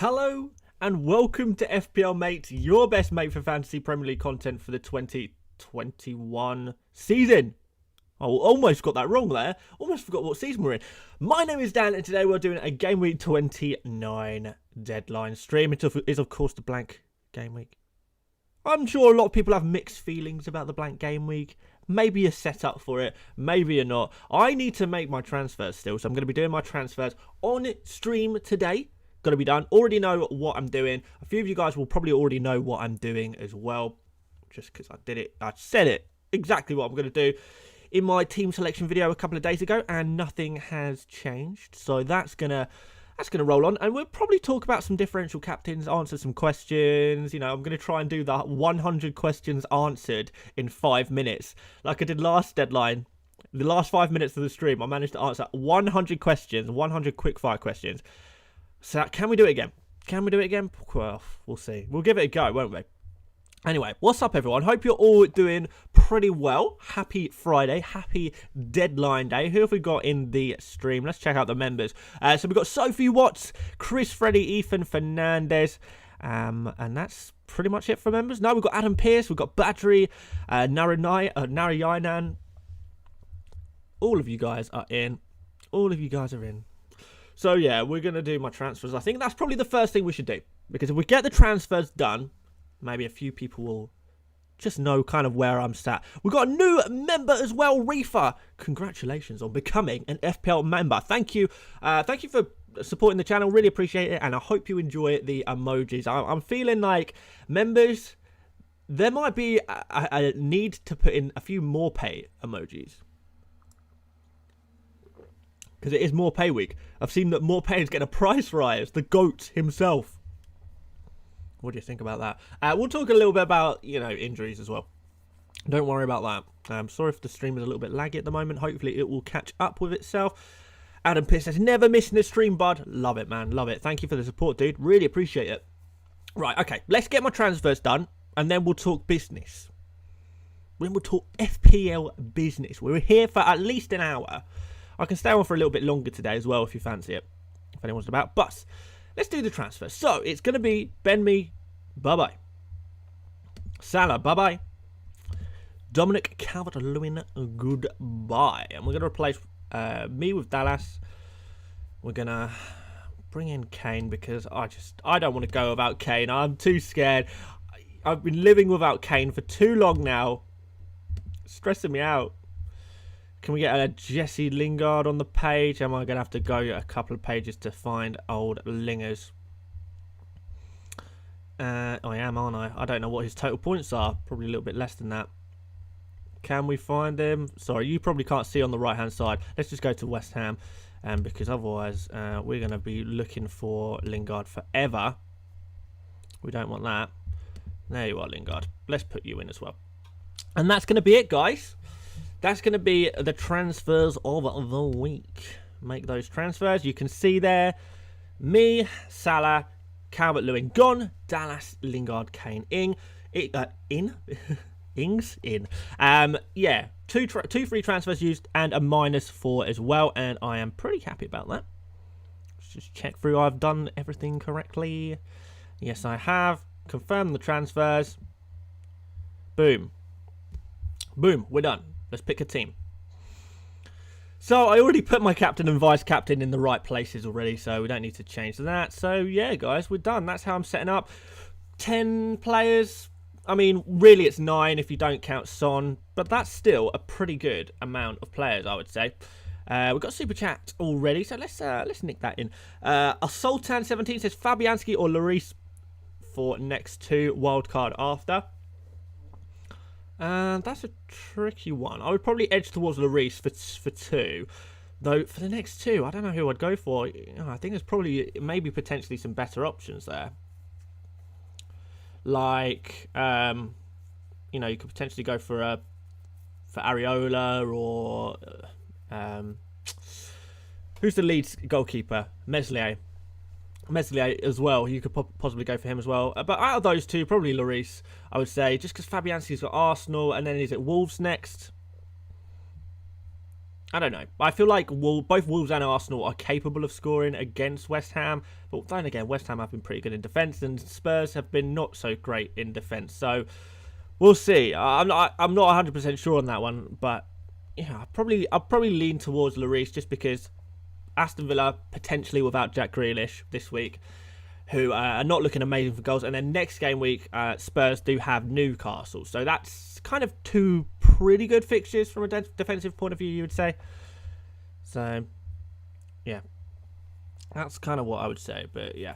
Hello and welcome to FPL Mates, your best mate for fantasy Premier League content for the 2021 season. Oh, almost got that wrong there. Almost forgot what season we're in. My name is Dan and today we're doing a Gameweek 29 deadline stream. It is of course the blank game week. I'm sure a lot of people have mixed feelings about the blank game week. Maybe you're set up for it, maybe you're not. I need to make my transfers still, so I'm going to be doing my transfers on stream today. Got to be done. Already know what I'm doing. A few of you guys will probably already know what I'm doing as well, just because I did it. I said it exactly what I'm going to do in my team selection video a couple of days ago, and nothing has changed. So that's gonna roll on, and we'll probably talk about some differential captains, answer some questions. You know, I'm gonna try and do the 100 questions answered in 5 minutes, like I did last deadline. The last 5 minutes of the stream, I managed to answer 100 questions, 100 quickfire questions. So can we do it again? Can we do it again? Well, we'll see. We'll give it a go, won't we? Anyway, what's up, everyone? Hope you're all doing pretty well. Happy Friday. Happy deadline day. Who have we got in the stream? Let's check out the members. So we've got Sophie Watts, Chris, Freddie, Ethan, Fernandez. And that's pretty much it for members. No, we've got Adam Pearce. We've got Badri, Narayanan. All of you guys are in. All of you guys are in. So, yeah, we're going to do my transfers. I think that's probably the first thing we should do. Because if we get the transfers done, maybe a few people will just know kind of where I'm sat. We've got a new member as well, Reefa. Congratulations on becoming an FPL member. Thank you. Thank you for supporting the channel. Really appreciate it. And I hope you enjoy the emojis. I'm feeling like members, there might be a need to put in a few more pay emojis. Because it is more pay week. I've seen that more pay is getting a price rise. The GOAT himself. What do you think about that? We'll talk a little bit about, injuries as well. Don't worry about that. I'm sorry if the stream is a little bit laggy at the moment. Hopefully it will catch up with itself. Adam Piss says, never missing a stream, bud. Love it, man. Love it. Thank you for the support, dude. Really appreciate it. Right, okay. Let's get my transfers done. And then we'll talk business. Then we'll talk FPL business. We're here for at least an hour. I can stay on for a little bit longer today as well if you fancy it. If anyone's about. But let's do the transfer. So it's going to be Ben Me, bye-bye. Salah, bye-bye. Dominic Calvert-Lewin, goodbye. And we're going to replace me with Dallas. We're going to bring in Kane because I don't want to go without Kane. I'm too scared. I've been living without Kane for too long now. It's stressing me out. Can we get a Jesse Lingard on the page? Am I going to have to go a couple of pages to find old Lingers? I am, aren't I? I don't know what his total points are. Probably a little bit less than that. Can we find him? Sorry, you probably can't see on the right-hand side. Let's just go to West Ham. Because otherwise, we're going to be looking for Lingard forever. We don't want that. There you are, Lingard. Let's put you in as well. And that's going to be it, guys. That's going to be the transfers of the week. Make those transfers. You can see there, me, Salah, Calvert-Lewin gone, Dallas, Lingard, Kane, Ings in. Yeah, two free transfers used and a -4 as well, and I am pretty happy about that. Let's just check through. I've done everything correctly. Yes, I have. Confirm the transfers. Boom. Boom. We're done. Let's pick a team. So I already put my captain and vice captain in the right places already, so we don't need to change that. So yeah, guys, we're done. That's how I'm setting up. 10 players. I mean, really it's 9 if you don't count Son, but that's still a pretty good amount of players, I would say. We've got super chat already, so let's nick that in. A Sultan17 says Fabianski or Lloris for next 2, wildcard after. That's a tricky one. I would probably edge towards Lloris for 2. Though, for the next 2, I don't know who I'd go for. I think there's probably, maybe potentially some better options there. Like, you could potentially go for Areola or, who's the Leeds goalkeeper? Meslier as well. You could possibly go for him as well. But out of those two, probably Lloris, I would say. Just because Fabianski's got Arsenal, and then is it Wolves next? I don't know. I feel like both Wolves and Arsenal are capable of scoring against West Ham. But then again, West Ham have been pretty good in defence, and Spurs have been not so great in defence. So we'll see. I'm not 100% sure on that one, but yeah, I'll probably lean towards Lloris just because Aston Villa potentially without Jack Grealish this week, who are not looking amazing for goals. And then next game week, Spurs do have Newcastle. So that's kind of two pretty good fixtures from a defensive point of view, you would say. So, yeah. That's kind of what I would say. But, yeah.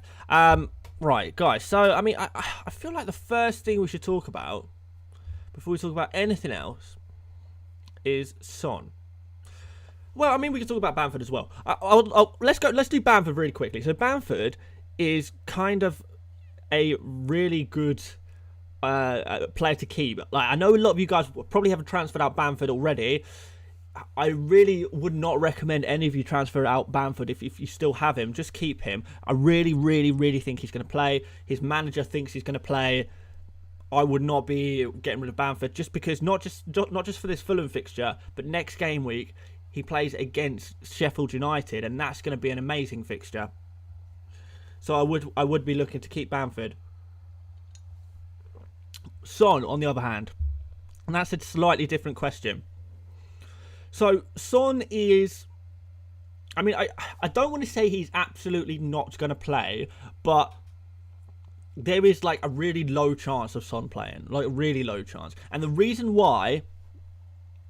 Right, guys. So, I mean, I feel like the first thing we should talk about, before we talk about anything else, is Son. Well, I mean, we can talk about Bamford as well. Let's do Bamford really quickly. So, Bamford is kind of a really good player to keep. Like, I know a lot of you guys probably have transferred out Bamford already. I really would not recommend any of you transfer out Bamford if you still have him. Just keep him. I really, really, really think he's going to play. His manager thinks he's going to play. I would not be getting rid of Bamford just because not just for this Fulham fixture, but next game week he plays against Sheffield United, and that's going to be an amazing fixture. So I would be looking to keep Bamford. Son, on the other hand, and that's a slightly different question. So Son is, I mean, I don't want to say he's absolutely not going to play, but there is like a really low chance of Son playing, like a really low chance. And the reason why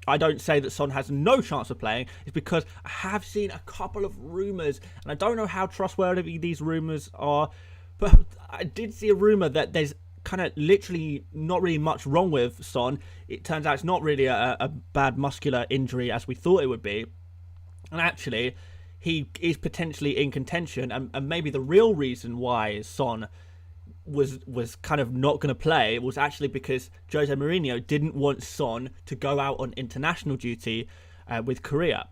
I don't say that Son has no chance of playing is because I have seen a couple of rumours, and I don't know how trustworthy these rumours are, but I did see a rumour that there's kind of literally not really much wrong with Son. It turns out it's not really a bad muscular injury as we thought it would be, and actually he is potentially in contention, and maybe the real reason why Son was kind of not going to play was actually because Jose Mourinho didn't want Son to go out on international duty with Korea,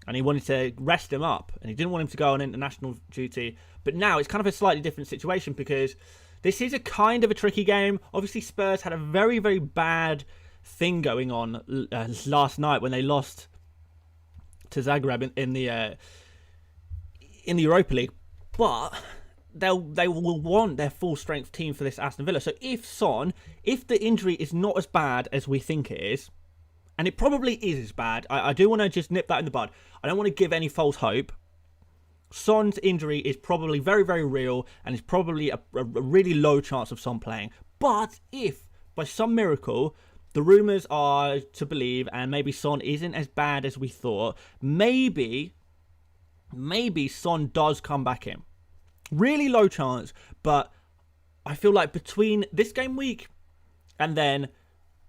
and he wanted to rest him up, and he didn't want him to go on international duty. But now it's kind of a slightly different situation because this is a kind of a tricky game. Obviously Spurs had a very, very bad thing going on last night when they lost to Zagreb in the Europa League, but they will want their full strength team for this Aston Villa. So if the injury is not as bad as we think it is, and it probably is as bad, I do want to just nip that in the bud. I don't want to give any false hope. Son's injury is probably very, very real, and it's probably a really low chance of Son playing. But if, by some miracle, the rumours are to believe, and maybe Son isn't as bad as we thought, maybe Son does come back in. Really low chance, but I feel like between this game week and then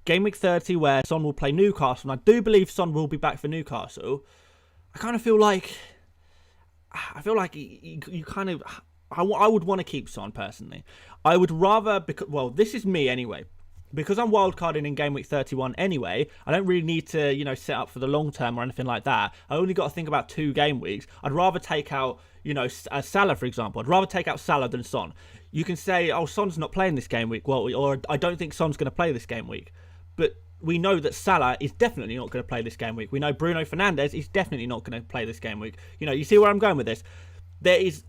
game week 30 where Son will play Newcastle, and I do believe Son will be back for Newcastle, I kind of feel like you kind of, I would want to keep Son personally. I would rather, because, well, this is me anyway. Because I'm wildcarding in game week 31 anyway, I don't really need to, set up for the long term or anything like that. I only got to think about 2 game weeks. I'd rather take out, Salah, for example. I'd rather take out Salah than Son. You can say, oh, Son's not playing this game week. Well, or I don't think Son's going to play this game week. But we know that Salah is definitely not going to play this game week. We know Bruno Fernandes is definitely not going to play this game week. You see where I'm going with this? There is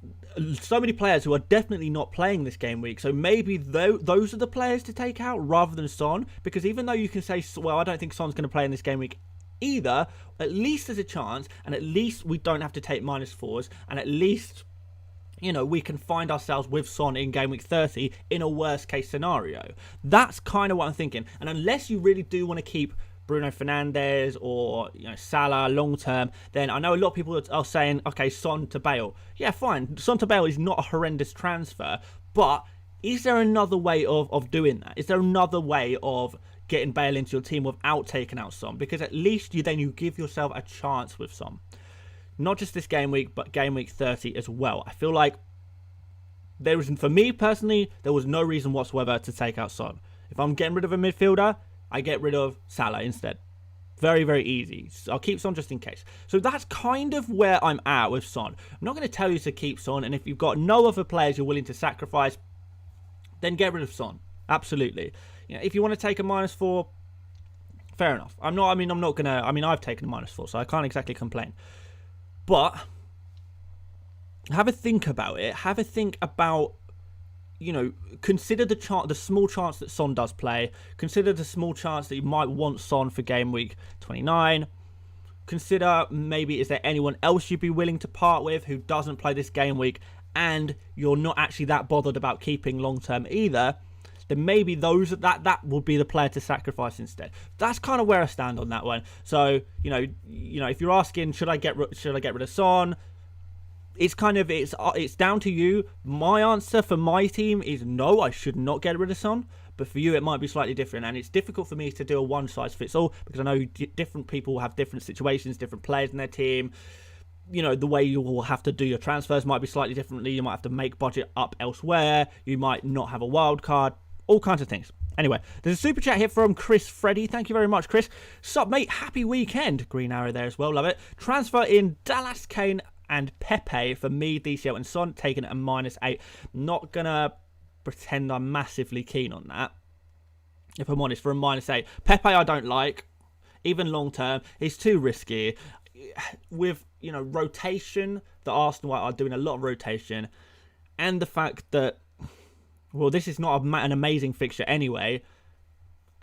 so many players who are definitely not playing this game week. So maybe those are the players to take out rather than Son. Because even though you can say, well, I don't think Son's going to play in this game week either, at least there's a chance, and at least we don't have to take -4s, and at least, we can find ourselves with Son in game week 30 in a worst case scenario. That's kind of what I'm thinking. And unless you really do want to keep Bruno Fernandes or Salah long term, then I know a lot of people are saying, okay, Son to Bale. Yeah, fine. Son to Bale is not a horrendous transfer, but is there another way of doing that? Is there another way of getting Bale into your team without taking out Son? Because at least you give yourself a chance with Son. Not just this game week, but game week 30 as well. I feel like for me personally, there was no reason whatsoever to take out Son. If I'm getting rid of a midfielder, I get rid of Salah instead. Very, very easy. So I'll keep Son just in case. So that's kind of where I'm at with Son. I'm not going to tell you to keep Son, and if you've got no other players you're willing to sacrifice, then get rid of Son. Absolutely. If you want to take a -4, Fair enough. I'm not gonna. I mean, I've taken a -4, so I can't exactly complain. But have a think about it. Have a think about, consider the small chance that Son does play. Consider the small chance that you might want Son for game week 29. Consider maybe, is there anyone else you'd be willing to part with who doesn't play this game week and you're not actually that bothered about keeping long term either? Then maybe that would be the player to sacrifice instead. That's kind of where I stand on that one. So if you're asking, should I get rid of Son? It's it's down to you. My answer for my team is no, I should not get rid of Son. But for you, it might be slightly different. And it's difficult for me to do a one-size-fits-all because I know different people have different situations, different players in their team. The way you will have to do your transfers might be slightly differently. You might have to make budget up elsewhere. You might not have a wild card. All kinds of things. Anyway, there's a super chat here from Chris Freddy. Thank you very much, Chris. Sup, mate? Happy weekend. Green arrow there as well. Love it. Transfer in Dallas, Kane, and Pepe for me, DCL, and Son. Taking a -8. Not gonna pretend I'm massively keen on that, if I'm honest, for a -8. Pepe I don't like, even long term. He's too risky. With, rotation, the Arsenal are doing a lot of rotation, and the fact that, well, this is not an amazing fixture anyway,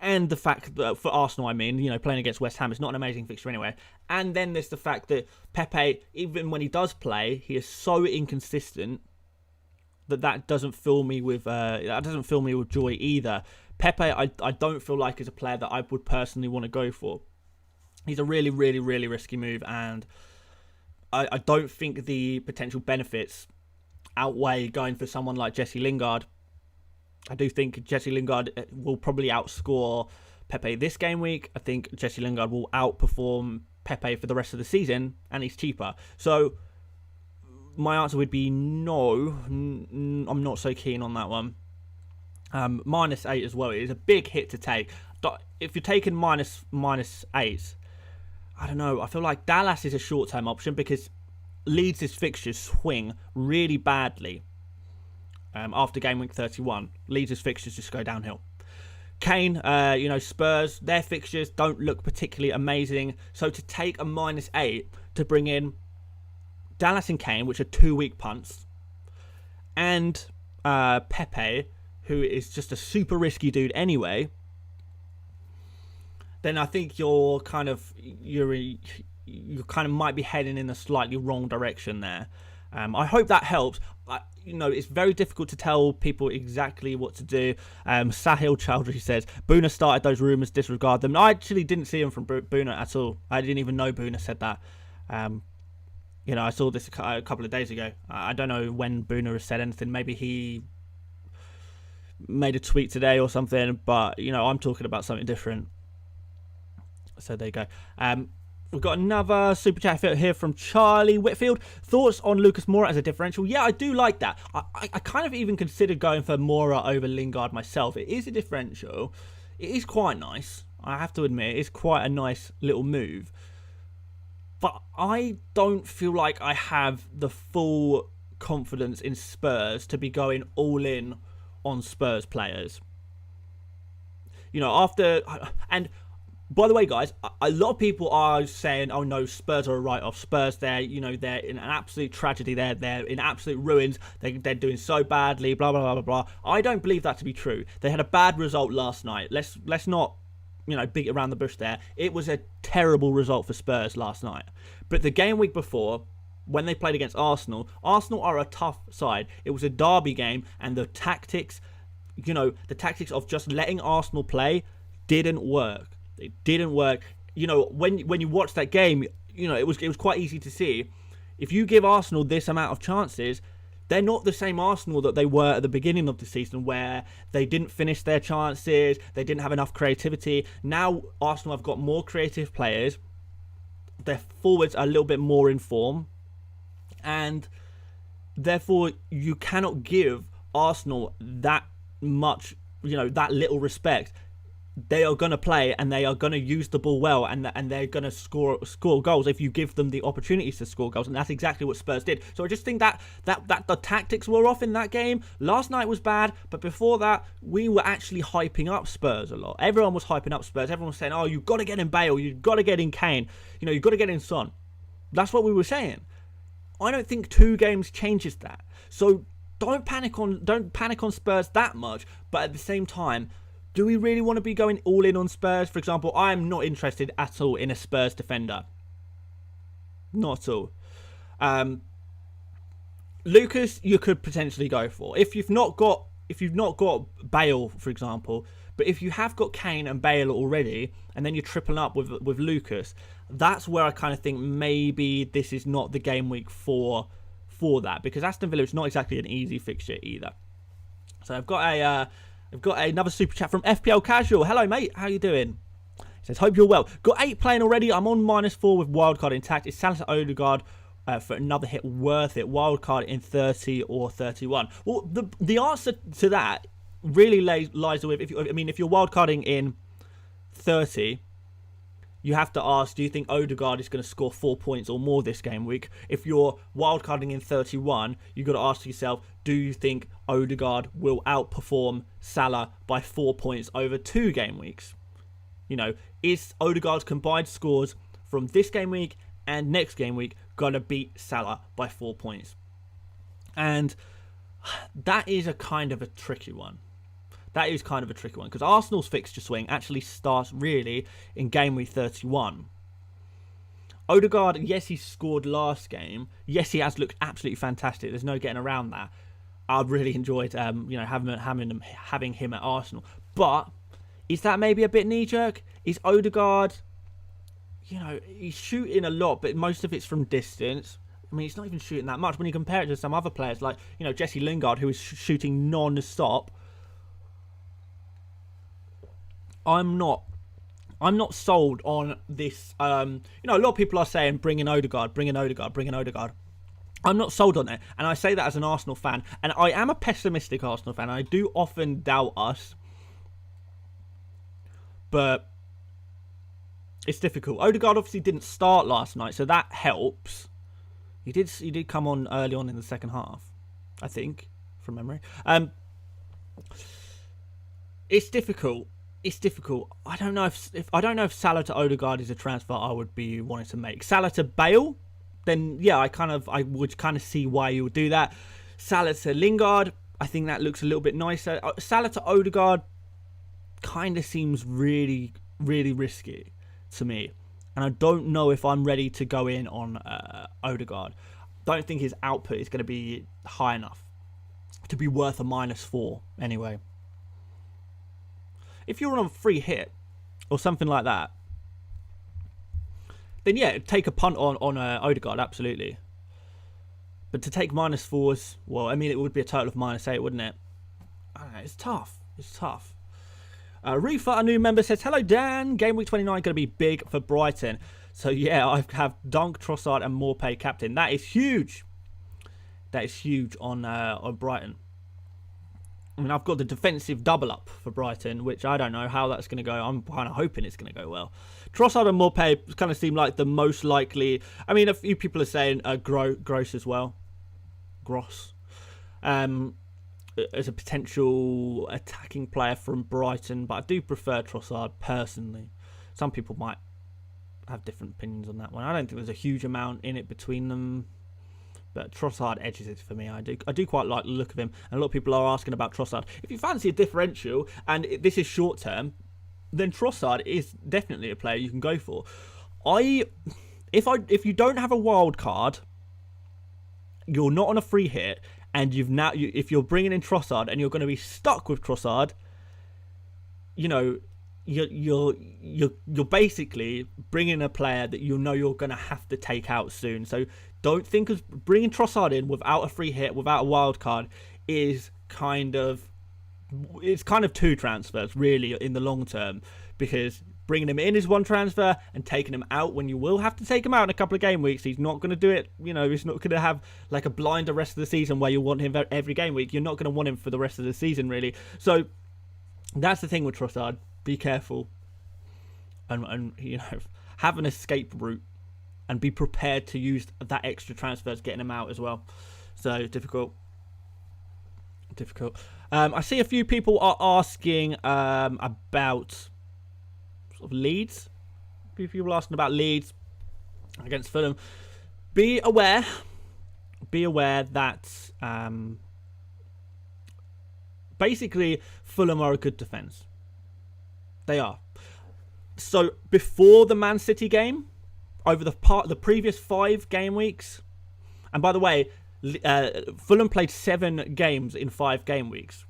and the fact that, for Arsenal, I mean, playing against West Ham is not an amazing fixture anyway, and then there's the fact that Pepe, even when he does play, he is so inconsistent that doesn't fill me with joy either. Pepe, I don't feel like is a player that I would personally want to go for. He's a really, really, really risky move, and I don't think the potential benefits outweigh going for someone like Jesse Lingard. I do think Jesse Lingard will probably outscore Pepe this game week. I think Jesse Lingard will outperform Pepe for the rest of the season, and he's cheaper. So my answer would be no. I'm not so keen on that one. -8 as well. It is a big hit to take. If you're taking -8, I don't know. I feel like Dallas is a short-term option because Leeds' fixtures swing really badly. After game week 31, Leeds' fixtures just go downhill. Kane, Spurs, their fixtures don't look particularly amazing. So to take a -8 to bring in Dallas and Kane, which are 2-week punts, and Pepe, who is just a super risky dude anyway, then I think you kind of might be heading in a slightly wrong direction there. I hope that helps. It's very difficult to tell people exactly what to do. Sahil Chowdhury says, Boona started those rumours, disregard them. I actually didn't see them from Boona at all. I didn't even know Boona said that. I saw this a couple of days ago. I don't know when Boona has said anything. Maybe he made a tweet today or something, but, I'm talking about something different. So there you go. We've got another super chat here from Charlie Whitfield. Thoughts on Lucas Moura as a differential? Yeah, I do like that. I kind of even considered going for Moura over Lingard myself. It is a differential. It is quite nice. I have to admit, it's quite a nice little move. But I don't feel like I have the full confidence in Spurs to be going all in on Spurs players. And by the way, guys, a lot of people are saying, oh no, Spurs are a write-off. Spurs, they're in an absolute tragedy. They're in absolute ruins. They're doing so badly, blah, blah, blah, blah, blah. I don't believe that to be true. They had a bad result last night. Let's not, beat around the bush there. It was a terrible result for Spurs last night. But the game week before, when they played against Arsenal are a tough side. It was a derby game, and the tactics of just letting Arsenal play didn't work. It didn't work. When you watch that game, it was quite easy to see. If you give Arsenal this amount of chances, they're not the same Arsenal that they were at the beginning of the season, where they didn't finish their chances, they didn't have enough creativity. Now Arsenal have got more creative players. Their forwards are a little bit more in form, and therefore you cannot give Arsenal that much, that little respect. they are going to play and they are going to use the ball well, and they're going to score goals if you give them the opportunities to score goals, and that's exactly what Spurs did. So I just think that the tactics were off in that game. Last night was bad, but before that, we were actually hyping up Spurs a lot. Everyone was hyping up Spurs. Everyone was saying, oh, you've got to get in Bale, you've got to get in Kane, you've got to get in Son. That's what we were saying. I don't think 2 games changes that. So don't panic on Spurs that much, but at the same time, do we really want to be going all in on Spurs? For example, I'm not interested at all in a Spurs defender. Not at all. Lucas, you could potentially go for. If you've not got Bale, for example, but if you have got Kane and Bale already, and then you're tripling up with Lucas, that's where I kind of think maybe this is not the game week for that, because Aston Villa is not exactly an easy fixture either. So I've got another super chat from FPL Casual. Hello, mate. How you doing? He says, hope you're well. Got 8 playing already. I'm on -4 with wildcard intact. Is Salah Odegaard for another hit worth it? Wildcard in 30 or 31? Well, the answer to that really lies with, if you're wildcarding in 30, you have to ask, do you think Odegaard is going to score 4 points or more this game week? If you're wildcarding in 31, you've got to ask yourself, do you think Odegaard will outperform Salah by 4 points over 2 game weeks? Is Odegaard's combined scores from this game week and next game week going to beat Salah by 4 points? And that is a kind of a tricky one. Because Arsenal's fixture swing actually starts really in game week 31. Odegaard, yes, he scored last game. Yes, he has looked absolutely fantastic. There's no getting around that. I've really enjoyed, having him at Arsenal. But is that maybe a bit knee-jerk? Is Odegaard, he's shooting a lot, but most of it's from distance. He's not even shooting that much when you compare it to some other players like, Jesse Lingard, who is shooting non-stop. I'm not sold on this. A lot of people are saying bring in Odegaard. I'm not sold on it, and I say that as an Arsenal fan, and I am a pessimistic Arsenal fan. I do often doubt us, but it's difficult. Odegaard obviously didn't start last night, so that helps. He did come on early on in the second half, I think, from memory. It's difficult. I don't know if Salah to Odegaard is a transfer I would be wanting to make. Salah to Bale, then yeah, I would kind of see why you would do that. Salah to Lingard, I think that looks a little bit nicer. Salah to Odegaard kind of seems really, really risky to me, and I don't know if I'm ready to go in on Odegaard. Don't think his output is going to be high enough to be worth a -4 anyway. If you're on a free hit or something like that, then yeah, take a punt on Odegaard, absolutely. But to take -4s, well, it would be a total of -8, wouldn't it? I don't know, it's tough. Reefer, a new member, says, hello, Dan. Gameweek 29 going to be big for Brighton. So yeah, I have Dunk, Trossard and Morpay captain. That is huge. On Brighton. I've got the defensive double up for Brighton, which I don't know how that's going to go. I'm kind of hoping it's going to go well. Trossard and Morpay kind of seem like the most likely. A few people are saying Gross as well. Gross. As a potential attacking player from Brighton, but I do prefer Trossard personally. Some people might have different opinions on that one. I don't think there's a huge amount in it between them. But Trossard edges it for me. I do quite like the look of him. And a lot of people are asking about Trossard. If you fancy a differential, and this is short term, then Trossard is definitely a player you can go for. If you don't have a wild card, you're not on a free hit, and if you're bringing in Trossard and you're going to be stuck with Trossard, you're basically bringing a player that you're going to have to take out soon. So don't think of bringing Trossard in without a free hit, without a wild card, is kind of 2 transfers really in the long term, because bringing him in is 1 transfer and taking him out when you will have to take him out in a couple of game weeks. He's not going to do it. He's not going to have like a blind the rest of the season where you want him every game week. You're not going to want him for the rest of the season really. So that's the thing with Trossard. be careful, and have an escape route, and be prepared to use that extra transfers getting them out as well. So difficult. I see a few people are asking about sort of Leeds. A few people asking about Leeds against Fulham. Be aware that basically Fulham are a good defence. They are. So before the Man City game, over the previous 5 game weeks, and by the way, Fulham played 7 games in 5 game weeks.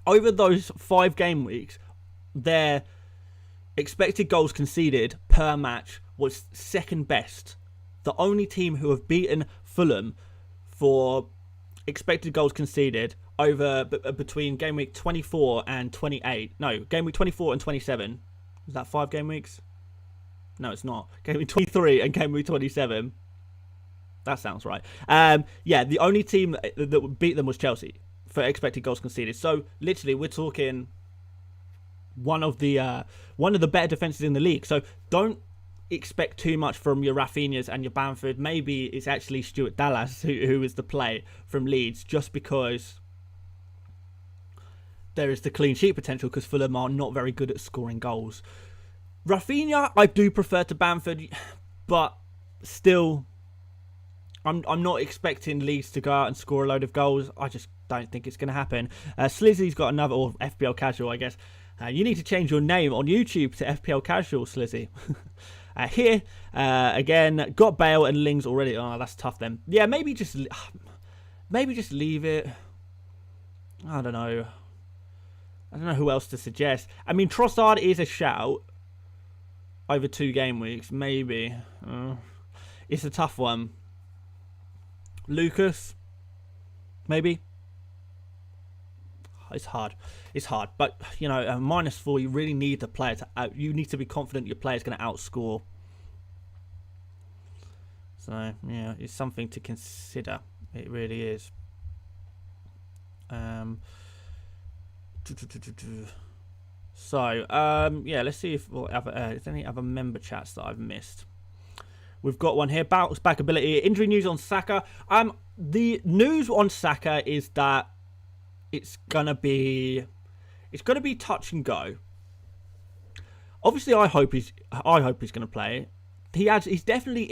Over those 5 game weeks, their expected goals conceded per match was second best. The only team who have beaten Fulham for expected goals conceded over between game week 24 and 28. No, game week 24 and 27. Is that 5 game weeks? No, it's not. Game week 23 and game week 27. That sounds right. Yeah, the only team that beat them was Chelsea for expected goals conceded. So literally, we're talking one of the better defenses in the league. So don't expect too much from your Rafinhas and your Bamford. Maybe it's actually Stuart Dallas who is the play from Leeds, just because there is the clean sheet potential, because Fulham are not very good at scoring goals. Rafinha, I do prefer to Bamford, but still, I'm not expecting Leeds to go out and score a load of goals. I just don't think it's going to happen. Slizzy's got another, or FPL Casual, I guess. You need to change your name on YouTube to FPL Casual, Slizzy. Here, again, got Bale and Lings already. Oh, that's tough then. Yeah, maybe just leave it. I don't know who else to suggest. I mean, Trossard is a shout over 2 game weeks. Maybe. It's a tough one. Lucas, maybe. It's hard. But, -4, you really need the player to you need to be confident your player's going to outscore. So, yeah, it's something to consider. It really is. So, yeah, let's see if there's any other member chats that I've missed. We've got one here. Bounce back ability. Injury news on Saka. The news on Saka is that it's gonna be touch and go. Obviously, I hope he's gonna play. He's definitely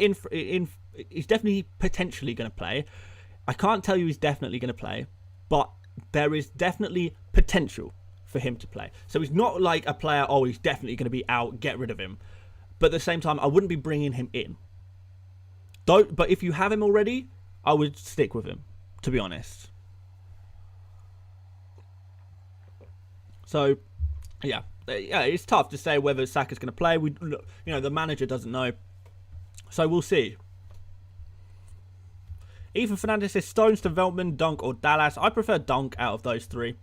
he's definitely potentially gonna play. I can't tell you he's definitely gonna play, but there is definitely potential for him to play. So he's not like a player, oh, he's definitely going to be out, get rid of him. But at the same time, I wouldn't be bringing him in. But if you have him already, I would stick with him, to be honest. So, yeah, it's tough to say whether Saka's going to play. The manager doesn't know. So we'll see. Ethan Fernandez says Stones to Veltman, Dunk or Dallas. I prefer Dunk out of those 3.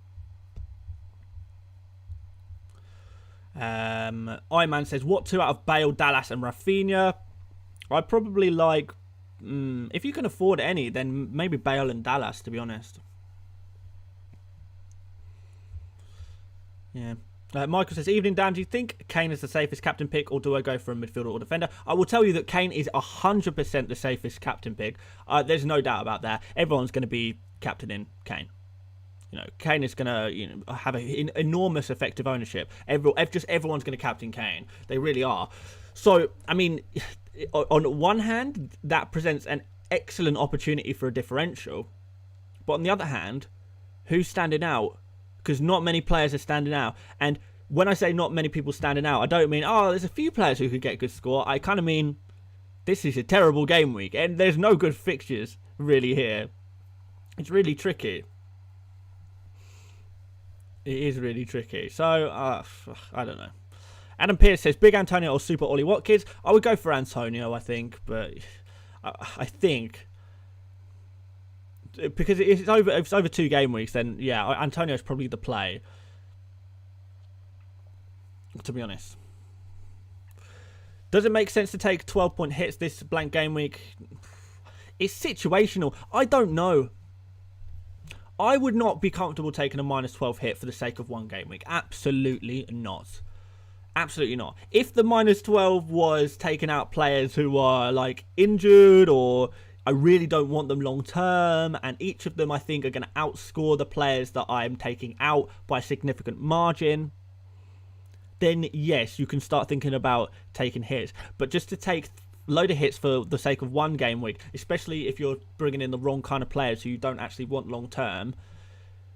Iman says, what 2 out of Bale, Dallas and Rafinha? I probably like, if you can afford any, then maybe Bale and Dallas, to be honest. Yeah. Michael says, evening Dan, do you think Kane is the safest captain pick, or do I go for a midfielder or defender? I will tell you that Kane is 100% the safest captain pick. There's no doubt about that. Everyone's going to be captaining Kane. Kane is going to have an enormous effective ownership. Everyone's going to captain Kane. They really are. So, I mean, on one hand, that presents an excellent opportunity for a differential. But on the other hand, who's standing out? Because not many players are standing out. And when I say not many people standing out, I don't mean, there's a few players who could get a good score. I kind of mean, this is a terrible game week. And there's no good fixtures, really, here. It's really tricky. It is really tricky. So, I don't know. Adam Pierce says, big Antonio or super Ollie Watkins? I would go for Antonio, I think. But I think, because if it's over 2 game weeks, then, yeah, Antonio's probably the play. To be honest. Does it make sense to take 12-point hits this blank game week? It's situational. I don't know. I would not be comfortable taking a minus 12 hit for the sake of one game week. Absolutely not. Absolutely not. If the minus 12 was taking out players who are like injured, or I really don't want them long term, and each of them I think are going to outscore the players that I'm taking out by a significant margin, then yes, you can start thinking about taking hits. But just to take load of hits for the sake of one game week, especially if you're bringing in the wrong kind of players who you don't actually want long term,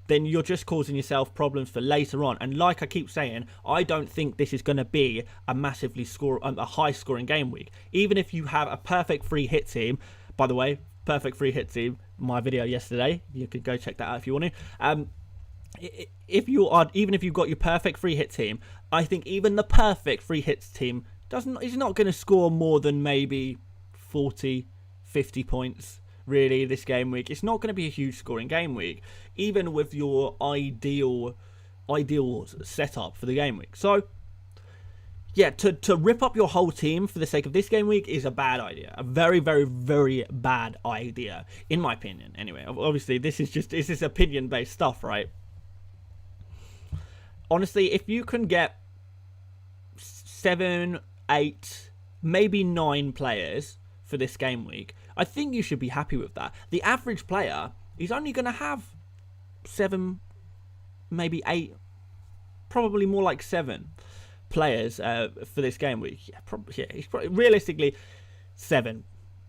then you're just causing yourself problems for later on. And like I keep saying, I don't think this is going to be a a high scoring game week. Even if you have a perfect free hit team, by the way, perfect free hit team, my video yesterday, you could go check that out if you want to. Even if you've got your perfect free hit team, I think even the perfect free hits team is not going to score more than maybe 40, 50 points. Really, this game week, it's not going to be a huge scoring game week, even with your ideal setup for the game week. So yeah, to rip up your whole team for the sake of this game week is a bad idea. A very, very, very bad idea, in my opinion. Anyway, obviously, this is opinion-based stuff, right? Honestly, if you can get 7, 8, maybe 9 players for this game week, I think you should be happy with that. The average player is only going to have 7, maybe 8, probably more like 7 players for this game week. He's probably realistically 7.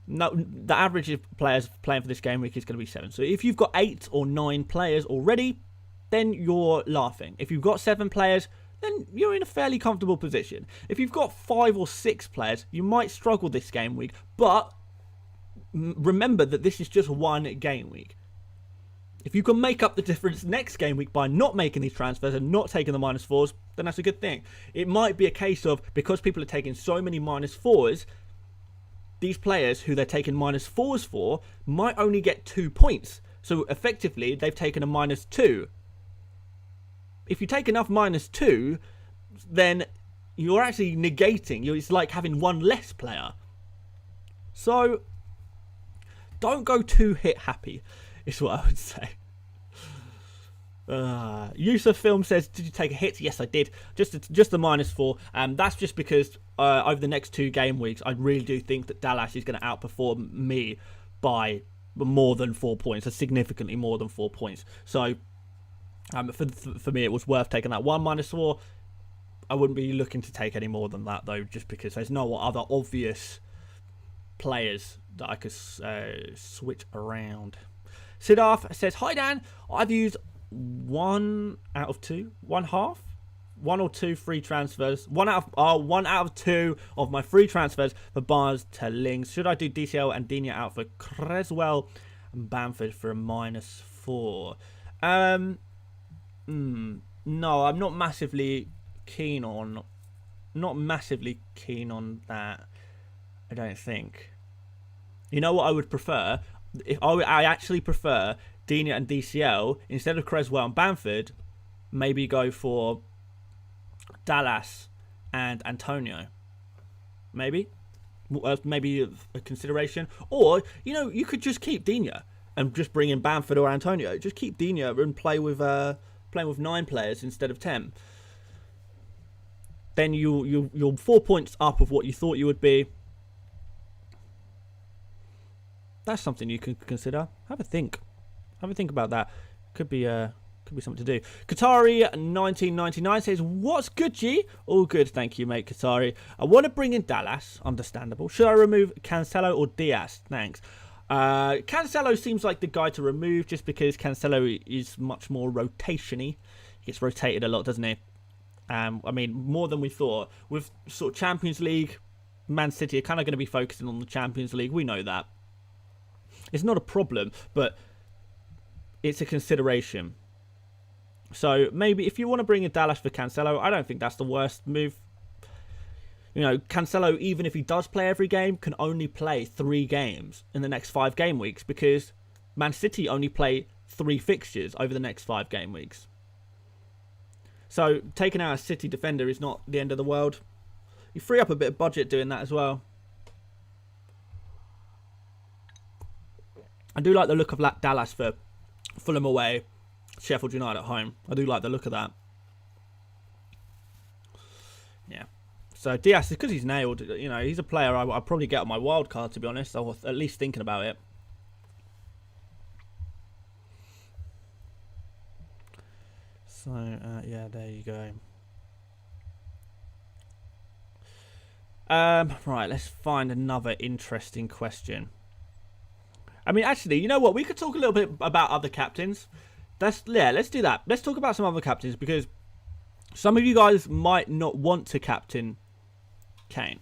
No, the average of players playing for this game week is going to be 7. So if you've got 8 or 9 players already, then you're laughing. If you've got 7 players, then you're in a fairly comfortable position. If you've got 5 or 6 players, you might struggle this game week, but remember that this is just one game week. If you can make up the difference next game week by not making these transfers and not taking the minus 4s, then that's a good thing. It might be a case of, because people are taking so many minus 4s, these players who they're taking minus 4s for might only get 2 points. So effectively, they've taken a minus 2. If you take enough minus 2, then you're actually negating. It's like having one less player. So don't go too hit happy, is what I would say. Yusuf Film says, did you take a hit? Yes, I did. Just the minus 4. That's just because over the next 2 game weeks, I really do think that Dallas is going to outperform me by more than 4 points, or significantly more than 4 points. So for me, it was worth taking that 1 minus 4. I wouldn't be looking to take any more than that, though, just because there's no other obvious players that I could switch around. Siddharth says, hi Dan, I've used 1 out of 2, 1/2, 1 or 2 free transfers, 1 out of 2 of my free transfers for Barnes to Lings. Should I do DCL and Digne out for Creswell and Bamford for a minus 4? No, I'm not massively keen on that. I don't think. You know what I would prefer? I actually prefer Digne and DCL instead of Creswell and Bamford. Maybe go for Dallas and Antonio. Maybe a consideration. Or you could just keep Digne and just bring in Bamford or Antonio. Just keep Digne and play with 9 players instead of 10. Then you're 4 points up of what you thought you would be. That's something you can consider. Have a think about that. Could be something to do. Qatari 1999 says, what's good, G? All good, thank you, mate. Qatari, I want to bring in Dallas. Understandable. Should I remove Cancelo or Diaz? Thanks. Cancelo seems like the guy to remove, just because Cancelo is much more rotation-y. He gets rotated a lot, doesn't he? I mean, more than we thought. With sort of Champions League, Man City are kind of going to be focusing on the Champions League. We know that. It's not a problem, but it's a consideration. So maybe if you want to bring in Dallas for Cancelo, I don't think that's the worst move. Cancelo, even if he does play every game, can only play 3 games in the next 5 game weeks, because Man City only play 3 fixtures over the next 5 game weeks. So taking out a City defender is not the end of the world. You free up a bit of budget doing that as well. I do like the look of Dallas for Fulham away, Sheffield United at home. I do like the look of that. Yeah. So Diaz, because he's nailed, you know, he's a player I'll probably get on my wild card, to be honest. I was at least thinking about it. So, yeah, there you go. Right, let's find another interesting question. I mean, actually, you know what? We could talk a little bit about other captains. Let's do that. Let's talk about some other captains, because some of you guys might not want to captain Kane.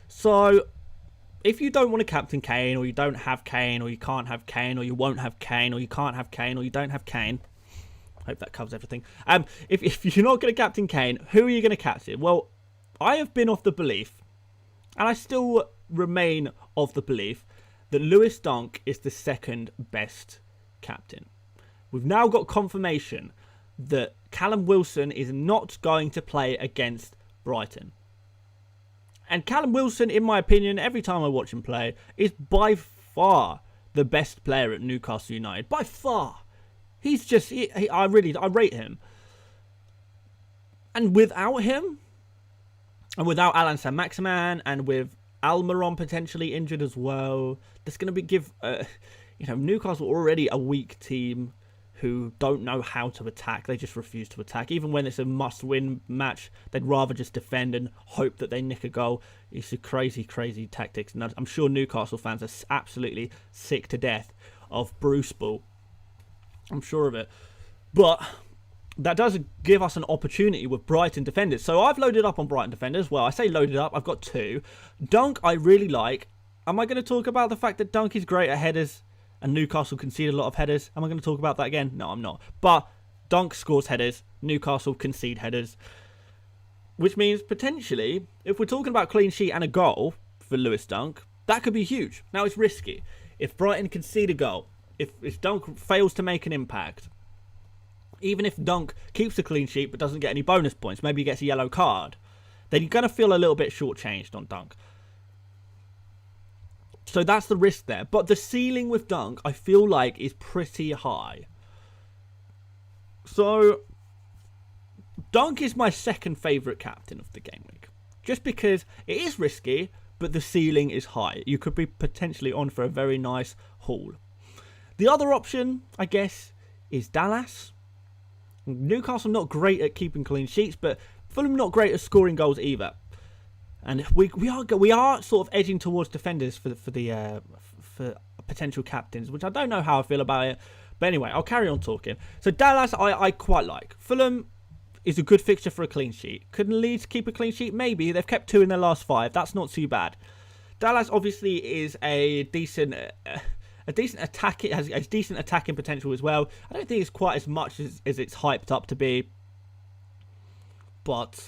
So, if you don't want to captain Kane, or you don't have Kane, or you can't have Kane, or you won't have Kane, or you can't have Kane, or you don't have Kane, I hope that covers everything. If you're not going to captain Kane, who are you going to captain? Well, I have been of the belief, and I still remain of the belief, that Lewis Dunk is the second best captain. We've now got confirmation that Callum Wilson is not going to play against Brighton. And Callum Wilson, in my opinion, every time I watch him play, is by far the best player at Newcastle United. By far. He's just, I rate him. And without him, and without Alan Saint-Maximin, and with Almiron potentially injured as well, that's going to Newcastle already a weak team who don't know how to attack. They just refuse to attack. Even when it's a must-win match, they'd rather just defend and hope that they nick a goal. It's a crazy, crazy tactics. And I'm sure Newcastle fans are absolutely sick to death of Bruce Ball. I'm sure of it. But that does give us an opportunity with Brighton defenders. So I've loaded up on Brighton defenders. Well, I say loaded up. I've got 2. Dunk, I really like. Am I going to talk about the fact that Dunk is great at headers and Newcastle concede a lot of headers? Am I going to talk about that again? No, I'm not. But Dunk scores headers. Newcastle concede headers. Which means, potentially, if we're talking about clean sheet and a goal for Lewis Dunk, that could be huge. Now, it's risky. If Brighton concede a goal, if Dunk fails to make an impact, even if Dunk keeps a clean sheet but doesn't get any bonus points, maybe he gets a yellow card, then you're going to feel a little bit shortchanged on Dunk. So that's the risk there. But the ceiling with Dunk, I feel like, is pretty high. So Dunk is my second favourite captain of the game week. Just because it is risky, but the ceiling is high. You could be potentially on for a very nice haul. The other option, I guess, is Dallas. Newcastle not great at keeping clean sheets, but Fulham not great at scoring goals either. And we are sort of edging towards defenders for potential captains, which I don't know how I feel about it. But anyway, I'll carry on talking. So Dallas, I quite like. Fulham is a good fixture for a clean sheet. Couldn't Leeds keep a clean sheet? Maybe. They've kept 2 in their last 5. That's not too bad. Dallas obviously is a decent attack. It has a decent attacking potential as well. I don't think it's quite as much as it's hyped up to be. But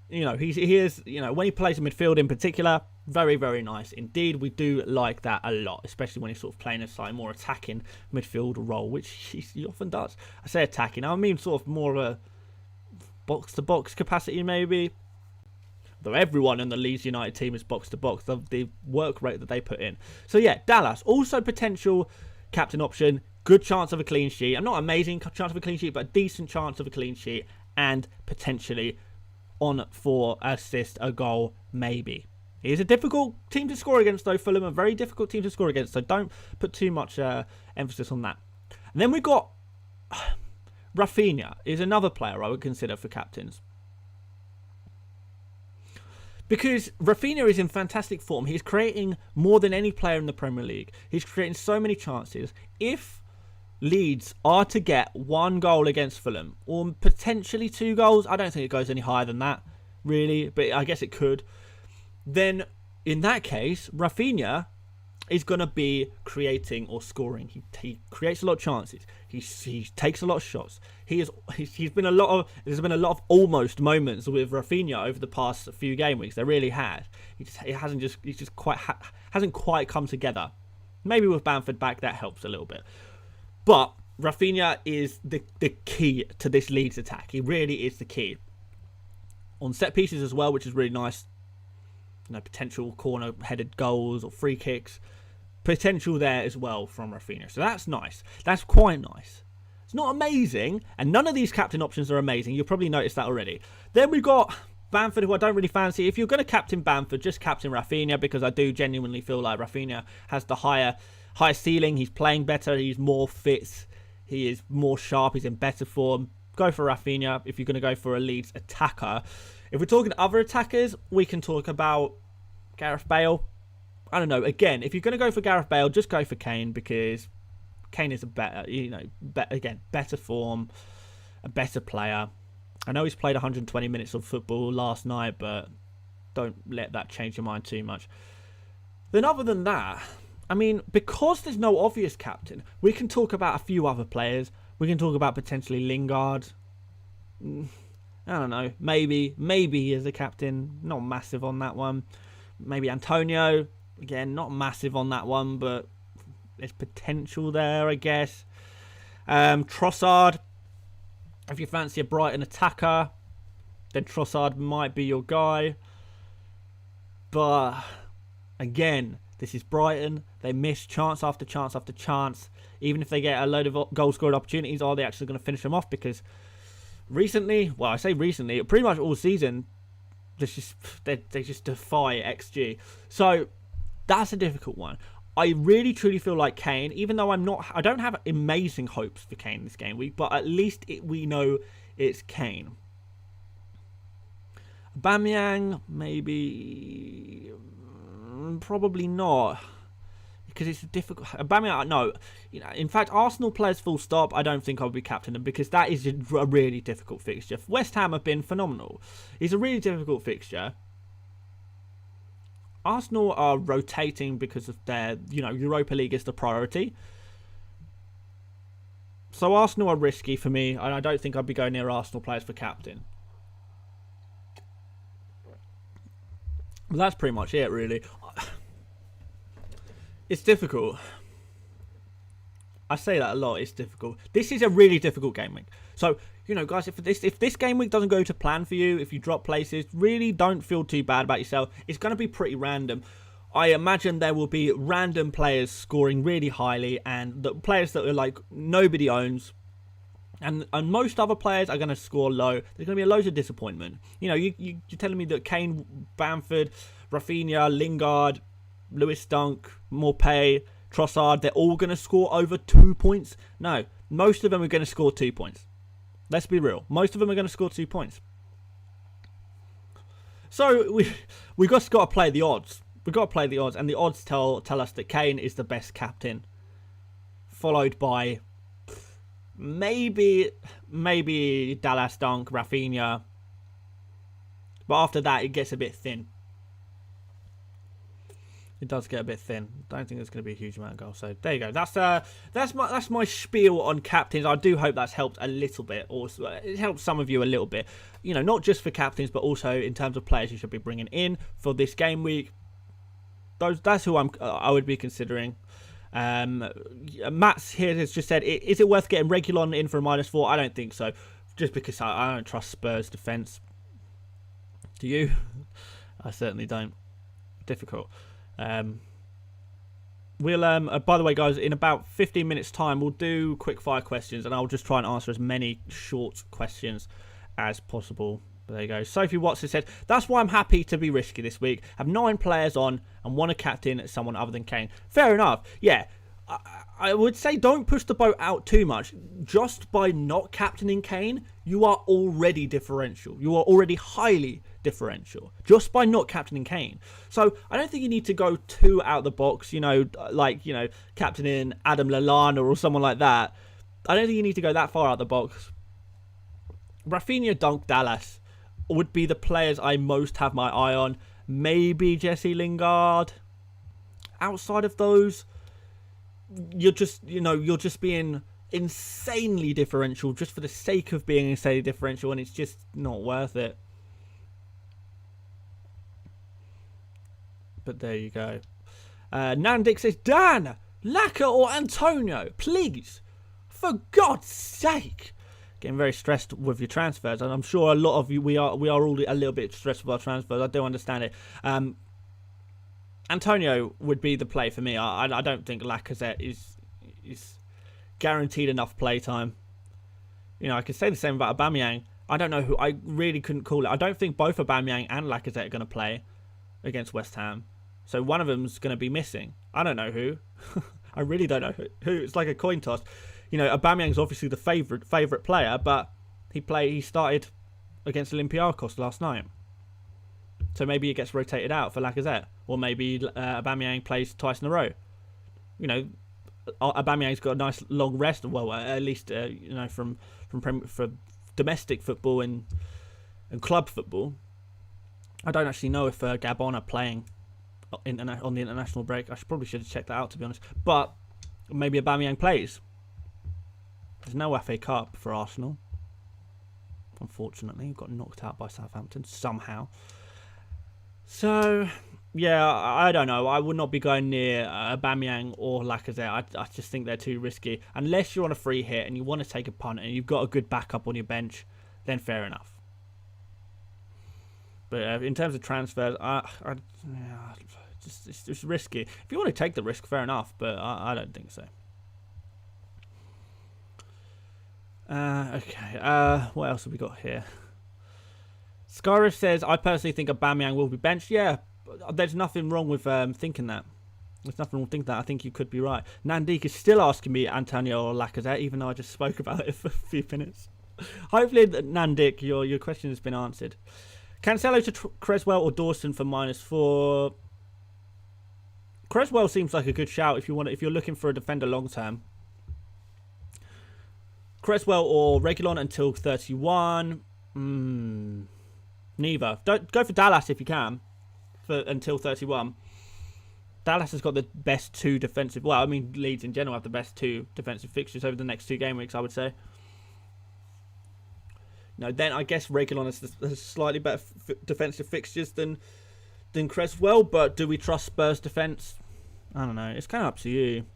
he is, when he plays in midfield in particular, very, very nice indeed. We do like that a lot, especially when he's sort of playing a slightly more attacking midfield role, which he often does. I say attacking, I mean sort of more of a box-to-box capacity maybe. Though everyone in the Leeds United team is box-to-box, the work rate that they put in. So yeah, Dallas, also potential captain option, good chance of a clean sheet. I'm not amazing chance of a clean sheet, but a decent chance of a clean sheet, and potentially on for assist, a goal, maybe. He is a difficult team to score against, though. Fulham, a very difficult team to score against, so don't put too much emphasis on that. And then we've got Rafinha, is another player I would consider for captains. Because Rafinha is in fantastic form. He's creating more than any player in the Premier League. He's creating so many chances. If Leeds are to get 1 goal against Fulham, or potentially 2 goals, I don't think it goes any higher than that, really, but I guess it could, then in that case, Rafinha is going to be creating or scoring. He creates a lot of chances. He takes a lot of shots. There's been a lot of almost moments with Rafinha over the past few game weeks. There really has. Hasn't quite come together. Maybe with Bamford back, that helps a little bit. But Rafinha is the key to this Leeds attack. He really is the key. On set pieces as well, which is really nice. Potential corner-headed goals or free kicks. potential there as well from Rafinha. So that's nice. That's quite nice. It's not amazing, and none of these captain options are amazing. You'll probably notice that already. Then we've got Bamford, who I don't really fancy. If you're going to captain Bamford, just captain Rafinha, because I do genuinely feel like Rafinha has the higher ceiling. He's playing better. He's more fit. He is more sharp. He's in better form. Go for Rafinha if you're going to go for a Leeds attacker. If we're talking other attackers, we can talk about Gareth Bale. I don't know. Again, if you're going to go for Gareth Bale, just go for Kane, because Kane is a better, better form, a better player. I know he's played 120 minutes of football last night, but don't let that change your mind too much. Then other than that, I mean, because there's no obvious captain, we can talk about a few other players. We can talk about potentially Lingard. I don't know. Maybe he is a captain. Not massive on that one. Maybe Antonio. Again, not massive on that one, but there's potential there, I guess. Trossard. If you fancy a Brighton attacker, then Trossard might be your guy. But again, this is Brighton. They miss chance after chance after chance. Even if they get a load of goal-scoring opportunities, are they actually going to finish them off? Because recently, well, I say recently, pretty much all season, they just defy XG. So that's a difficult one. I really truly feel like Kane, even though I don't have amazing hopes for Kane this game week, but at least we know it's Kane. Aubameyang, maybe, probably not, because it's difficult. Aubameyang, no. In fact, Arsenal players full stop, I don't think I'll be captaining them, because that is a really difficult fixture. West Ham have been phenomenal. It's a really difficult fixture. Arsenal are rotating because of their, Europa League is the priority. So Arsenal are risky for me, and I don't think I'd be going near Arsenal players for captain. But that's pretty much it, really. It's difficult. I say that a lot. It's difficult. This is a really difficult game week. So, guys, if this game week doesn't go to plan for you, if you drop places, really don't feel too bad about yourself. It's going to be pretty random. I imagine there will be random players scoring really highly, and the players that are like nobody owns, and most other players are going to score low. There's going to be loads of disappointment. You're telling me that Kane, Bamford, Rafinha, Lingard, Lewis Dunk, Maupay, Trossard, they're all going to score over 2 points? No, most of them are going to score 2 points. Let's be real. Most of them are going to score 2 points. So we just got to play the odds. We've got to play the odds, and the odds tell us that Kane is the best captain, followed by maybe Dallas Dunk, Rafinha. But after that, it gets a bit thin. It does get a bit thin. Don't think there's going to be a huge amount of goals. So there you go. That's my spiel on captains. I do hope that's helped a little bit. Also, it helps some of you a little bit. Not just for captains, but also in terms of players you should be bringing in for this game week. That's who I would be considering. Matt's here has just said, is it worth getting Reguilon in for a -4? I don't think so. Just because I don't trust Spurs defence. Do you? I certainly don't. Difficult. We'll by the way, guys, in about 15 minutes time, we'll do quick fire questions, and I'll just try and answer as many short questions as possible. But there you go. Sophie Watson said, that's why I'm happy to be risky this week. Have 9 players on and want to captain someone other than Kane. Fair enough. Yeah, I would say don't push the boat out too much. Just by not captaining Kane, you are already differential. You are already highly differential just by not captaining Kane. So I don't think you need to go too out the box, captaining Adam Lallana or someone like that. I don't think you need to go that far out the box. Rafinha, Dunk, Dallas would be the players I most have my eye on. Maybe Jesse Lingard. Outside of those, you're just being insanely differential just for the sake of being insanely differential, and it's just not worth it. But there you go. Nandick says, Dan, Laka or Antonio, please, for God's sake. Getting very stressed with your transfers, and I'm sure a lot of you, we are all a little bit stressed with our transfers. I do understand it. Antonio would be the play for me. I don't think Lacazette is guaranteed enough play time. You know, I could say the same about Aubameyang. I don't know who. I really couldn't call it. I don't think both Aubameyang and Lacazette are going to play against West Ham. So one of them's going to be missing. I don't know who. I really don't know who. It's like a coin toss. You know, Aubameyang's obviously the favourite player, but he started against Olympiacos last night. So maybe he gets rotated out for Lacazette. Or maybe Aubameyang plays twice in a row. You know, Aubameyang's got a nice long rest. Well, at least, you know, from domestic football and club football. I don't actually know if Gabon are playing on the international break. Probably should have checked that out, to be honest. But maybe Aubameyang plays. There's no FA Cup for Arsenal. Unfortunately, got knocked out by Southampton somehow. So, yeah, I don't know. I would not be going near Aubameyang or Lacazette. I just think they're too risky. Unless you're on a free hit and you want to take a punt and you've got a good backup on your bench, then fair enough. But in terms of transfers, it's just risky. If you want to take the risk, fair enough. But I don't think so. Okay. What else have we got here? Skyriff says, I personally think Aubameyang will be benched. Yeah, there's nothing wrong with thinking that. There's nothing wrong with thinking that. I think you could be right. Nandik is still asking me Antonio or Lacazette, even though I just spoke about it for a few minutes. Hopefully, Nandik, your question has been answered. Cancelo to Creswell or Dawson for -4. Creswell seems like a good shout if you're looking for a defender long term. Creswell or Reguilon until 31. Neither. Don't go for Dallas if you can until 31. Dallas has got the best two defensive. Well, I mean, Leeds in general have the best two defensive fixtures over the next 2 game weeks, I would say. No, then I guess Reguilon has slightly better defensive fixtures than Creswell, but do we trust Spurs' defence? I don't know. It's kind of up to you.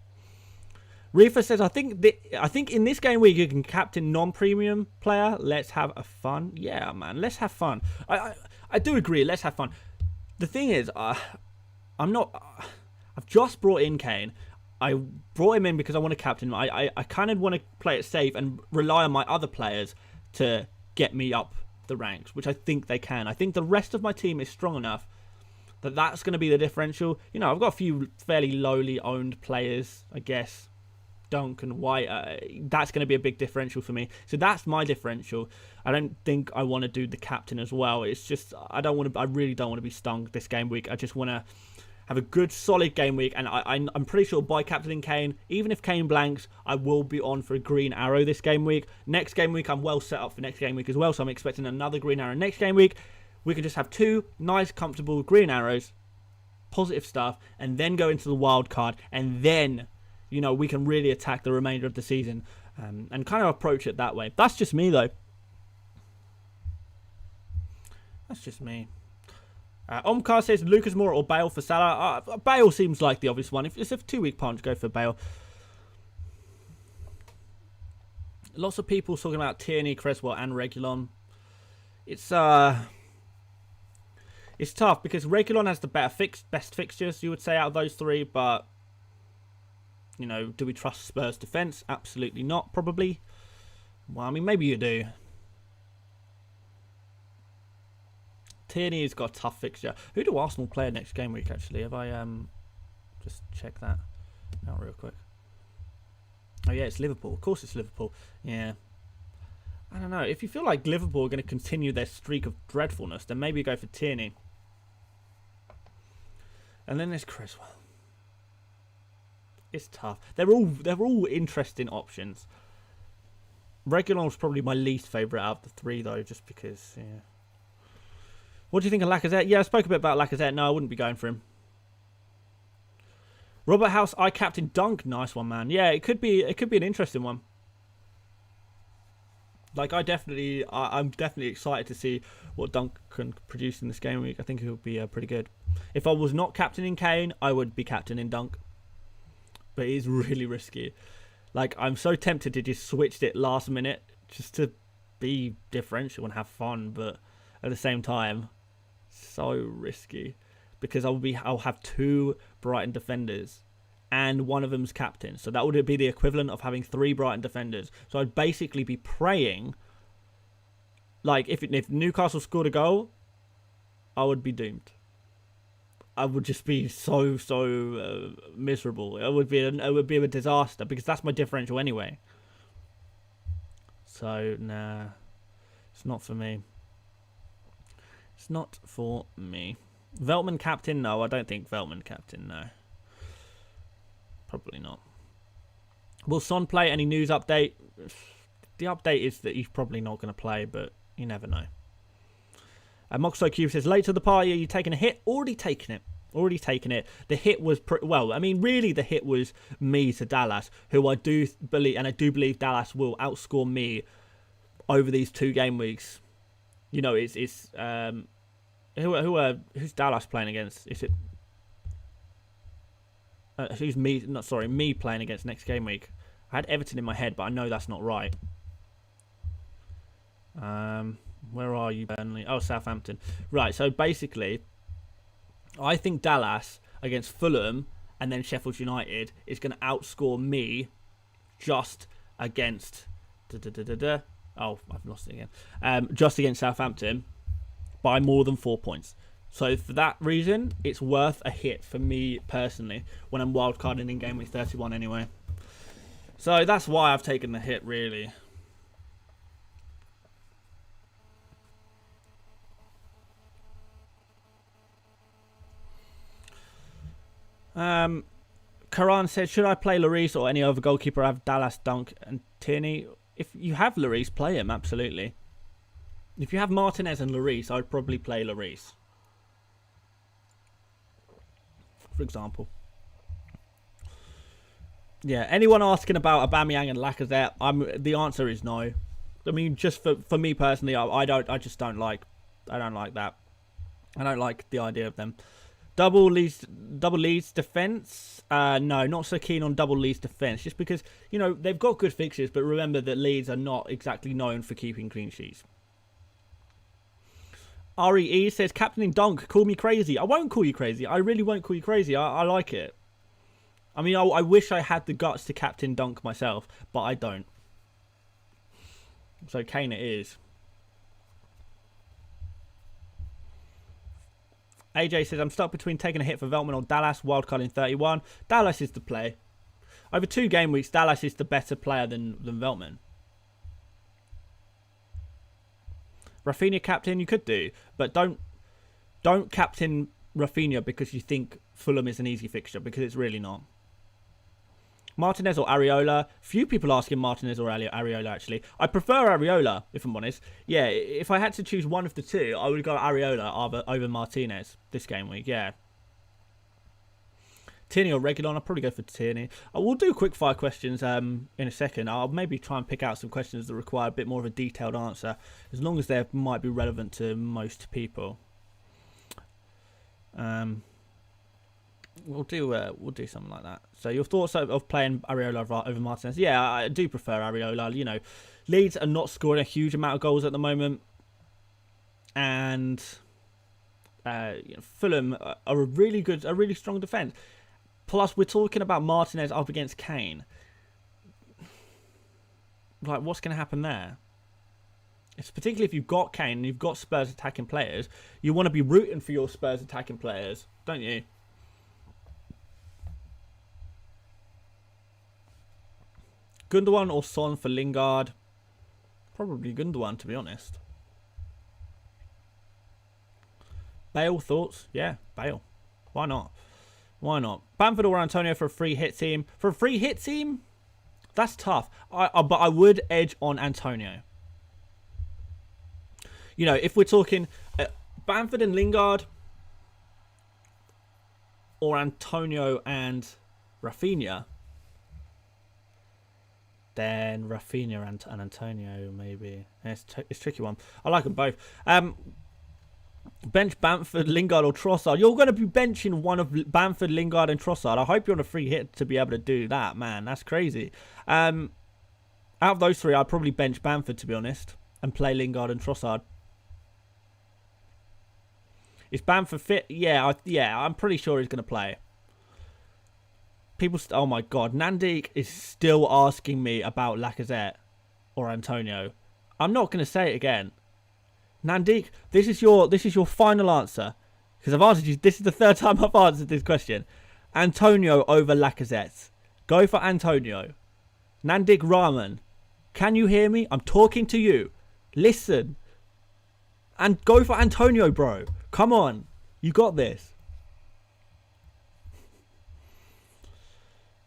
Reefer says, I think in this game week you can captain non-premium player. Let's have a fun. Yeah, man, let's have fun. I do agree. Let's have fun. The thing is, I've just brought in Kane. I brought him in because I want to captain him. I kind of want to play it safe and rely on my other players to get me up the ranks, which I think they can. I think the rest of my team is strong enough that that's going to be the differential. You know, I've got a few fairly lowly owned players, I guess. Dunk and White, that's going to be a big differential for me. So that's my differential. I don't think I want to do the captain as well. It's just I really don't want to be stung this game week. I just want to have a good solid game week, and I'm pretty sure by captaining Kane, even if Kane blanks, I will be on for a green arrow this game week. Next game week, I'm well set up for next game week as well, so I'm expecting another green arrow next game week. We can just have 2 nice, comfortable green arrows, positive stuff, and then go into the wild card, and then, you know, we can really attack the remainder of the season and kind of approach it that way. That's just me, though. That's just me. Omkar says Lucas Moura or Bale for Salah. Bale seems like the obvious one. If it's a 2-week punch, go for Bale. Lots of people talking about Tierney, Creswell, and Reguilon. It's tough because Reguilon has the best fixtures, you would say, out of those 3. But you know, do we trust Spurs' defence? Absolutely not. Probably. Well, I mean, maybe you do. Tierney's got a tough fixture. Who do Arsenal play next game week, actually? Have I just check that out real quick? Oh, yeah, it's Liverpool. Of course it's Liverpool. Yeah. I don't know. If you feel like Liverpool are going to continue their streak of dreadfulness, then maybe go for Tierney. And then there's Creswell. It's tough. They're all interesting options. Reguilon's probably my least favourite out of the 3, though, just because, yeah. What do you think of Lacazette? Yeah, I spoke a bit about Lacazette. No, I wouldn't be going for him. Robert House, I captain Dunk. Nice one, man. Yeah, it could be an interesting one. Like, I'm definitely excited to see what Dunk can produce in this game week. I think it would be pretty good. If I was not captaining Kane, I would be captaining Dunk. But it is really risky. Like, I'm so tempted to just switch it last minute just to be differential and have fun, but at the same time, so risky. because I'll have 2 Brighton defenders, and one of them's captain. So that would be the equivalent of having 3 Brighton defenders. So I'd basically be praying, like, if Newcastle scored a goal, I would be doomed. I would just be so miserable. It would be a disaster, because that's my differential anyway. So nah, it's not for me. It's not for me. Veltman captain? No, I don't think Veltman captain. No, probably not. Will Son play? Any news update? The update is that he's probably not going to play, but you never know. Moxo Cube says, late to the party, are you taking a hit? Already taken it. The hit was, well, I mean, really the hit was me to Dallas, who I do believe, and I do believe Dallas will outscore me over these 2 game weeks. You know, who's Dallas playing against? Is it, me playing against next game week. I had Everton in my head, but I know that's not right. Where are you, Burnley? Oh, Southampton. Right, so basically, I think Dallas against Fulham and then Sheffield United is going to outscore me just against... Oh, I've lost it again. Just against Southampton by more than 4 points. So for that reason, it's worth a hit for me personally when I'm wildcarding in game week 31 anyway. So that's why I've taken the hit, really. Karan said, should I play Lloris or any other goalkeeper? I have Dallas, Dunk and Tierney. If you have Lloris, play him, absolutely. If you have Martinez and Lloris, I would probably play Lloris, for example. Yeah, anyone asking about Aubameyang and Lacazette, the answer is no. I mean, just for me personally, I just don't like that. I don't like the idea of them. Double Leeds defence? No, not so keen on double Leeds defence. Just because, you know, they've got good fixtures, but remember that Leeds are not exactly known for keeping clean sheets. REE says, captaining Dunk, call me crazy. I won't call you crazy. I really won't call you crazy. I like it. I mean, I wish I had the guts to captain Dunk myself, but I don't. So Kane it is. AJ says, I'm stuck between taking a hit for Veltman or Dallas, wildcard in 31. Dallas is the play. Over 2 game weeks, Dallas is the better player than Veltman. Rafinha captain, you could do, but don't captain Rafinha because you think Fulham is an easy fixture, because it's really not. Martinez or Areola? Few people asking Martinez or Areola, actually. I prefer Areola, if I'm honest. Yeah, if I had to choose one of the two, I would go Areola over Martinez this game week, yeah. Tierney or Reguilon? I'll probably go for Tierney. I will do quick fire questions in a second. I'll maybe try and pick out some questions that require a bit more of a detailed answer, as long as they might be relevant to most people. We'll do something like that. So your thoughts of playing Areola over Martinez? Yeah, I do prefer Areola. You know, Leeds are not scoring a huge amount of goals at the moment, and Fulham are a really strong defence. Plus, we're talking about Martinez up against Kane. Like, what's going to happen there? It's particularly if you've got Kane and you've got Spurs attacking players, you want to be rooting for your Spurs attacking players, don't you? Gundogan or Son for Lingard? Probably Gundogan, to be honest. Bale, thoughts? Yeah, Bale. Why not? Why not? Bamford or Antonio for a free hit team? For a free hit team? That's tough. But I would edge on Antonio. You know, if we're talking Bamford and Lingard, or Antonio and Rafinha, then Rafinha and Antonio, maybe. It's a tricky one. I like them both. Bench Bamford, Lingard or Trossard. You're going to be benching one of Bamford, Lingard and Trossard. I hope you're on a free hit to be able to do that, man. That's crazy. Out of those three, I'd probably bench Bamford, to be honest, and play Lingard and Trossard. Is Bamford fit? Yeah, I'm pretty sure he's going to play. Oh my God, Nandik is still asking me about Lacazette or Antonio. I'm not going to say it again. Nandik, this is your final answer, because I've answered you. This is the third time I've answered this question. Antonio over Lacazette. Go for Antonio. Nandik Rahman, can you hear me? I'm talking to you. Listen. And go for Antonio, bro. Come on. You got this.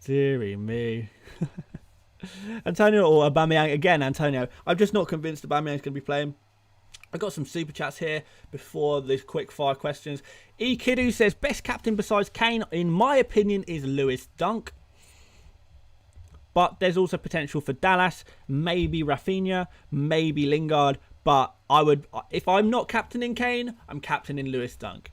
Deary me. Antonio or Aubameyang? Again, Antonio. I'm just not convinced Aubameyang's going to be playing. I got some super chats here before these quick fire questions. E Kiddu says, best captain besides Kane, in my opinion, is Lewis Dunk. But there's also potential for Dallas, maybe Rafinha, maybe Lingard. But I would, if I'm not captaining Kane, I'm captaining Lewis Dunk.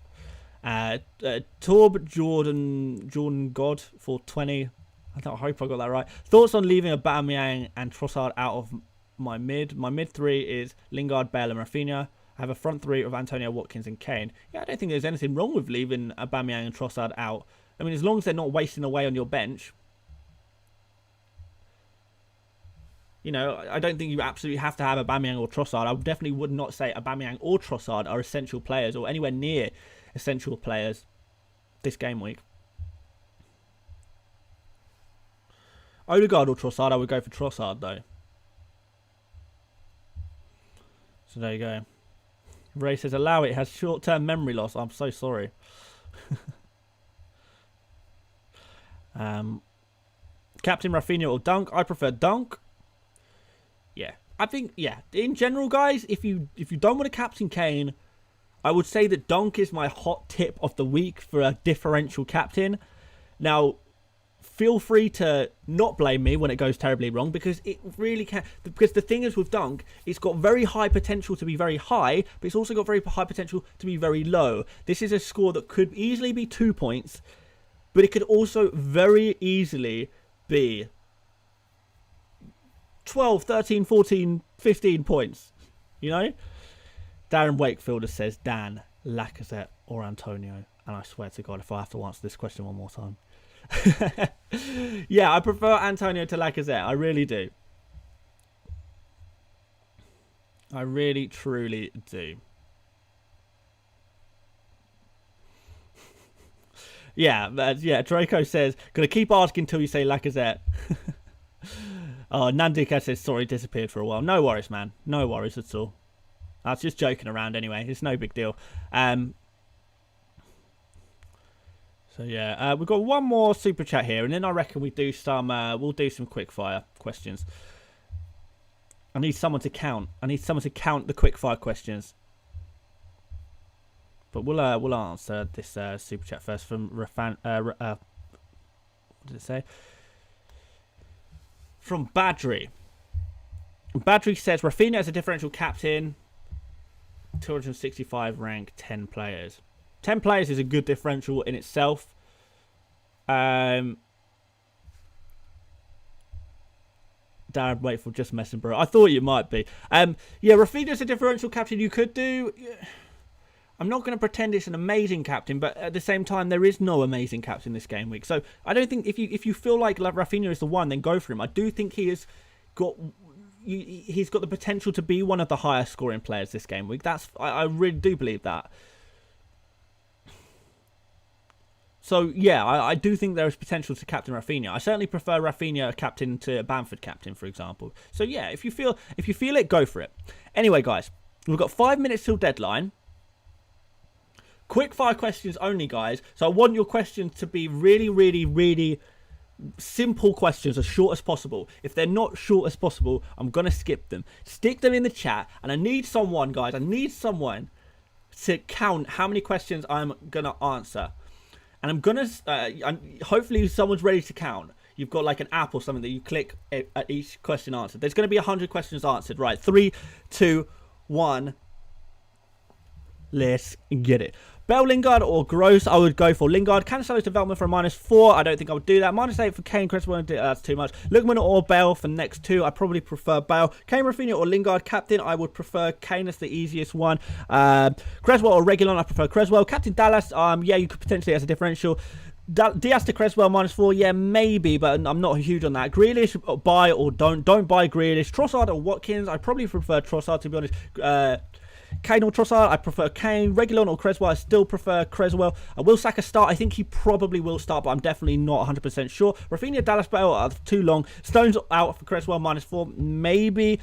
Torb Jordan God for 20. I hope I got that right. Thoughts on leaving Aubameyang and Trossard out of my mid? My mid three is Lingard, Bale and Rafinha. I have a front three of Antonio, Watkins and Kane. Yeah, I don't think there's anything wrong with leaving Aubameyang and Trossard out. I mean, as long as they're not wasting away on your bench. You know, I don't think you absolutely have to have Aubameyang or Trossard. I definitely would not say Aubameyang or Trossard are essential players or anywhere near essential players this game week. Odegaard or Trossard, I would go for Trossard though. So there you go. Ray says, allow it. It has short-term memory loss. I'm so sorry. Captain Rafinha or Dunk? I prefer Dunk. Yeah. I think, yeah. In general, guys, if you don't want to captain Kane, I would say that Dunk is my hot tip of the week for a differential captain. Now, feel free to not blame me when it goes terribly wrong, because it really can. Because the thing is with Dunk, it's got very high potential to be very high, but it's also got very high potential to be very low. This is a score that could easily be 2 points, but it could also very easily be 12, 13, 14, 15 points. You know? Darren Wakefielder says, Dan, Lacazette or Antonio. And I swear to God, if I have to answer this question one more time. Yeah, I prefer Antonio to Lacazette. I really do. I really, truly do. Yeah, Draco says, gonna keep asking till you say Lacazette. Oh, Nandika says, sorry, disappeared for a while. No worries, man. No worries at all. I was just joking around anyway. It's no big deal. So yeah, we've got one more super chat here, and then I reckon we'll do some quick fire questions. I need someone to count. I need someone to count the quick fire questions. But we'll answer this super chat first from Rafan. What did it say? From Badri. Badri says Rafinha is a differential captain. 265 rank, 10 players. 10 players is a good differential in itself. Darren Wakefield just messing, bro. I thought you might be. Yeah, Rafinha's a differential captain you could do. I'm not going to pretend it's an amazing captain, but at the same time, there is no amazing captain this game week. So I don't think if you feel like Rafinha is the one, then go for him. I do think he's got the potential to be one of the highest scoring players this game week. I really do believe that. So yeah, I do think there is potential to captain Rafinha. I certainly prefer Rafinha captain to Bamford captain, for example. So yeah, if you feel it, go for it. Anyway, guys, we've got 5 minutes till deadline. Quick fire questions only, guys. So I want your questions to be really, really, really simple questions, as short as possible. If they're not short as possible, I'm going to skip them. Stick them in the chat. And I need someone, guys. I need someone to count how many questions I'm going to answer. And I'm going to... hopefully someone's ready to count. You've got like an app or something that you click at each question answered. There's going to be 100 questions answered. Right. 3, 2, 1... Let's get it. Bell, Lingard, or Gross? I would go for Lingard. Cancelo to Veltman for a -4. I don't think I would do that. -8 for Kane, Cresswell. That's too much. Lookman or Bell for next 2. I probably prefer Bell. Kane, Rafinha, or Lingard. Captain, I would prefer Kane. That's the easiest one. Cresswell or Reguilon? I prefer Cresswell. Captain Dallas. Yeah, you could potentially as a differential. Diaz to Cresswell -4, yeah, maybe, but I'm not huge on that. Grealish, buy or don't buy Grealish. Trossard or Watkins? I probably prefer Trossard, to be honest. Kane or Trossard? I prefer Kane. Reguilon or Cresswell? I still prefer Cresswell. Will Saka start? I think he probably will start, but I'm definitely not 100% sure. Rafinha, Dallas, Bale are too long. Stones out for Cresswell -4, maybe.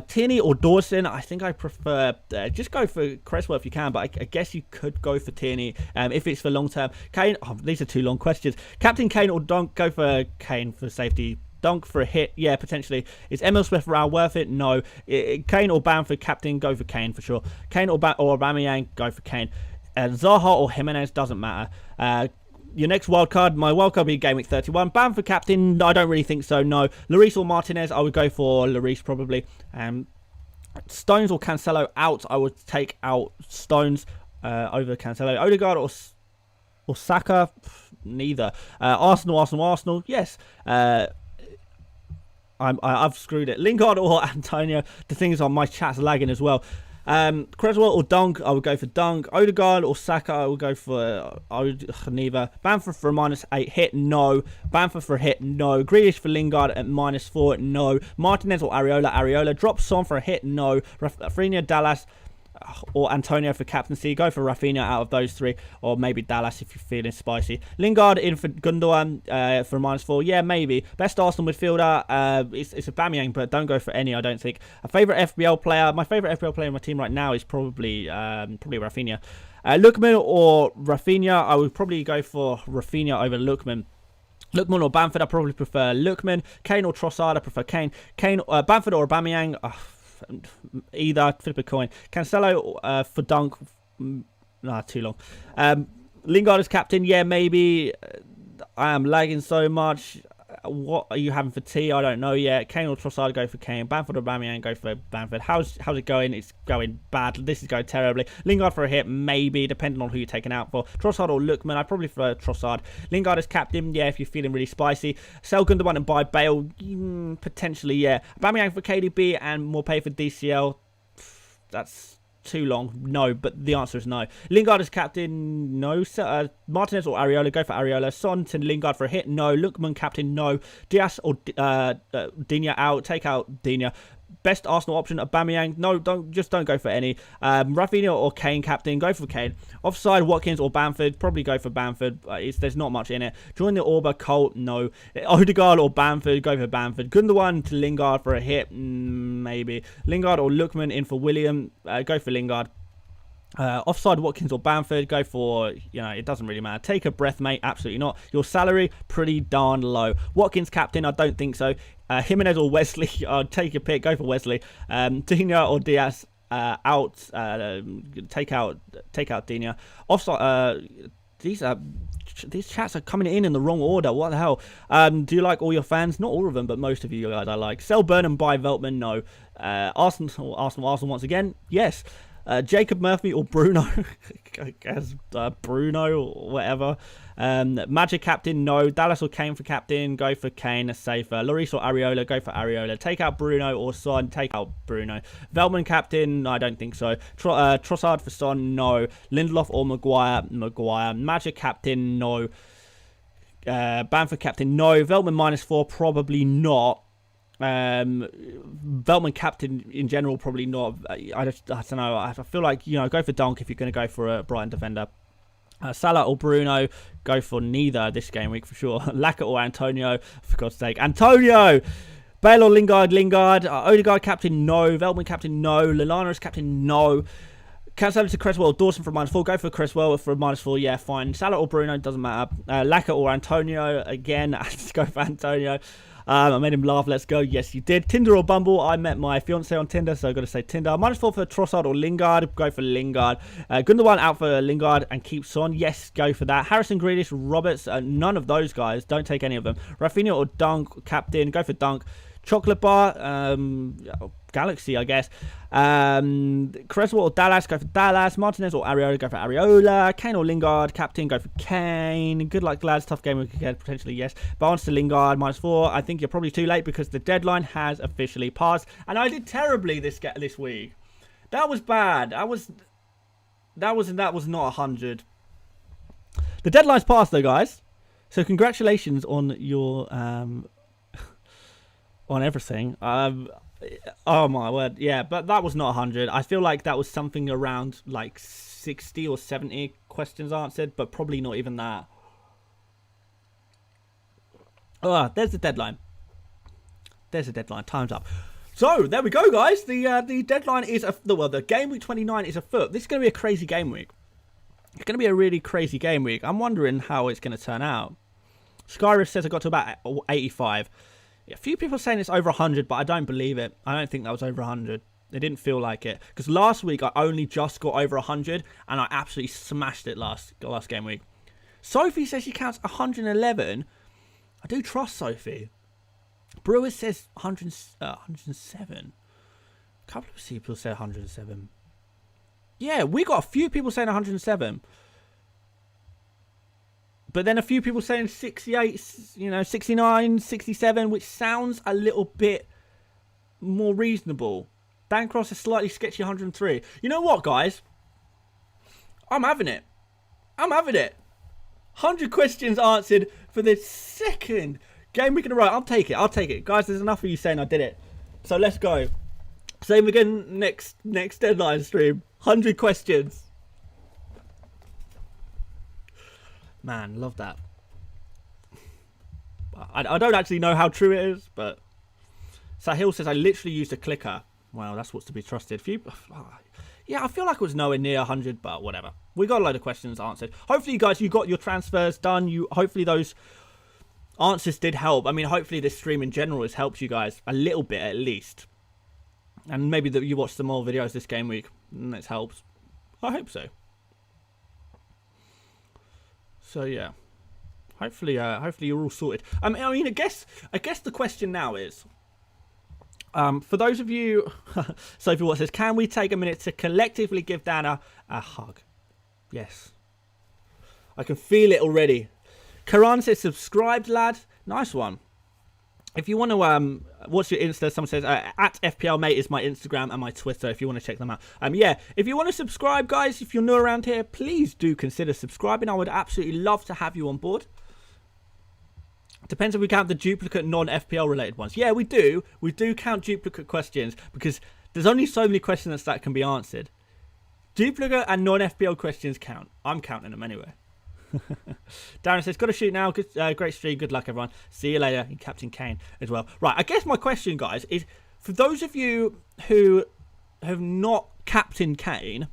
Tierney or Dawson? I think I prefer just go for Cresswell if you can, but I guess you could go for Tierney if it's for long term. Kane? Oh, these are 2 long questions. Captain Kane or Dunk? Go for Kane for safety. Dunk for a hit, yeah, potentially. Is Emil Smith-Rowe worth it? No. Kane or Bamford, captain, go for Kane for sure. Kane or Aubameyang, go for Kane. Zaha or Jimenez, doesn't matter. Your next wildcard, my wildcard will be Gameweek 31. Bamford captain, I don't really think so, no. Lloris or Martinez, I would go for Lloris probably. Stones or Cancelo out, I would take out Stones over Cancelo. Odegaard or Saka, neither. Arsenal, yes. I've screwed it. Lingard or Antonio. The thing is, on my chat's lagging as well. Cresswell or Dunk, I would go for Dunk. Odegaard or Saka, I would go for neither. Bamford for a -8 hit, no. Bamford for a hit, no. Grealish for Lingard at -4, no. Martinez or Areola. Drop Son for a hit, no. Rafinha, Dallas or Antonio for captaincy. Go for Rafinha out of those 3, or maybe Dallas if you're feeling spicy. Lingard in for Gundogan for a -4. Yeah, maybe. Best Arsenal midfielder. It's Aubameyang, but don't go for any. I don't think. A favorite FPL player. My favorite FPL player in my team right now is probably Rafinha. Lookman or Rafinha. I would probably go for Rafinha over Lookman. Lookman or Bamford. I probably prefer Lookman. Kane or Trossard. I prefer Kane. Bamford or Aubameyang. Either, flip a coin. Cancelo for Dunk. Nah, too long. Lingard as captain, yeah, maybe. I am lagging so much. What are you having for tea? I don't know yet. Kane or Trossard, go for Kane. Bamford or Aubameyang, go for Bamford. How's it going? It's going bad. This is going terribly. Lingard for a hit, maybe, depending on who you're taking out for. Trossard or Lookman, I probably prefer Trossard. Lingard as captain, yeah, if you're feeling really spicy. Sell Gundogan and buy Bale, potentially, yeah. Aubameyang for KDB and more pay for DCL. That's too long, no, but the answer is no. Lingard as captain, no. Martinez or Areola, go for Areola. Son to Lingard for a hit, no. Lookman captain, no. Diaz or Digne out, take out Digne. Best Arsenal option, Aubameyang, no, don't go for any. Rafinha or Kane captain, go for Kane. Offside, Watkins or Bamford, probably go for Bamford. There's not much in it. Join the Orba cult, no. Odegaard or Bamford, go for Bamford. Gundogan to Lingard for a hit, maybe. Lingard or Lookman in for William, go for Lingard. Offside, Watkins or Bamford, go for, it doesn't really matter. Take a breath, mate, absolutely not. Your salary, pretty darn low. Watkins captain, I don't think so. Jimenez or Wesley, take your pick, go for Wesley. Digne or Diaz, out, take out Digne. Offside, these chats are coming in the wrong order. What the hell? Do you like all your fans? Not all of them, but most of you guys I like. Sell Burn and buy Veltman, no. Arsenal once again, yes. Jacob Murphy or Bruno. I guess Bruno or whatever. Magic captain, no. Dallas or Kane for captain, go for Kane, safer. Lloris or Areola, go for Areola. Take out Bruno or Son, take out Bruno. Veltman captain, I don't think so. Trossard for Son, no. Lindelof or Maguire. Magic captain, no. Bamford captain, no. Veltman -4, probably not. Veltman captain in general, probably not. I don't know. I feel like, go for Dunk if you're going to go for a Brighton defender. Salah or Bruno, go for neither this game week for sure. Laka or Antonio, for God's sake. Antonio! Bale or Lingard. Odegaard captain, no. Veltman captain, no. Lallana as captain, no. Cancelo to Cresswell or Dawson for -4. Go for Cresswell for a -4. Yeah, fine. Salah or Bruno, doesn't matter. Laka or Antonio. Again, let's go for Antonio. I made him laugh. Let's go. Yes, you did. Tinder or Bumble. I met my fiance on Tinder, so I've got to say Tinder. -4 for Trossard or Lingard. Go for Lingard. Gundogan out for Lingard and keep Son. Yes, go for that. Harrison, Grealish, Roberts. None of those guys. Don't take any of them. Rafinha or Dunk. Captain. Go for Dunk. Chocolate Bar, Galaxy, I guess. Creswell or Dallas, go for Dallas. Martinez or Areola, go for Areola. Kane or Lingard, captain, go for Kane. Good luck, lads. Tough game again, potentially, yes. Barnes to Lingard, -4. I think you're probably too late because the deadline has officially passed. And I did terribly this week. That was bad. That was not 100. The deadline's passed though, guys. So congratulations on your on everything. Oh my word, yeah, but that was not 100. I feel like that was something around like 60 or 70 questions answered, but probably not even that. Oh, there's the deadline. There's the deadline. Time's up. So there we go, guys. The deadline is the game week 29 is afoot. This is going to be a crazy game week. It's going to be a really crazy game week. I'm wondering how it's going to turn out. Skyriff says I got to about 85. Yeah, a few people are saying it's over 100, but I don't believe it. I don't think that was over 100. It didn't feel like it. Because last week, I only just got over 100, and I absolutely smashed it last game week. Sophie says she counts 111. I do trust Sophie. Brewer says 107. A couple of people say 107. Yeah, we got a few people saying 107. But then a few people saying 68, 69, 67, which sounds a little bit more reasonable. Dan Cross is slightly sketchy 103. You know what, guys? I'm having it. 100 questions answered for the second game week in a row. I'll take it. Guys, there's enough of you saying I did it. So let's go. Same again next deadline stream. 100 questions. Man, love that. I don't actually know how true it is, but Sahil says I literally used a clicker. Well, that's what's to be trusted. Yeah, I feel like it was nowhere near 100, but whatever. We got a load of questions answered. Hopefully, you guys, you got your transfers done. Hopefully those answers did help. I mean, hopefully this stream in general has helped you guys a little bit at least. And maybe that you watched some more videos this game week and it's helped. I hope so. So yeah, hopefully you're all sorted. I mean, I guess the question now is, for those of you, Sophie Watt says, can we take a minute to collectively give Dan a hug? Yes, I can feel it already. Karan says, subscribed, lad. Nice one. If you want to, what's your Insta? Someone says, at FPL mate is my Instagram and my Twitter if you want to check them out. Yeah, if you want to subscribe, guys, if you're new around here, please do consider subscribing. I would absolutely love to have you on board. Depends if we count the duplicate non-FPL related ones. Yeah, we do. We do count duplicate questions because there's only so many questions that can be answered. Duplicate and non-FPL questions count. I'm counting them anyway. Darren says, got to shoot now. Good, great stream. Good luck, everyone. See you later. And Captain Kane as well. Right, I guess my question, guys, is for those of you who have not captained Kane,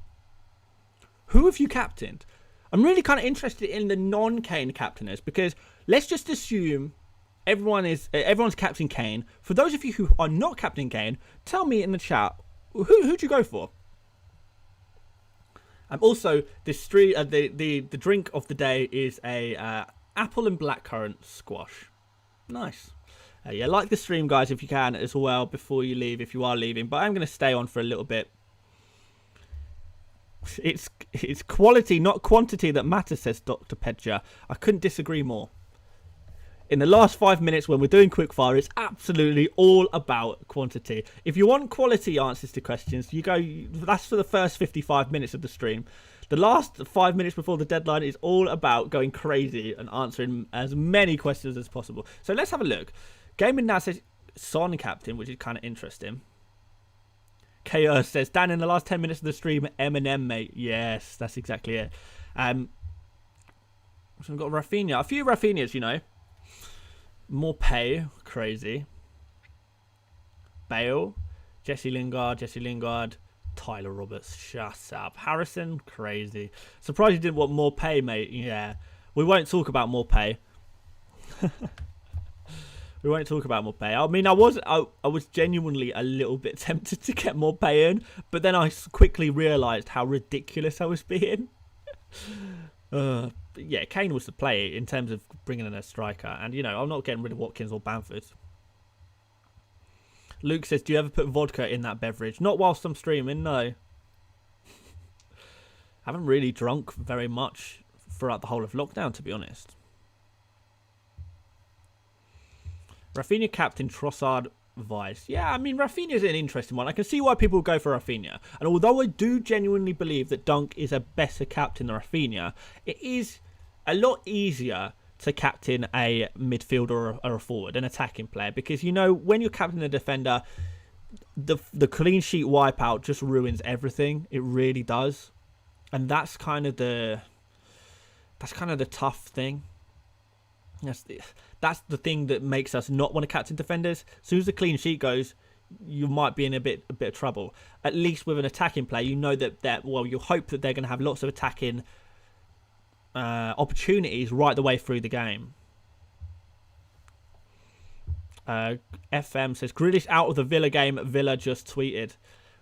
who have you captained? I'm really kind of interested in the non-Kane captainers because let's just assume everyone's captain Kane. For those of you who are not captain Kane, tell me in the chat, who'd you go for? Also, the drink of the day is a apple and blackcurrant squash. Nice. Yeah, like the stream, guys, if you can as well before you leave, if you are leaving. But I'm going to stay on for a little bit. It's quality, not quantity, that matters, says Dr. Pedja. I couldn't disagree more. In the last 5 minutes when we're doing quickfire, it's absolutely all about quantity. If you want quality answers to questions, that's for the first 55 minutes of the stream. The last 5 minutes before the deadline is all about going crazy and answering as many questions as possible. So let's have a look. Gaming now says Son captain, which is kind of interesting. KO says, Dan, in the last 10 minutes of the stream, Eminem, mate. Yes, that's exactly it. So we've got Rafinha. A few Rafinhas, you know. More pay, crazy. Bale, Jesse Lingard, Tyler Roberts, shut up. Harrison, crazy. Surprised you didn't want more pay, mate. Yeah, we won't talk about more pay. We won't talk about more pay. I mean, I was genuinely a little bit tempted to get more pay in, but then I quickly realised how ridiculous I was being. Yeah, Kane was the play in terms of bringing in a striker. And, you know, I'm not getting rid of Watkins or Bamford. Luke says, do you ever put vodka in that beverage? Not whilst I'm streaming, no. Haven't really drunk very much throughout the whole of lockdown, to be honest. Rafinha captain, Trossard, Vice. Yeah, I mean, Rafinha's an interesting one. I can see why people go for Rafinha. And although I do genuinely believe that Dunk is a better captain than Rafinha, it is a lot easier to captain a midfielder or a forward, an attacking player. Because, you know, when you're captaining a defender, the clean sheet wipeout just ruins everything. It really does. And that's kind of the tough thing. That's the thing that makes us not want to captain defenders. As soon as the clean sheet goes, you might be in a bit of trouble. At least with an attacking player, you know that well, you hope that they're going to have lots of attacking opportunities right the way through the game. FM says, Grealish out of the Villa game. Villa just tweeted.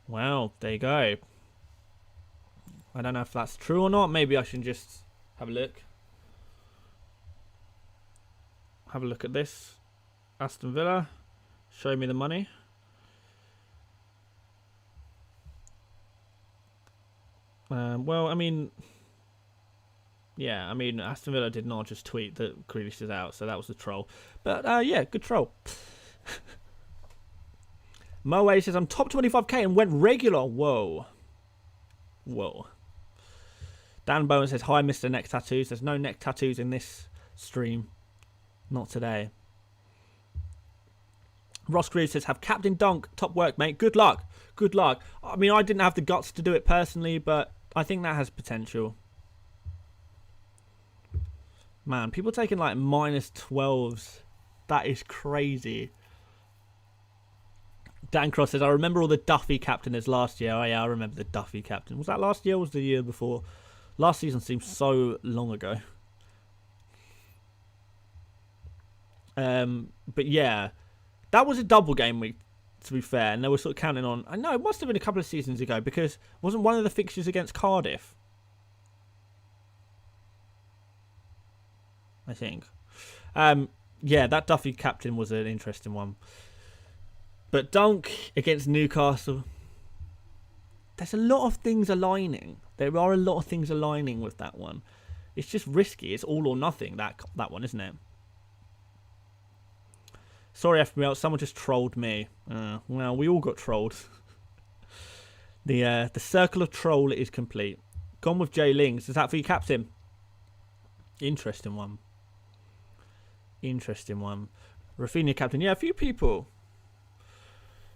Well, there you go. I don't know if that's true or not. Maybe I should just have a look. Have a look at this. Aston Villa. Show me the money. Well, I mean... Yeah, I mean, Aston Villa did not just tweet that Grealish is out, so that was a troll. But, yeah, good troll. Moe says, I'm top 25k and went regular. Whoa. Whoa. Dan Bowen says, hi, Mr. Neck Tattoos. There's no neck tattoos in this stream. Not today. Ross Cruz says, have Captain Dunk. Top work, mate. Good luck. Good luck. I mean, I didn't have the guts to do it personally, but I think that has potential. Man, people taking like -12s. That is crazy. Dan Cross says, I remember all the Duffy captainers last year. Oh, yeah, I remember the Duffy captain. Was that last year or was the year before? Last season seems so long ago. But yeah, that was a double game week, to be fair. And they were sort of counting on... I know, it must have been a couple of seasons ago because wasn't one of the fixtures against Cardiff? I think. Yeah, that Duffy captain was an interesting one. But Dunk against Newcastle, there's a lot of things aligning. There are a lot of things aligning with that one. It's just risky. It's all or nothing, that one, isn't it? Sorry, FPL, someone just trolled me. Well, we all got trolled. The circle of troll is complete. Gone with Jay Lings. Is that for you, captain? Interesting one. Interesting one. Rafinha captain. Yeah, a few people.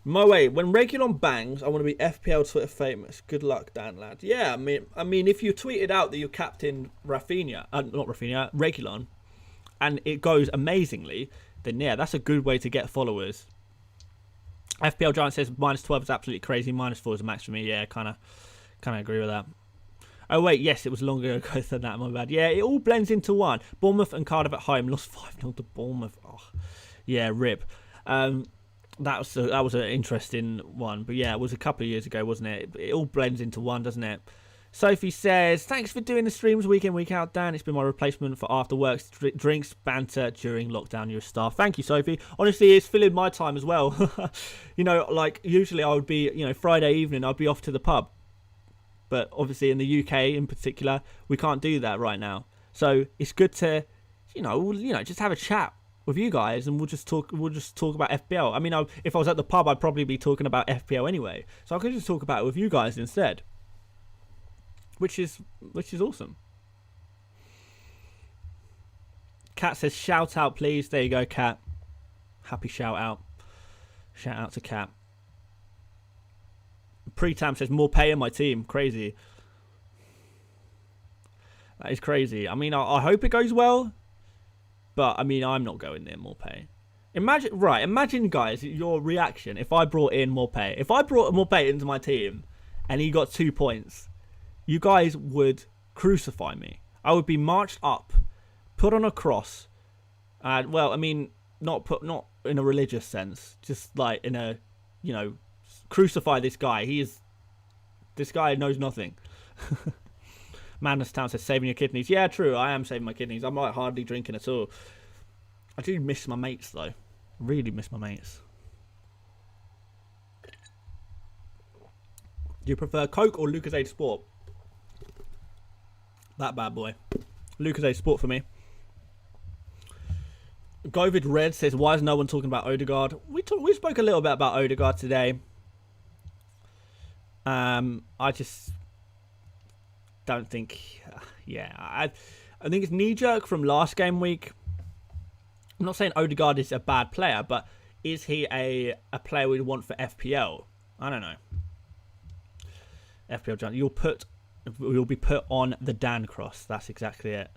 Moe, when Regulon bangs, I want to be FPL Twitter famous. Good luck, Dan, lad. Yeah, I mean, if you tweeted out that you captain Rafinha, not Rafinha, Regulon, and it goes amazingly, then yeah, that's a good way to get followers. FPL Giant says -12 is absolutely crazy. -4 is a max for me. Yeah, kind of agree with that. Oh wait, yes, it was longer ago than that. My bad. Yeah, it all blends into one. Bournemouth and Cardiff at home lost 5-0 to Bournemouth. Oh, yeah, rip. That was an interesting one, but yeah, it was a couple of years ago, wasn't it? It all blends into one, doesn't it? Sophie says, thanks for doing the streams week in, week out, Dan. It's been my replacement for after work drinks, banter during lockdown. You're a star. Thank you, Sophie. Honestly, it's filling my time as well. You know, like usually I would be, you know, Friday evening, I'd be off to the pub. But obviously in the UK in particular, we can't do that right now. So it's good to, you know, just have a chat with you guys, and we'll just talk about FPL. I mean, if I was at the pub, I'd probably be talking about FPL anyway. So I could just talk about it with you guys instead, which is awesome. Kat says, shout out, please. There you go, Kat. Happy shout out. Shout out to Kat. Pretam says, more pay in my team. Crazy. That is crazy. I mean, I hope it goes well. But, I mean, I'm not going near more pay. Imagine, guys, your reaction if I brought in more pay. If I brought more pay into my team and he got 2 points, you guys would crucify me. I would be marched up, put on a cross. Well, I mean, not in a religious sense. Just like in a, you know, crucify this guy. This guy knows nothing. Madness Town says, saving your kidneys. Yeah, true. I am saving my kidneys. I'm like hardly drinking at all. I do miss my mates, though. Really miss my mates. Do you prefer Coke or Lucozade Sport? That bad boy. Lucozade Sport for me. Govid Red says, why is no one talking about Odegaard? We spoke a little bit about Odegaard today. I just don't think... I think it's knee-jerk from last game week. I'm not saying Odegaard is a bad player, but is he a player we'd want for FPL? I don't know. FPL John, you'll be put on the Dan cross. That's exactly it.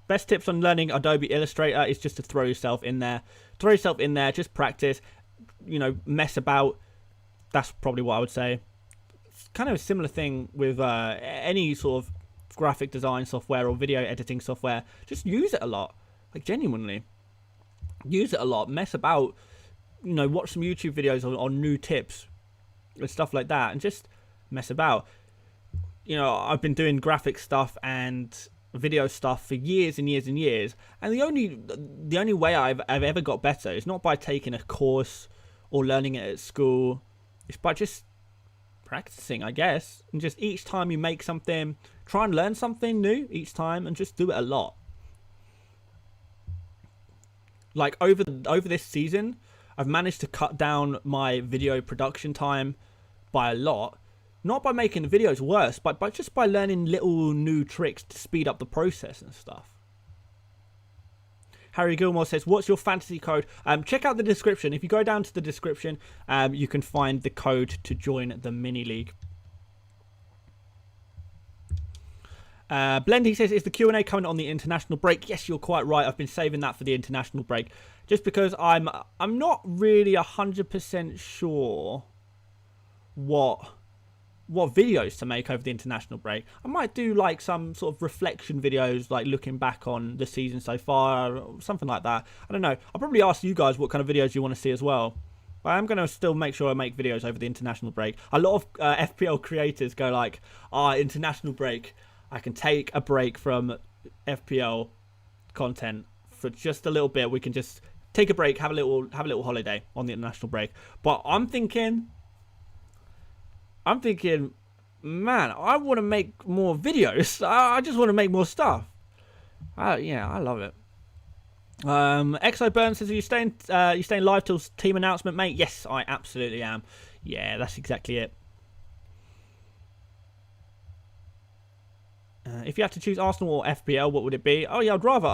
Best tips on learning Adobe Illustrator is just to throw yourself in there. Throw yourself in there, just practice. You know, mess about. That's probably what I would say. It's kind of a similar thing with any sort of graphic design software or video editing software. Just use it a lot. Like, genuinely. Use it a lot. Mess about. You know, watch some YouTube videos on new tips and stuff like that. And just mess about. You know, I've been doing graphic stuff and video stuff for years and years and years, and the only way I've ever got better is not by taking a course or learning it at school. It's by just practicing, I guess, and just each time you make something, try and learn something new each time, and just do it a lot. Like over this season, I've managed to cut down my video production time by a lot. Not by making the videos worse, but just by learning little new tricks to speed up the process and stuff. Harry Gilmore says, what's your fantasy code? Check out the description. If you go down to the description, you can find the code to join the mini league. Blendy says, is the Q&A coming on the international break? Yes, you're quite right. I've been saving that for the international break. Just because I'm not really 100% sure what videos to make over the international break. I might do like some sort of reflection videos, like looking back on the season so far, or something like that. I don't know. I'll probably ask you guys what kind of videos you want to see as well. But I'm going to still make sure I make videos over the international break. A lot of FPL creators go like, international break. I can take a break from FPL content for just a little bit. We can just take a break, have a little holiday on the international break. But I'm thinking, man, I want to make more videos. I just want to make more stuff. Yeah, I love it. Exo Burn says, are you staying live till team announcement, mate? Yes, I absolutely am. Yeah, that's exactly it. If you had to choose Arsenal or FPL, what would it be? Oh yeah, I'd rather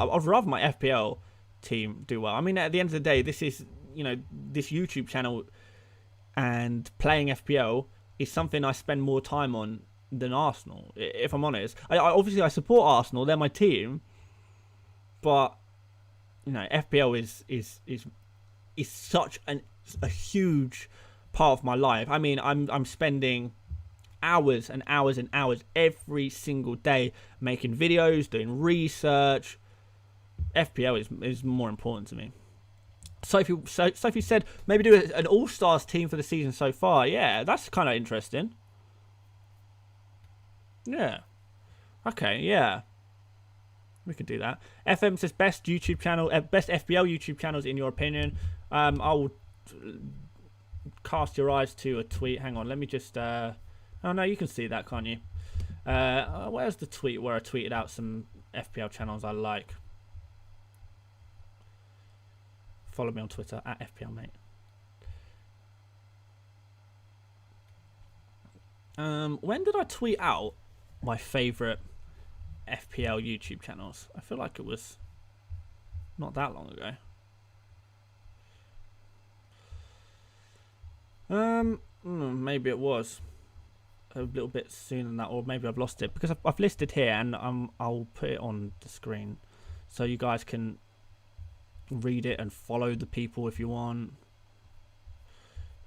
my FPL team do well. I mean, at the end of the day, this is, you know, this YouTube channel and playing FPL is something I spend more time on than Arsenal, if I'm honest. Obviously I support Arsenal, they're my team, but you know, FPL is such a huge part of my life. I mean, I'm spending hours and hours and hours every single day making videos, doing research. FPL is more important to me. Sophie said maybe do an all-stars team for the season so far. Yeah, that's kind of interesting. Yeah. Okay, yeah. We could do that. FM says best YouTube channel, best FPL YouTube channels in your opinion. I will cast your eyes to a tweet. Hang on, let me just... oh no, you can see that, can't you? Where's the tweet where I tweeted out some FPL channels I like? Follow me on Twitter at FPL mate. When did I tweet out my favourite FPL YouTube channels? I feel like it was not that long ago. Maybe it was a little bit sooner than that, or maybe I've lost it because I've listed here, and I'll put it on the screen so you guys can read it and follow the people if you want.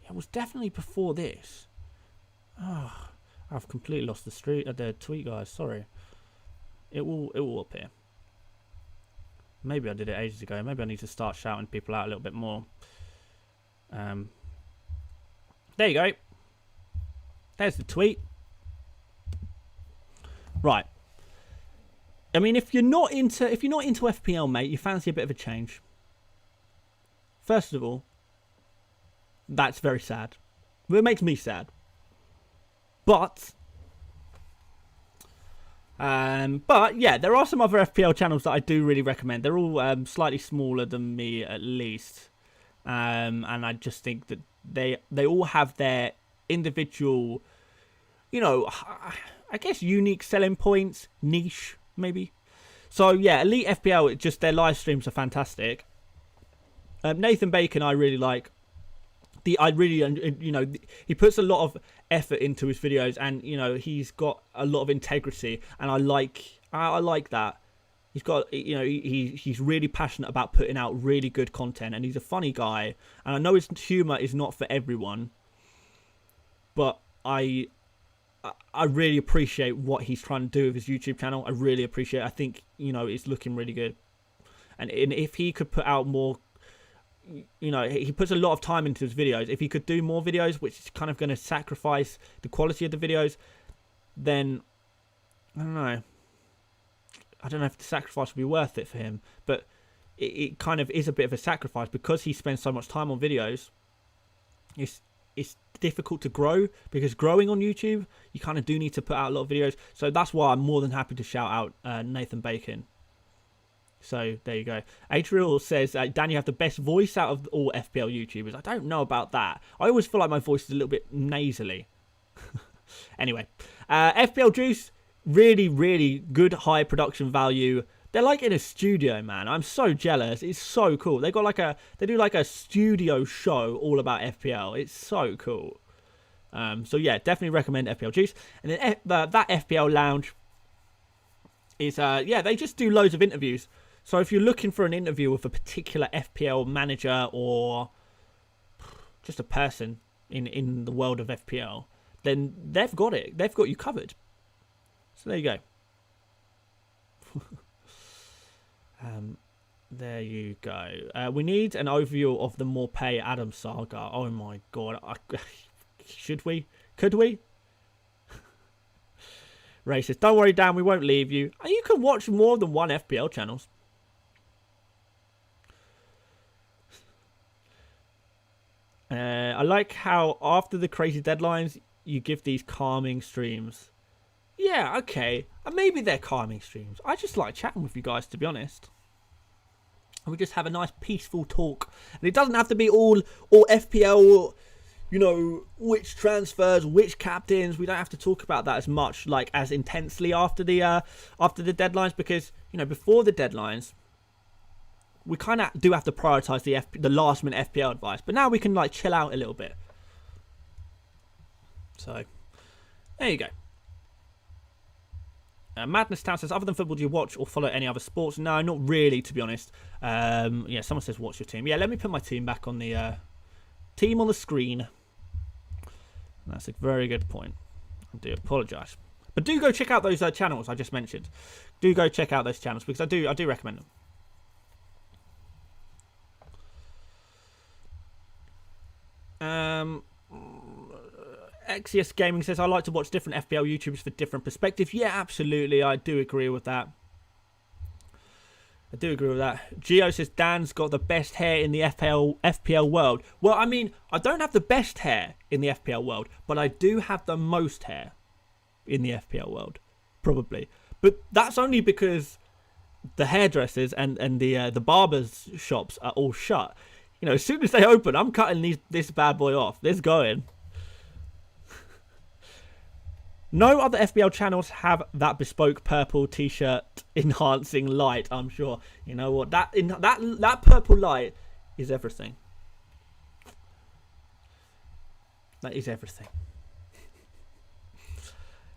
It was definitely before this. Oh, I've completely lost the tweet, guys. Sorry. It will appear. Maybe I did it ages ago. Maybe I need to start shouting people out a little bit more. There you go. There's the tweet. Right. I mean, if you're not into FPL, mate, you fancy a bit of a change. First of all, that's very sad. It makes me sad. But yeah, there are some other FPL channels that I do really recommend. They're all slightly smaller than me, at least, and I just think that they all have their individual, you know, I guess unique selling points, niche maybe. So yeah, Elite FPL, just their live streams are fantastic. Nathan Bacon, I really like. He puts a lot of effort into his videos, and you know, he's got a lot of integrity, and I like that. He's got, you know, he's really passionate about putting out really good content, and he's a funny guy. And I know his humor is not for everyone, but I really appreciate what he's trying to do with his YouTube channel. I really appreciate it. I think, you know, it's looking really good, and if he could put out more. You know, he puts a lot of time into his videos. If he could do more videos, which is kind of going to sacrifice the quality of the videos, then I don't know. I don't know if the sacrifice would be worth it for him, but it kind of is a bit of a sacrifice because he spends so much time on videos. It's difficult to grow, because growing on YouTube, you kind of do need to put out a lot of videos. So that's why I'm more than happy to shout out Nathan Bacon. So there you go. Adriel says, Dan, you have the best voice out of all FPL YouTubers. I don't know about that. I always feel like my voice is a little bit nasally. Anyway, FPL Juice, really, really good high production value. They're like in a studio, man. I'm so jealous. It's so cool. They do like a studio show all about FPL. It's so cool. So yeah, definitely recommend FPL Juice. And then that FPL Lounge is yeah, they just do loads of interviews. So if you're looking for an interview with a particular FPL manager or just a person in the world of FPL, then they've got it. They've got you covered. So there you go. There you go. We need an overview of the Morpay Adam saga. Oh my god. Should we? Could we? Ray says, don't worry, Dan, we won't leave you. You can watch more than one FPL channels. I like how after the crazy deadlines, you give these calming streams. Yeah, okay. Maybe they're calming streams. I just like chatting with you guys, to be honest. And we just have a nice peaceful talk. And it doesn't have to be all FPL, you know, which transfers, which captains. We don't have to talk about that as much, like as intensely after the deadlines, because, you know, before the deadlines, we kind of do have to prioritize the last minute FPL advice. But now we can like chill out a little bit. So there you go. Madness Town says, other than football, do you watch or follow any other sports? No, not really, to be honest. Yeah, someone says, watch your team. Yeah, let me put my team back on the team on the screen. That's a very good point. I do apologise. But do go check out those channels I just mentioned. Do go check out those channels, because I do recommend them. Exius Gaming says, I like to watch different FPL YouTubers for different perspectives. Yeah, absolutely. I do agree with that. Gio says, Dan's got the best hair in the FPL world. Well, I mean, I don't have the best hair in the FPL world, but I do have the most hair in the FPL world. Probably. But that's only because the hairdressers and the barbers shops are all shut. You know, as soon as they open, I'm cutting this bad boy off. This going. No other FPL channels have that bespoke purple t-shirt enhancing light, I'm sure. You know what? That purple light is everything. That is everything.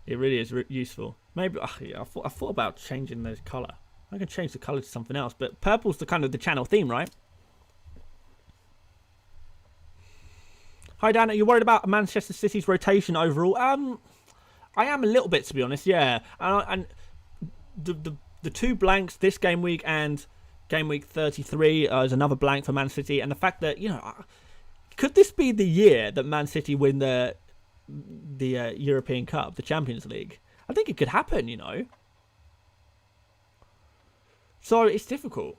It really is useful. Maybe yeah, I thought about changing the colour. I can change the colour to something else, but purple's the kind of the channel theme, right? Hi Dan, are you worried about Manchester City's rotation overall? I am a little bit, to be honest, yeah. And the two blanks, this game week and game week 33, is another blank for Man City. And the fact that, you know, could this be the year that Man City win the European Cup, the Champions League? I think it could happen, you know. So it's difficult.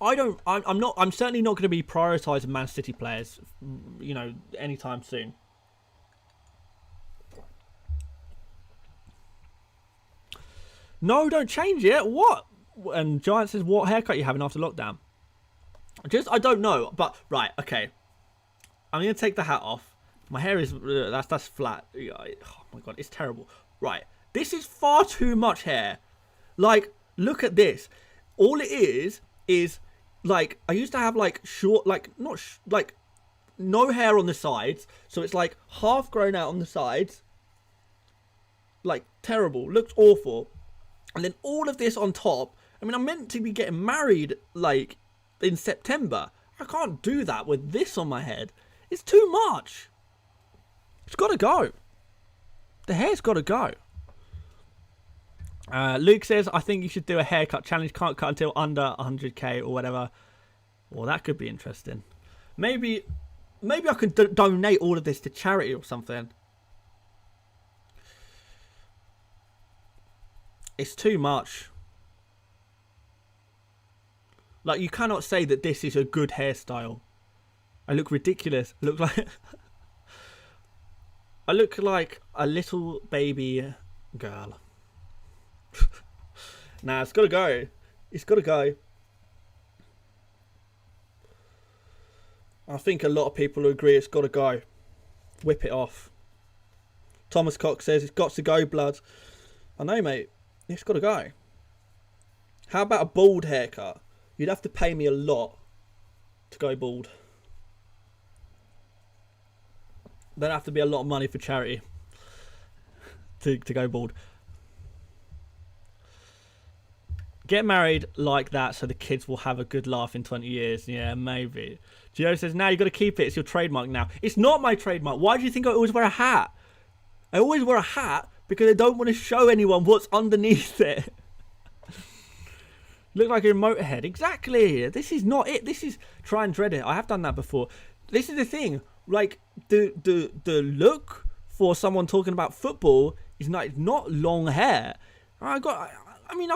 I'm certainly not going to be prioritising Man City players, anytime soon. No, don't change it. What? And Giant says, what haircut are you having after lockdown? I don't know. But, right, okay. I'm going to take the hat off. My hair is, that's flat. Oh my God, it's terrible. Right, this is far too much hair. Like, look at this. All it is, like, I used to have, like, short, like, like, no hair on the sides. So it's, like, half grown out on the sides. Like, terrible. Looks awful. And then all of this on top. I mean, I'm meant to be getting married, like, in September. I can't do that with this on my head. It's too much. It's got to go. The hair's got to go. Luke says, I think you should do a haircut challenge. Can't cut until under 100k or whatever. Well, that could be interesting. Maybe I can donate all of this to charity or something. It's too much. Like, you cannot say that this is a good hairstyle. I look ridiculous. I look like I look like a little baby girl. Nah, it's got to go. It's got to go. I think a lot of people agree it's got to go. Whip it off. Thomas Cox says it's got to go, blood. I know, mate. It's got to go. How about a bald haircut? You'd have to pay me a lot to go bald. There'd have to be a lot of money for charity to go bald. Get married like that so the kids will have a good laugh in 20 years. Yeah, maybe. Gio says, now you've got to keep it. It's your trademark now. It's not my trademark. Why do you think I always wear a hat? I always wear a hat because I don't want to show anyone what's underneath it. Look like a remote head. Exactly. This is not it. This is try and dread it. I have done that before. This is the thing. Like, the look for someone talking about football is not long hair. I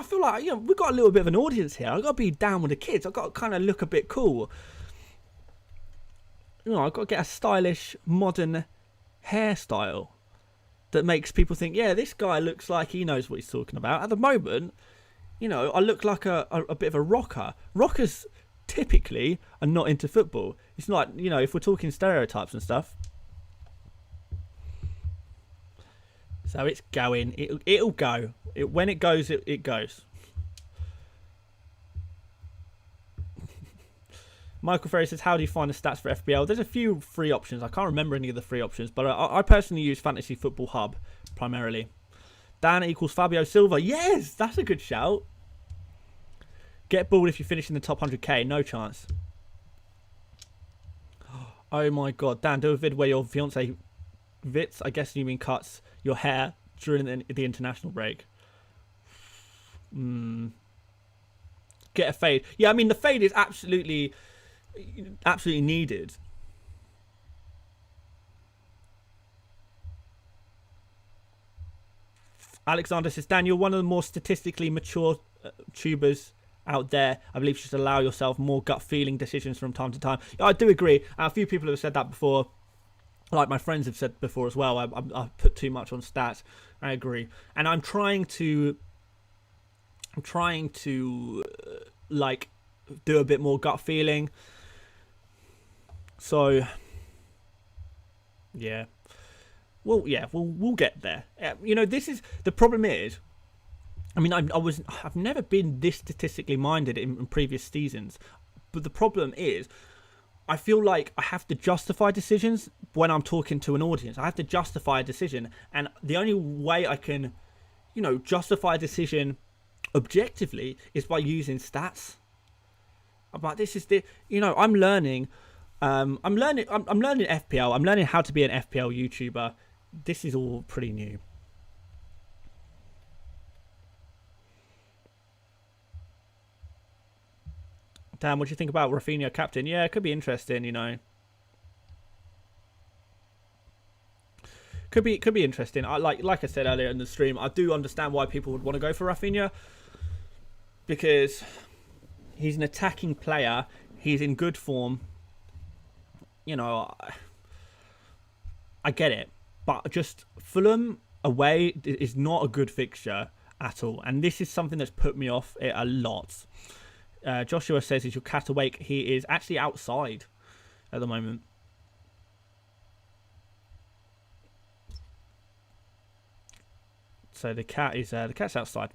feel like, we've got a little bit of an audience here. I've got to be down with the kids. I've got to kind of look a bit cool. I've got to get a stylish, modern hairstyle that makes people think, yeah, this guy looks like he knows what he's talking about. At the moment, I look like a bit of a rocker. Rockers typically are not into football. It's like, if we're talking stereotypes and stuff. So it's going. It'll go. When it goes, it goes. Michael Ferry says, how do you find the stats for FPL? There's a few free options. I can't remember any of the free options, but I personally use Fantasy Football Hub primarily. Dan equals Fabio Silva. Yes, that's a good shout. Get bald if you finish in the top 100k. No chance. Oh my God. Dan, do a vid where your fiance Vits, I guess you mean cuts your hair during the international break. Get a fade. Yeah, I mean, the fade is absolutely needed. Alexander says, Dan, you're one of the more statistically mature tubers out there. I believe you should allow yourself more gut feeling decisions from time to time. Yeah, I do agree. A few people have said that before. Like my friends have said before as well. I put too much on stats. I agree. And I'm trying to like do a bit more gut feeling. So yeah. Well, yeah, we'll get there. This is the problem is, I mean, I've never been this statistically minded in previous seasons, but the problem is, I feel like I have to justify decisions when I'm talking to an audience. I have to justify a decision, and the only way I can, justify a decision objectively is by using stats. But this is I'm learning. I'm learning FPL. I'm learning how to be an FPL YouTuber. This is all pretty new. Dan, what do you think about Rafinha captain? Yeah, it could be interesting, Could be interesting. Like I said earlier in the stream, I do understand why people would want to go for Rafinha, because He's an attacking player. He's in good form. You know, I get it. But just Fulham away is not a good fixture at all. And this is something that's put me off it a lot. Joshua says, is your cat awake? He is actually outside at the moment. So the cat's outside.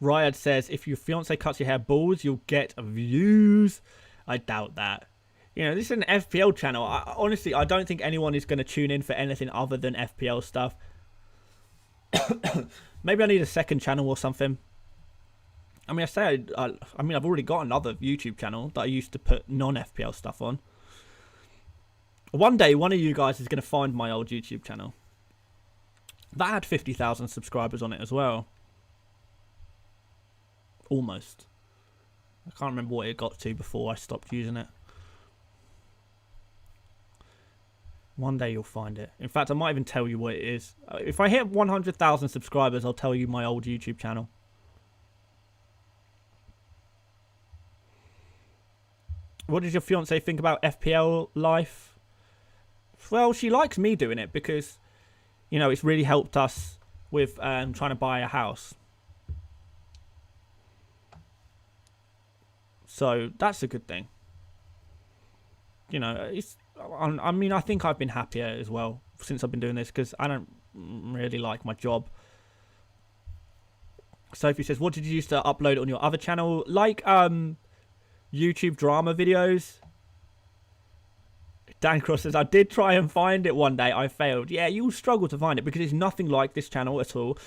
Ryad says, if your fiance cuts your hair balls, you'll get views. I doubt that. You know, this is an FPL channel. Honestly, I don't think anyone is going to tune in for anything other than FPL stuff. Maybe I need a second channel or something. I mean, I've already got another YouTube channel that I used to put non-FPL stuff on. One day, one of you guys is going to find my old YouTube channel. That had 50,000 subscribers on it as well. Almost. I can't remember what it got to before I stopped using it. One day you'll find it. In fact, I might even tell you what it is. If I hit 100,000 subscribers, I'll tell you my old YouTube channel. What does your fiance think about FPL life? Well, she likes me doing it because, you know, it's really helped us with trying to buy a house. So that's a good thing. You know, I mean, I think I've been happier as well since I've been doing this because I don't really like my job. Sophie says, what did you used to upload on your other channel? Like YouTube drama videos. Dan Cross says, I did try and find it one day. I failed. Yeah, you'll struggle to find it because it's nothing like this channel at all.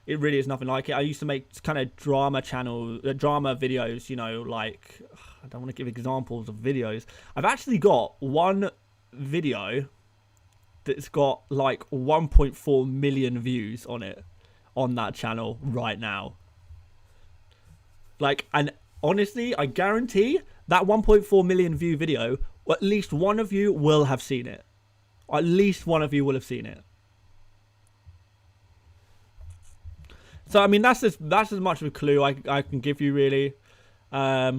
It really is nothing like it. I used to make kind of drama videos, you know, like, I don't want to give examples of videos. I've actually got one video that's got like 1.4 million views on it, on that channel right now. Like, and honestly, I guarantee that 1.4 million view video, at least one of you will have seen it. At least one of you will have seen it. So, I mean, that's as much of a clue I can give you, really. A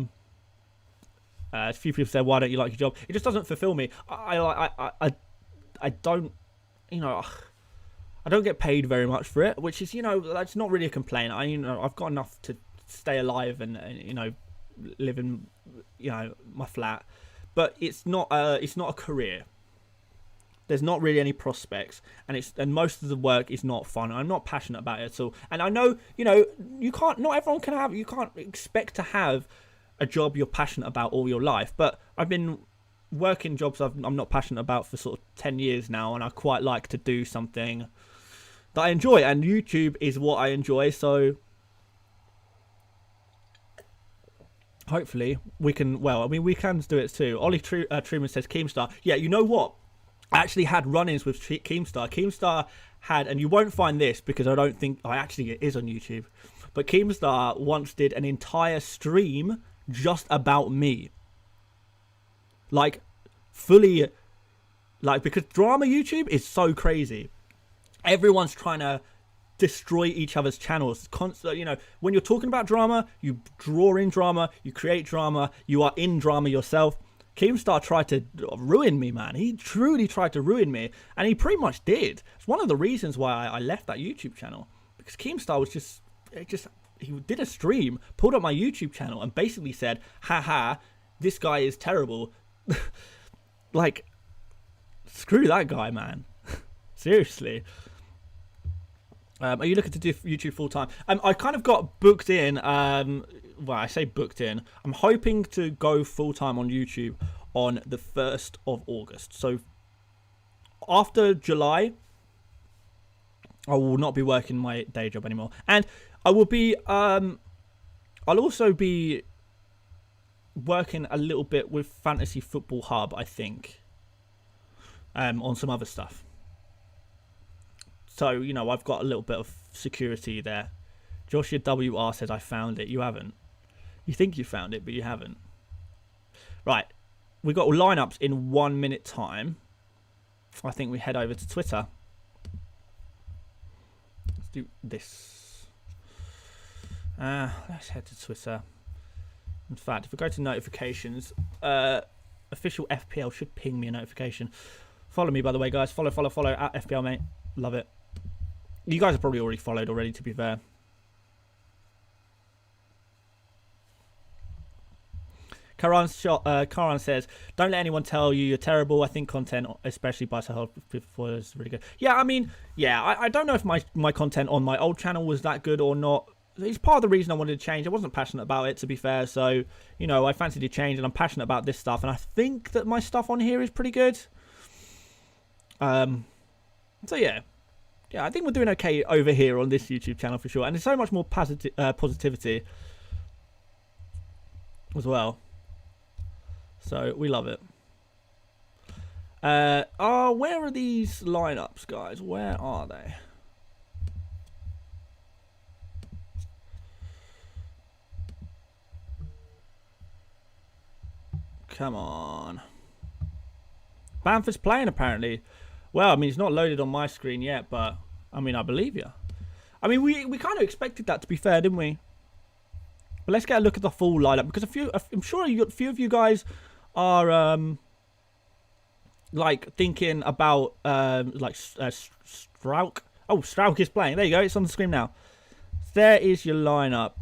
few people say, why don't you like your job? It just doesn't fulfill me. I don't, you know, I don't get paid very much for it, which is, you know, that's not really a complaint. I've got enough to stay alive and you know, live in, you know, my flat. But it's not a career. There's not really any prospects, and most of the work is not fun. I'm not passionate about it at all. And I know, you know, not everyone can have, you can't expect to have a job you're passionate about all your life. But I've been working jobs I'm not passionate about for sort of 10 years now, and I quite like to do something that I enjoy, and YouTube is what I enjoy. So hopefully we can, well, I mean, we can do it too. Ollie Truman says, Keemstar. Yeah, you know what? I actually had run-ins with Keemstar. Keemstar had, and you won't find this because I don't think, actually it is on YouTube, but Keemstar once did an entire stream just about me. Like, fully, like, because drama YouTube is so crazy. Everyone's trying to destroy each other's channels. You know, when you're talking about drama, you draw in drama, you create drama, you are in drama yourself. Keemstar tried to ruin me, man. He truly tried to ruin me, and he pretty much did. It's one of the reasons why I left that YouTube channel, because Keemstar was he did a stream, pulled up my YouTube channel, and basically said, haha, this guy is terrible. Like, screw that guy, man. Seriously. Are you looking to do YouTube full time? I kind of got booked in. Well, I say booked in. I'm hoping to go full time on YouTube on the 1st of August. So after July, I will not be working my day job anymore, and I will be. I'll also be working a little bit with Fantasy Football Hub, I think, on some other stuff. So, you know, I've got a little bit of security there. Joshua WR says, I found it. You haven't. You think you found it, but you haven't. Right. We've got lineups in 1 minute time. I think we head over to Twitter. Let's do this. Let's head to Twitter. In fact, if we go to notifications, official FPL should ping me a notification. Follow me, by the way, guys. Follow at FPL, mate. Love it. You guys have probably already followed already, to be fair. Karan says, don't let anyone tell you you're terrible. I think content, especially by Sahel, before is really good. Yeah, I mean, yeah, I don't know if my content on my old channel was that good or not. It's part of the reason I wanted to change. I wasn't passionate about it, to be fair. So, you know, I fancied a change and I'm passionate about this stuff. And I think that my stuff on here is pretty good. So, yeah. Yeah, I think we're doing okay over here on this YouTube channel for sure. And there's so much more positivity as well. So, we love it. Where are these lineups, guys? Where are they? Come on. Bamford's playing, apparently. Well, I mean, it's not loaded on my screen yet, but, I mean, I believe you. I mean, we kind of expected that, to be fair, didn't we? But let's get a look at the full lineup, because I'm sure a few of you guys are, like, thinking about, like, Strauk. Oh, Strauk is playing. There you go. It's on the screen now. There is your lineup.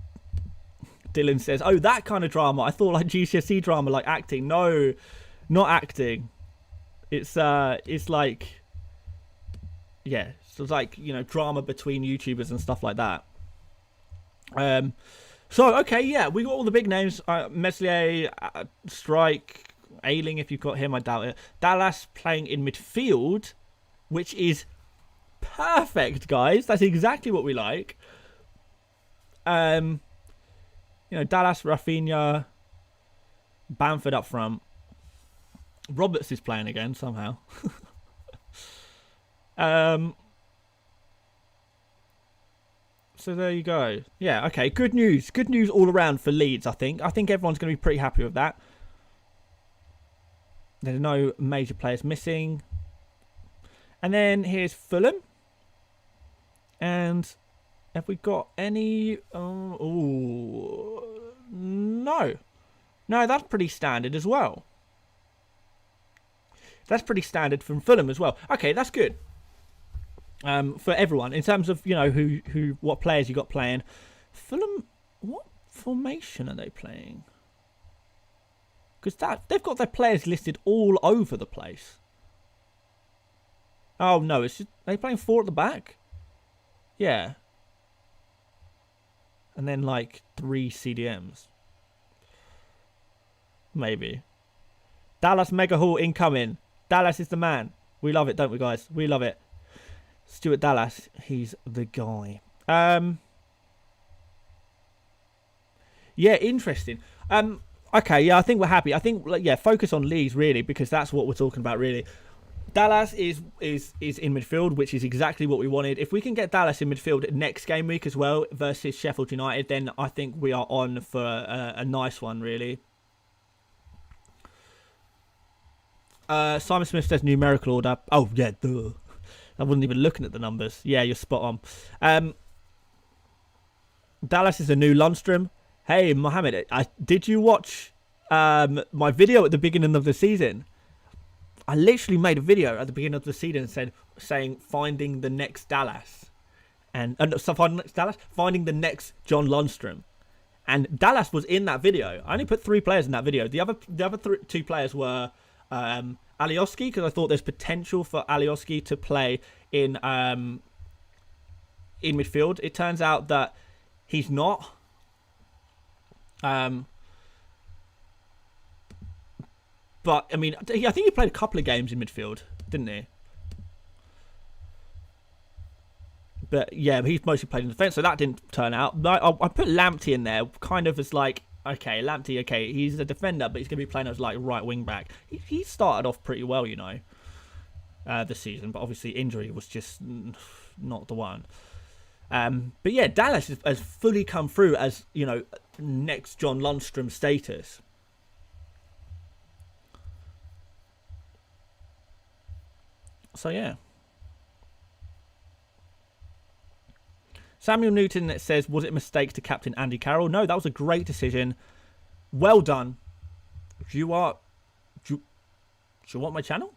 Dylan says, oh, that kind of drama. I thought like GCSE drama, like acting. No, not acting. It's like, yeah, so it's like, you know, drama between YouTubers and stuff like that. So, okay, yeah, we got all the big names. Meslier, Strike, Ailing, if you've got him, I doubt it. Dallas playing in midfield, which is perfect, guys. That's exactly what we like. You know, Dallas, Rafinha, Bamford up front. Roberts is playing again somehow. So there you go. Yeah, okay. Good news. Good news all around for Leeds, I think. I think everyone's going to be pretty happy with that. There's no major players missing. And then here's Fulham. And have we got any... oh, no. No, that's pretty standard as well. That's pretty standard from Fulham as well. Okay, that's good. For everyone, in terms of, you know, what players you got playing. Fulham, what formation are they playing? Because they've got their players listed all over the place. Oh no, it's just, are they playing 4 at the back? Yeah. And then like 3 CDMs. Maybe. Dallas Mega Hall incoming. Dallas is the man. We love it, don't we, guys? We love it. Stuart Dallas, he's the guy. Yeah, interesting. Okay, yeah, I think we're happy. I think, yeah, focus on Leeds, really, because that's what we're talking about, really. Dallas is in midfield, which is exactly what we wanted. If we can get Dallas in midfield next game week as well versus Sheffield United, then I think we are on for a nice one, really. Simon Smith says numerical order. Oh, yeah, duh. I wasn't even looking at the numbers. Yeah, you're spot on. Dallas is a new Lundstrom. Hey, Mohammed, did you watch my video at the beginning of the season? I literally made a video at the beginning of the season saying finding the next Dallas. Finding the next John Lundstrom. And Dallas was in that video. I only put 3 players in that video. The other 2 players were... Alioski, because I thought there's potential for Alioski to play in midfield. It turns out that he's not. But I mean, I think he played a couple of games in midfield, didn't he? But yeah, he's mostly played in defence, so that didn't turn out. I put Lamptey in there, kind of as like, okay, Lamptey, okay, he's a defender, but he's going to be playing as like right wing back. He started off pretty well, you know, this season, but obviously injury was just not the one. But yeah, Dallas has fully come through as, you know, next John Lundstrom status. So yeah. Samuel Newton says, was it a mistake to captain Andy Carroll? No, that was a great decision. Well done. Do you want my channel?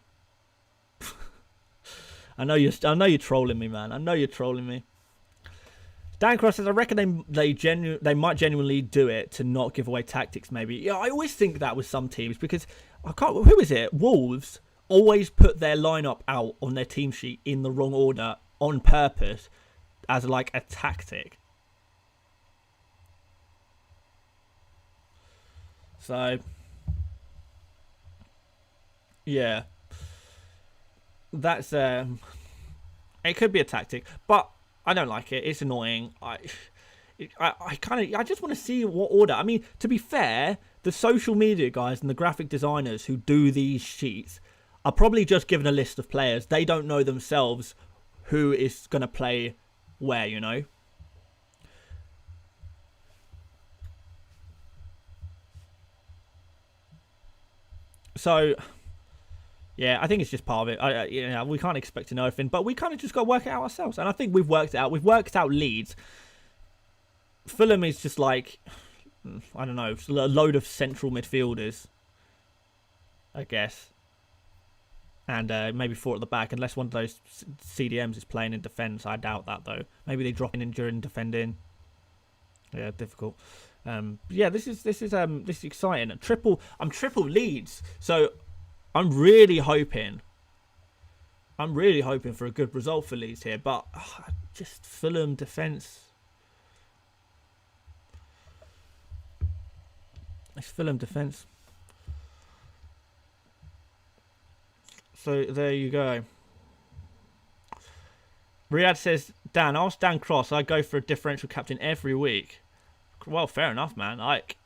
I know you're trolling me, man. I know you're trolling me. Dan Cross says, I reckon they might genuinely do it to not give away tactics, maybe. Yeah, I always think that with some teams because who is it? Wolves always put their lineup out on their team sheet in the wrong order on purpose as like a tactic. So yeah, that's it could be a tactic, but I don't like it. It's annoying. I just want to see what order. I mean, to be fair, the social media guys and the graphic designers who do these sheets are probably just given a list of players. They don't know themselves who is going to play where, you know. So yeah, I think it's just part of it. We can't expect to know everything, but we kind of just got to work it out ourselves. And I think we've worked it out. We've worked out Leeds. Fulham is just like, I don't know, a load of central midfielders, I guess. And maybe 4 at the back, unless one of those CDMs is playing in defence. I doubt that, though. Maybe they drop in during defending. Yeah, difficult. Yeah, this is exciting. I'm triple Leeds, so I'm really hoping for a good result for Leeds here, but just Fulham defence. It's Fulham defence. So there you go. Riyadh says, Dan, ask Dan Cross. I go for a differential captain every week. Well, fair enough, man. Like,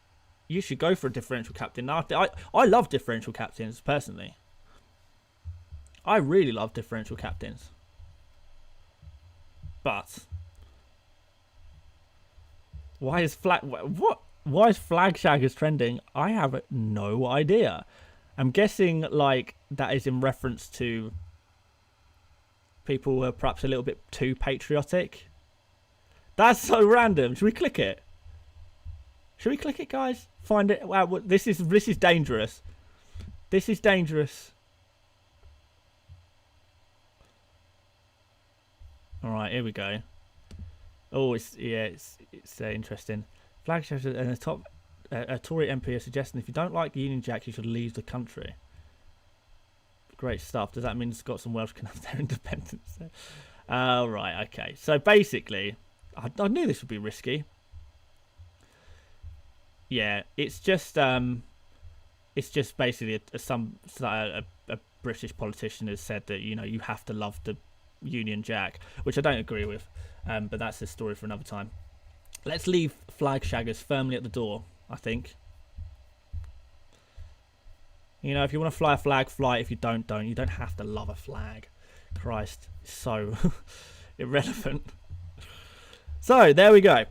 you should go for a differential captain. I love differential captains, personally. I really love differential captains. But why is Flag Shaggers trending? I have no idea. I'm guessing like that is in reference to people who are perhaps a little bit too patriotic. That's so random. Should we click it? Should we click it, guys? Find it. Wow, this is dangerous. This is dangerous. All right, here we go. Oh, it's interesting. Flag shows and the top a Tory MP is suggesting if you don't like Union Jack, you should leave the country. Great stuff. Does that mean Scots and Welsh can have their independence? Right, okay. So basically, I knew this would be risky. Yeah, it's just basically a British politician has said that, you know, you have to love the Union Jack, which I don't agree with, but that's a story for another time. Let's leave Flag Shaggers firmly at the door, I think. You know, if you want to fly a flag, fly it. If you don't. You don't have to love a flag. Christ, it's so irrelevant. So, there we go.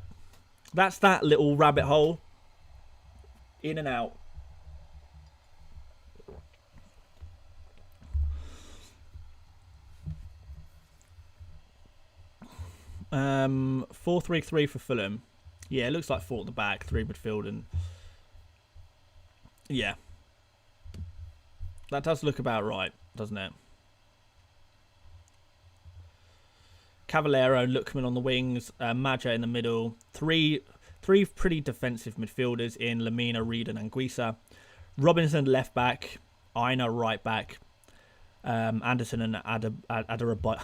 That's that little rabbit hole. In and out. Um, 4-3-3 for Fulham. Yeah, it looks like 4 at the back, 3 midfield, and yeah, that does look about right, doesn't it? Cavallero, Lookman on the wings, Maja in the middle, three pretty defensive midfielders in Lamina, Reed, and Anguissa. Robinson left back, Aina right back, Anderson and Adarabioyo.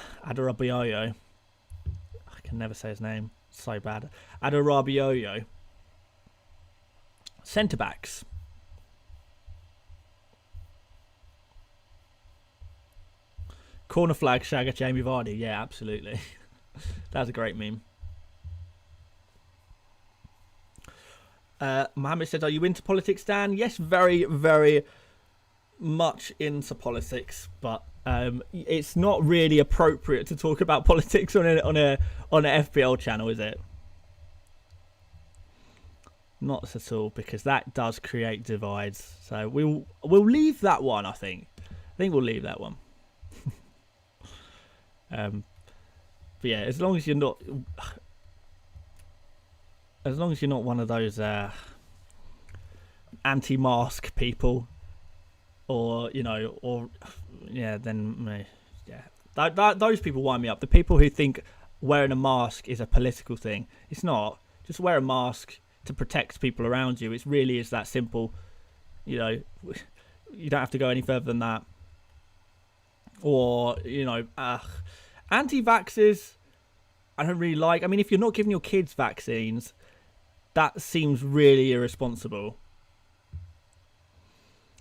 I can never say his name. So bad. Adarabioyo. Centre backs. Corner flag, Shagger, Jamie Vardy. Yeah, absolutely. That's a great meme. Mohammed said, are you into politics, Dan? Yes, very, very much into politics, but it's not really appropriate to talk about politics on a FPL channel, is it? Not at all, because that does create divides. So we'll leave that one. I think we'll leave that one. But yeah, as long as you're not, as long as you're not one of those anti-mask people, or then those people wind me up. The people who think wearing a mask is a political thing. It's not. Just wear a mask to protect people around you. It really is that simple. You don't have to go any further than that. Or anti-vaxxers, I don't really like. I mean, if you're not giving your kids vaccines, that seems really irresponsible.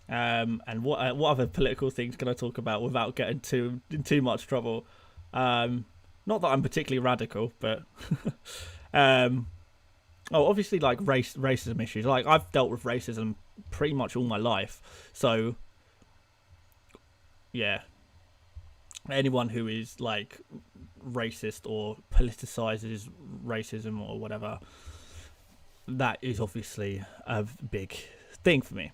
And what other political things can I talk about without getting in too much trouble? Not that I'm particularly radical, but obviously, like racism issues. Like, I've dealt with racism pretty much all my life, so yeah. Anyone who is like racist or politicizes racism or whatever, that is obviously a big thing for me.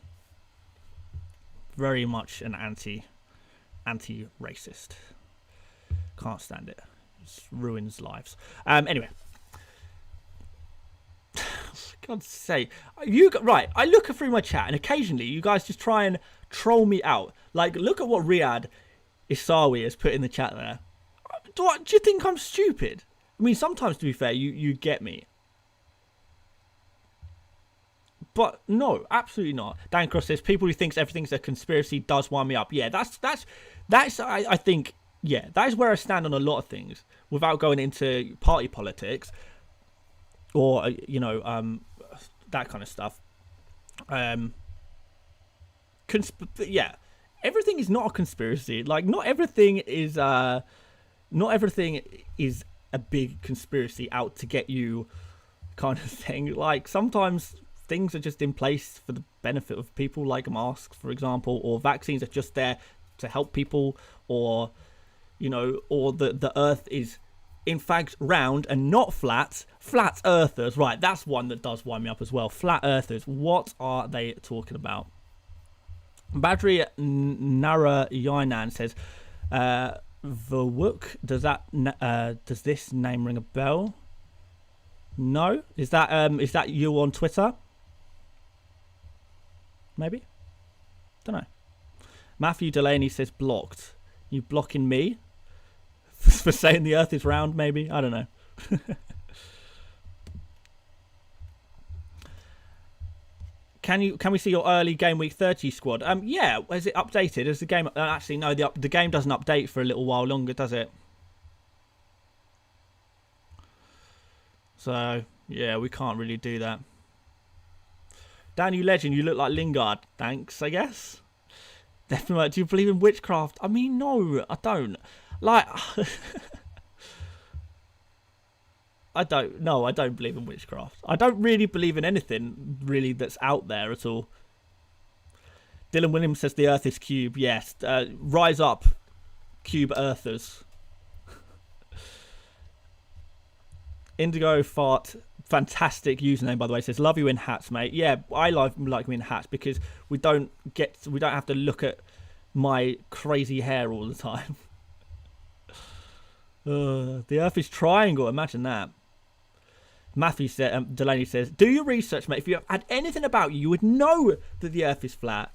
Very much an anti-racist. Can't stand it. It ruins lives. Anyway. God's sake. Right, I look through my chat and occasionally you guys just try and troll me out. Like, look at what Riyadh Isawi has put in the chat there. Do you think I'm stupid? I mean, sometimes, to be fair, you get me. But no, absolutely not. Dan Cross says, people who thinks everything's a conspiracy does wind me up. Yeah, that's I think, yeah, that is where I stand on a lot of things without going into party politics or, that kind of stuff. Yeah, everything is not a conspiracy. Like, not everything is a big conspiracy out to get you kind of thing. Like, sometimes things are just in place for the benefit of people, like masks, for example, or vaccines are just there to help people, or the earth is in fact round and not flat. Flat earthers, right, that's one that does wind me up as well. Flat earthers, what are they talking about? Badri Narayanan says, Vawuk, does this name ring a bell? No? Is that you on Twitter? Maybe? Don't know. Matthew Delaney says blocked. You blocking me? For saying the earth is round, maybe? I don't know. Can we see your early Game Week 30 squad? Yeah, is it updated? Is the game... actually, no, the game doesn't update for a little while longer, does it? So, yeah, we can't really do that. Danny Legend, you look like Lingard. Thanks, I guess. Definitely. Do you believe in witchcraft? I mean, no, I don't. Like, I don't believe in witchcraft. I don't really believe in anything, really, that's out there at all. Dylan Williams says the earth is cube. Yes. Rise up, cube earthers. Indigo Fart, fantastic username, by the way, says love you in hats, mate. Yeah, I like me in hats because we don't have to look at my crazy hair all the time. The earth is triangle, imagine that. Matthew said, Delaney says, do your research, mate. If you had anything about you would know that the earth is flat.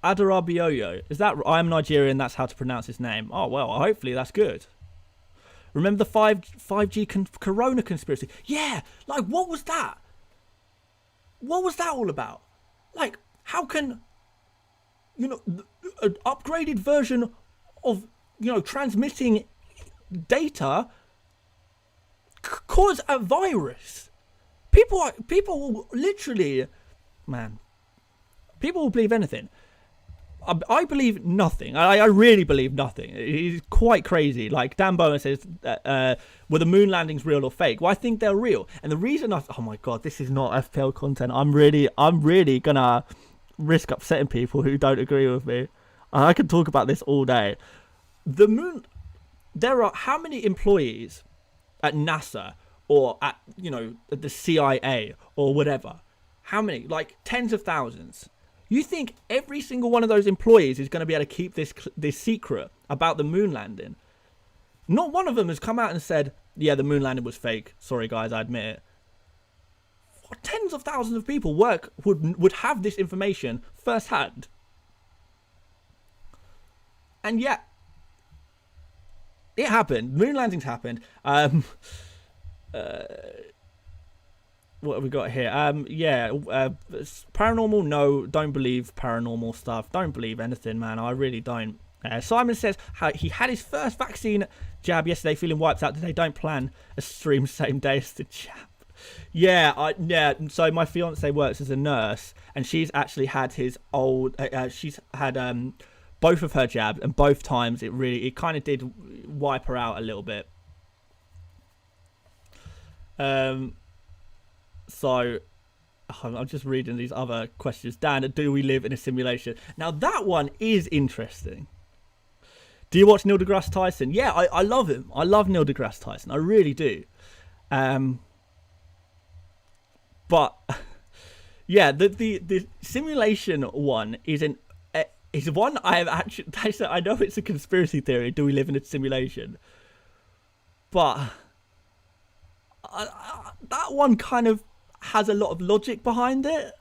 Adarabioyo, is that... I'm Nigerian, that's how to pronounce his name. Oh, well, hopefully that's good. Remember the 5G Corona conspiracy? Yeah, like, what was that? What was that all about? Like, how can, an upgraded version of, transmitting data cause a virus? People literally, man, people will believe anything. I believe nothing. I really believe nothing. It's quite crazy. Like Dan Bowen says, were the moon landings real or fake? Well, I think they're real. And the reason oh my god, this is not FPL content. I'm really gonna risk upsetting people who don't agree with me. I could talk about this all day. The moon. There are how many employees at NASA or at at the CIA or whatever? How many? Like tens of thousands. You think every single one of those employees is going to be able to keep this secret about the moon landing? Not one of them has come out and said, yeah, the moon landing was fake. Sorry, guys, I admit it. Tens of thousands of people would have this information firsthand. And yet, it happened. Moon landings happened. What have we got here? Paranormal, no, don't believe paranormal stuff. Don't believe anything, man. I really don't. Simon says he had his first vaccine jab yesterday, feeling wiped out today. Don't plan a stream same day as the jab. Yeah. So my fiance works as a nurse, and she's actually had she's had both of her jabs, and both times it kind of did wipe her out a little bit. So I'm just reading these other questions. Dan, do we live in a simulation? Now that one is interesting. Do you watch Neil deGrasse Tyson? Yeah, I love him. I love Neil deGrasse Tyson. I really do. But yeah, the simulation one is one I have actually. I know it's a conspiracy theory. Do we live in a simulation? But that one kind of has a lot of logic behind it.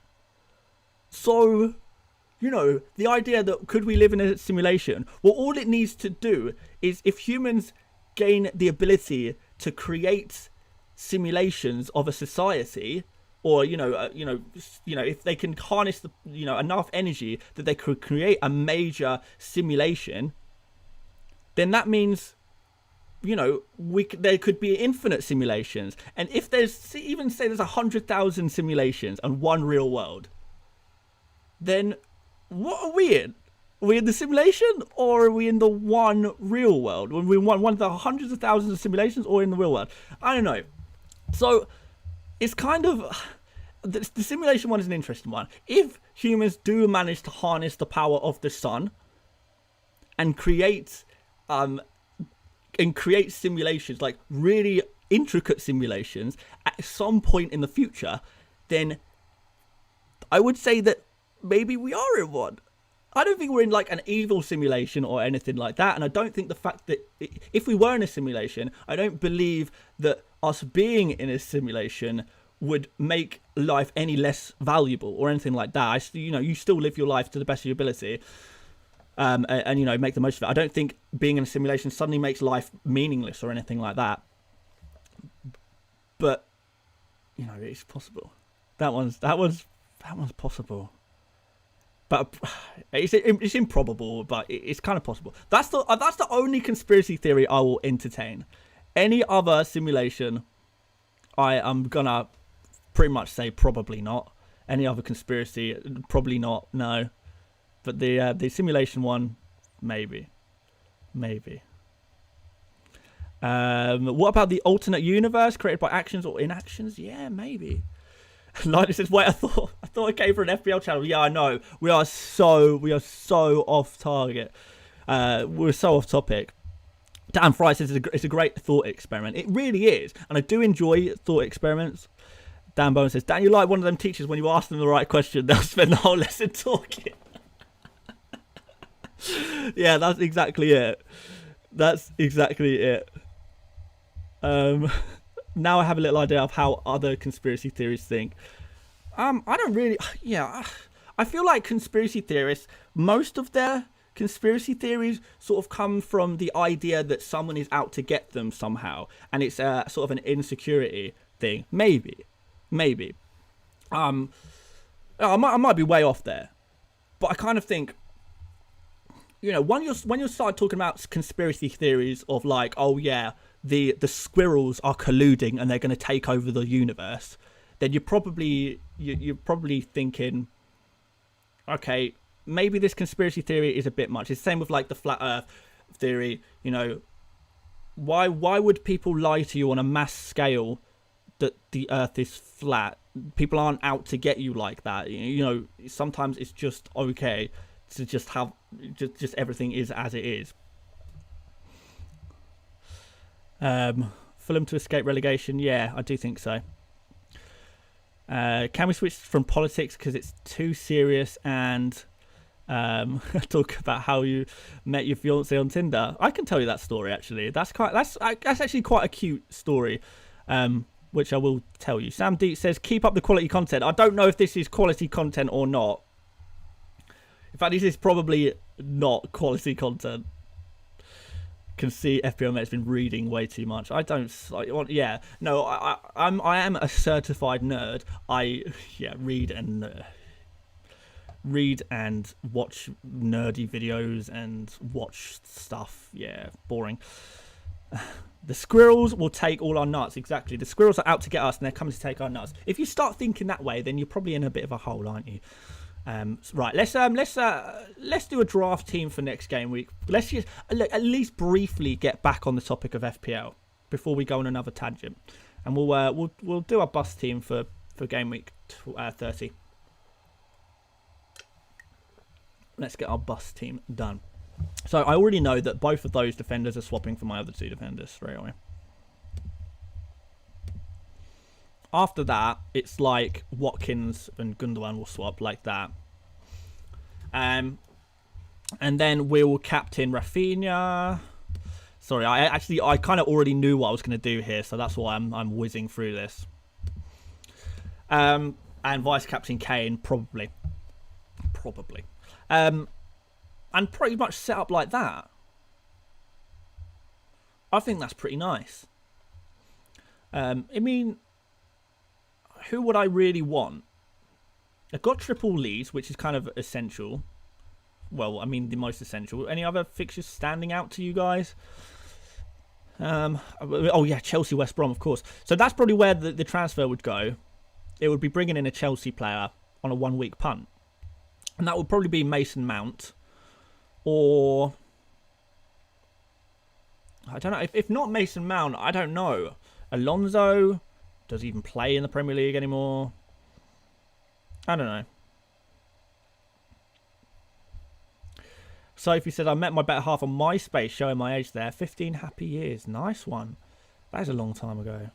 So, the idea that could we live in a simulation? Well, all it needs to do is if humans gain the ability to create simulations of a society, or if they can harness enough energy that they could create a major simulation, then that means there could be infinite simulations. And if there's even say there's 100,000 simulations and one real world, then what are we in? Are we in the simulation, or are we in the one real world? When we want one of the hundreds of thousands of simulations, or in the real world? I don't know. So it's kind of the simulation one is an interesting one. If humans do manage to harness the power of the sun and create simulations, like really intricate simulations, at some point in the future, then I would say that maybe we are in one. I don't think we're in like an evil simulation or anything like that. And I don't think the fact that if we were in a simulation, I don't believe that us being in a simulation would make life any less valuable or anything like that. You still live your life to the best of your ability. And make the most of it. I don't think being in a simulation suddenly makes life meaningless or anything like that. But it's possible. That one's possible. But it's improbable, but it's kind of possible. That's the only conspiracy theory I will entertain. Any other simulation, I am gonna pretty much say probably not. Any other conspiracy, probably not. No. But the simulation one, maybe. What about the alternate universe created by actions or inactions? Yeah, maybe. Linus says, "Wait, I thought I came for an FPL channel." Yeah, I know. We are so off target. We're so off topic. Dan Fry says it's a great thought experiment. It really is, and I do enjoy thought experiments. Dan Bowen says, "Dan, you're like one of them teachers when you ask them the right question, they'll spend the whole lesson talking." Yeah, that's exactly it. Now I have a little idea of how other conspiracy theorists think. I don't really... Yeah, I feel like conspiracy theorists, most of their conspiracy theories sort of come from the idea that someone is out to get them somehow. And it's sort of an insecurity thing. Maybe. I might be way off there. But I kind of think... when you start talking about conspiracy theories of like, oh yeah, the squirrels are colluding and they're going to take over the universe, then you're probably thinking, okay, maybe this conspiracy theory is a bit much. It's the same with like the flat Earth theory. Why would people lie to you on a mass scale that the Earth is flat? People aren't out to get you like that. Sometimes it's just okay to just have just everything is as it is. Fulham to escape relegation. Yeah, I do think so. Can we switch from politics because it's too serious and talk about how you met your fiance on Tinder. I can tell you that story actually. That's actually quite a cute story, which I will tell you. Sam Deet says, "Keep up the quality content." I don't know if this is quality content or not. In fact, this is probably not quality content. Can see FPL Mate's been reading way too much. I am a certified nerd. I read and watch nerdy videos and watch stuff. Yeah, boring. The squirrels will take all our nuts. Exactly. The squirrels are out to get us and they're coming to take our nuts. If you start thinking that way, then you're probably in a bit of a hole, aren't you? Right, let's do a draft team for next game week. Let's just at least briefly get back on the topic of FPL before we go on another tangent, and we'll do our bus team for game week 30. Let's get our bus team done. So I already know that both of those defenders are swapping for my other two defenders straight away. After that, it's like Watkins and Gundogan will swap like that. And then we'll captain Rafinha. Sorry, I kind of already knew what I was going to do here, so that's why I'm whizzing through this. And vice captain Kane, probably. And pretty much set up like that. I think that's pretty nice. I mean, who would I really want? I've got triple leads, which is kind of essential. Well, I mean, the most essential. Any other fixtures standing out to you guys? Oh, yeah, Chelsea, West Brom, of course. So that's probably where the transfer would go. It would be bringing in a Chelsea player on a 1 week punt. And that would probably be Mason Mount. Or, I don't know. If not Mason Mount, I don't know. Alonso. Does he even play in the Premier League anymore? I don't know. Sophie said, I met my better half on MySpace, showing my age there. 15 happy years. Nice one. That is a long time ago.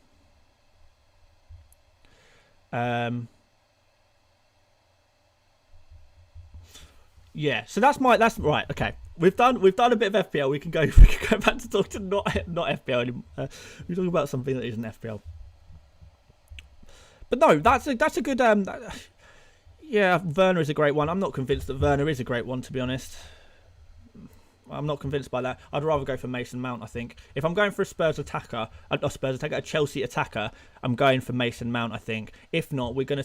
Yeah, so that's right, okay. We've done a bit of FPL. We can go back to talk to not FPL anymore. We're talking about something that isn't FPL. But no, that's a good. Yeah, Werner is a great one. I'm not convinced that Werner is a great one, to be honest. I'm not convinced by that. I'd rather go for Mason Mount. I think if I'm going for a Chelsea attacker, I'm going for Mason Mount. I think. If not, we're gonna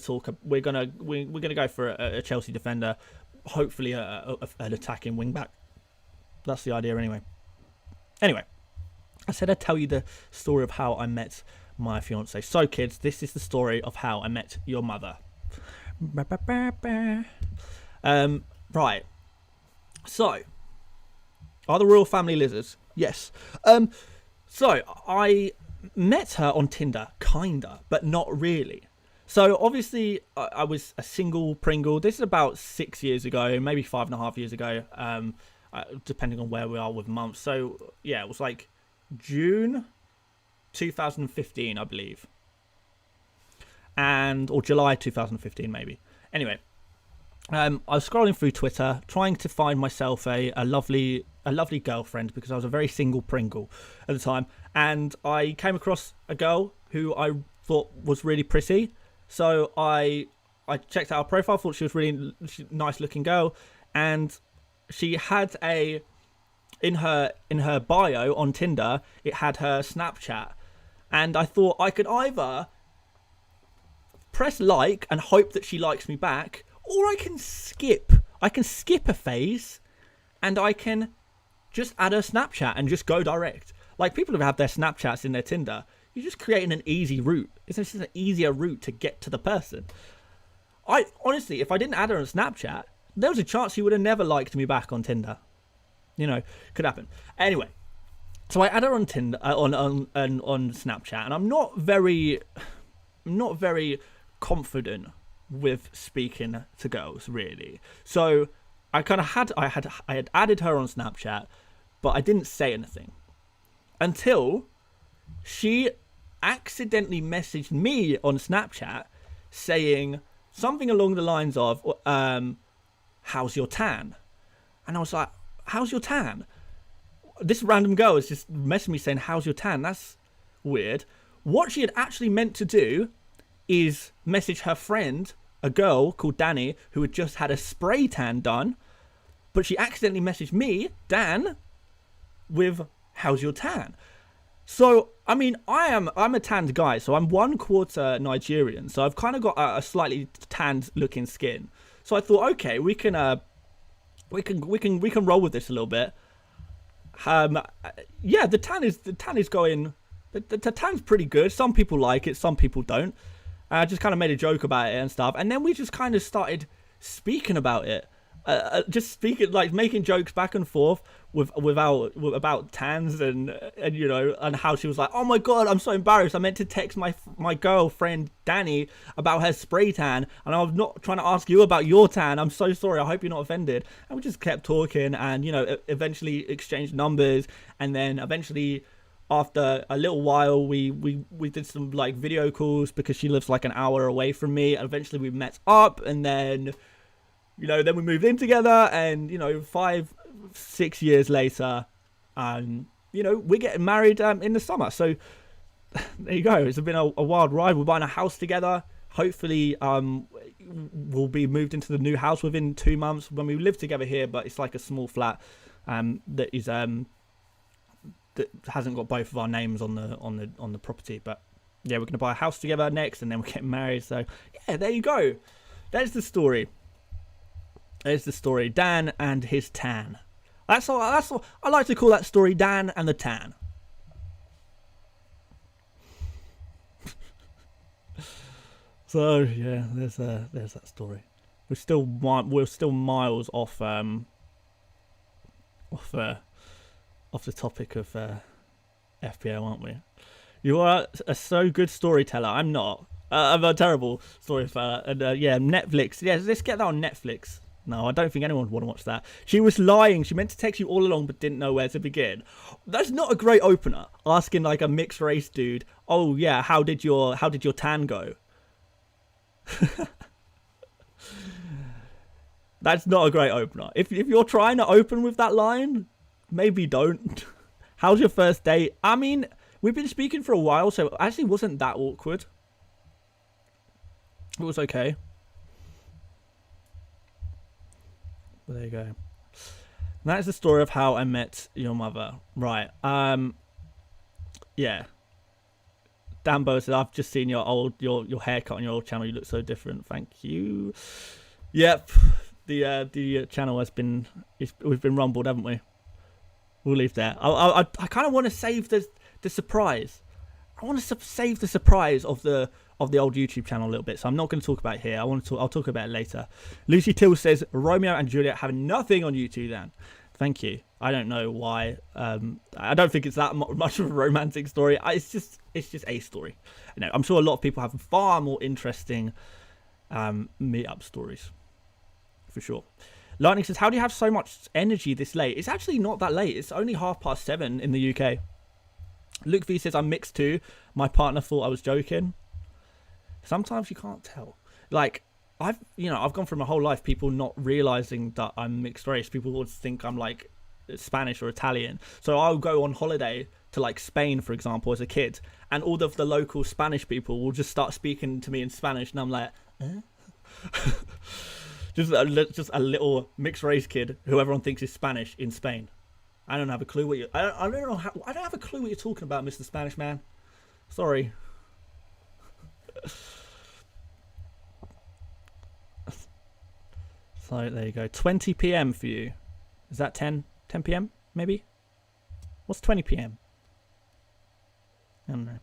go for a Chelsea defender, hopefully an attacking wing back. That's the idea, anyway. Anyway, I said I'd tell you the story of how I met my fiance. So kids, this is the story of how I met your mother. Right. So, are the royal family lizards? Yes. So I met her on Tinder, kinda, but not really. So obviously I was a single Pringle. This is about 6 years ago, maybe 5.5 years ago, depending on where we are with months. So yeah, it was like June 2015, I believe, or July 2015, maybe. Anyway, I was scrolling through Twitter, trying to find myself a lovely girlfriend, because I was a very single Pringle at the time, and I came across a girl who I thought was really pretty. So I checked out her profile, thought she was really nice looking girl, and she had in her bio on Tinder, it had her Snapchat. And I thought I could either press like and hope that she likes me back, or I can skip a phase and I can just add her Snapchat and just go direct. Like, people who have their Snapchats in their Tinder, you're just creating an easy route. It's just an easier route to get to the person. I honestly, if I didn't add her on Snapchat, there was a chance she would have never liked me back on Tinder. You know, could happen. Anyway, so I add her on Tinder, on Snapchat, and I'm not very confident with speaking to girls, really. So I had added her on Snapchat, but I didn't say anything until she accidentally messaged me on Snapchat saying something along the lines of, "How's your tan?" And I was like, how's your tan? This random girl is just messaging me saying, how's your tan? That's weird. What she had actually meant to do is message her friend, a girl called Danny, who had just had a spray tan done. But she accidentally messaged me, Dan, with, how's your tan? So, I mean, I'm a tanned guy, so I'm 1/4 Nigerian, so I've kind of got a slightly tanned looking skin. So I thought, okay, we can roll with this a little bit. Yeah, the tan is going. The tan's pretty good. Some people like it, some people don't. I just kind of made a joke about it and stuff, and then we just kind of started speaking about it. Just speaking, like making jokes back and forth about tans and you know, and how she was like, oh my god, I'm so embarrassed, I meant to text my girlfriend Danny about her spray tan, and I was not trying to ask you about your tan. I'm so sorry, I hope you're not offended. And we just kept talking, and you know, eventually exchanged numbers, and then eventually after a little while we did some like video calls because she lives like an hour away from me, and eventually we met up, and then you know, then we moved in together, and you know, 5-6 years later, you know, we're getting married in the summer. So there you go. It's been a wild ride. We're buying a house together. Hopefully, we'll be moved into the new house within 2 months. When we live together here, but it's like a small flat that is that hasn't got both of our names on the property. But yeah, we're gonna buy a house together next, and then we're getting married. So yeah, there you go. There's the story. There's the story, Dan and his tan. That's all. I like to call that story, Dan and the tan. So yeah, there's that story. We're still miles off the topic of FPL, aren't we? You are a so good storyteller. I'm not. I'm a terrible storyteller. And yeah, Netflix. Yeah, let's get that on Netflix. No, I don't think anyone would want to watch that. She was lying. She meant to text you all along, but didn't know where to begin. That's not a great opener. Asking like a mixed race dude, "Oh yeah, how did your tan go?" That's not a great opener. If you're trying to open with that line, maybe don't. How's your first date? I mean, we've been speaking for a while, so it actually wasn't that awkward. It was okay. But there you go. And that is the story of how I met your mother. Right. Yeah. Dambo said, I've just seen your haircut on your old channel. You look so different. Thank you. Yep. The channel has been, we've been rumbled, haven't we? We'll leave that. I kind of want to save the surprise. I want to save the surprise of the old YouTube channel a little bit, so I'm not going to talk about it here. I'll talk about it later. Lucy Till says Romeo and Juliet have nothing on YouTube. Dan, thank you. I don't know why. I don't think it's that much of a romantic story. It's just a story. You know, I'm sure a lot of people have far more interesting meet-up stories, for sure. Lightning says, how do you have so much energy this late? It's actually not that late. It's only 7:30 in the UK. Luke V says, I'm mixed too. My partner thought I was joking. Sometimes you can't tell. Like, I've gone through my whole life people not realizing that I'm mixed race. People would think I'm like Spanish or Italian. So I'll go on holiday to like Spain, for example, as a kid, and all of the local Spanish people will just start speaking to me in Spanish, and I'm like, just a little mixed race kid who everyone thinks is Spanish in Spain. I don't have a clue what you. I don't have a clue what you're talking about, Mr. Spanish man. Sorry. So there you go. 20 p.m. for you. Is that 10 p.m. maybe? What's 20 p.m.? I don't know.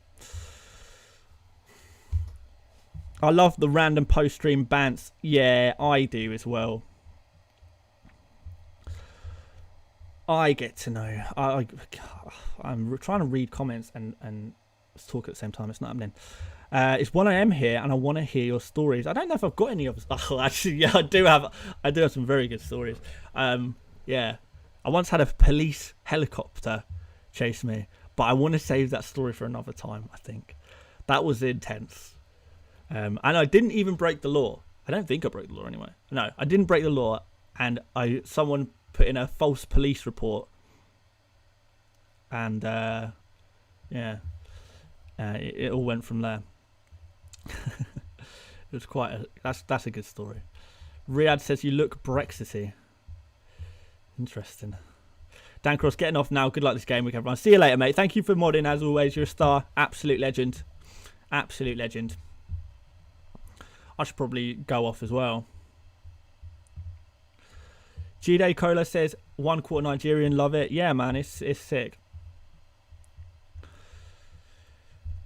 I love the random post-stream bants. Yeah, I do as well. I get to know. I'm trying to read comments and talk at the same time. It's not happening. It's 1 a.m. here, and I want to hear your stories. I don't know if I've got any of. Oh, actually, yeah, I do have some very good stories. Yeah, I once had a police helicopter chase me, but I want to save that story for another time. I think that was intense, and I didn't even break the law. I don't think I broke the law anyway. No, I didn't break the law, and someone put in a false police report, and it all went from there. It was quite that's a good story. Riyadh says you look Brexity. Interesting. Dan Cross getting off now. Good luck this game week, everyone. See you later, mate. Thank you for modding as always. You're a star. Absolute legend. Absolute legend. I should probably go off as well. G-Day Cola says 1 quarter Nigerian, love it. Yeah, man, it's sick.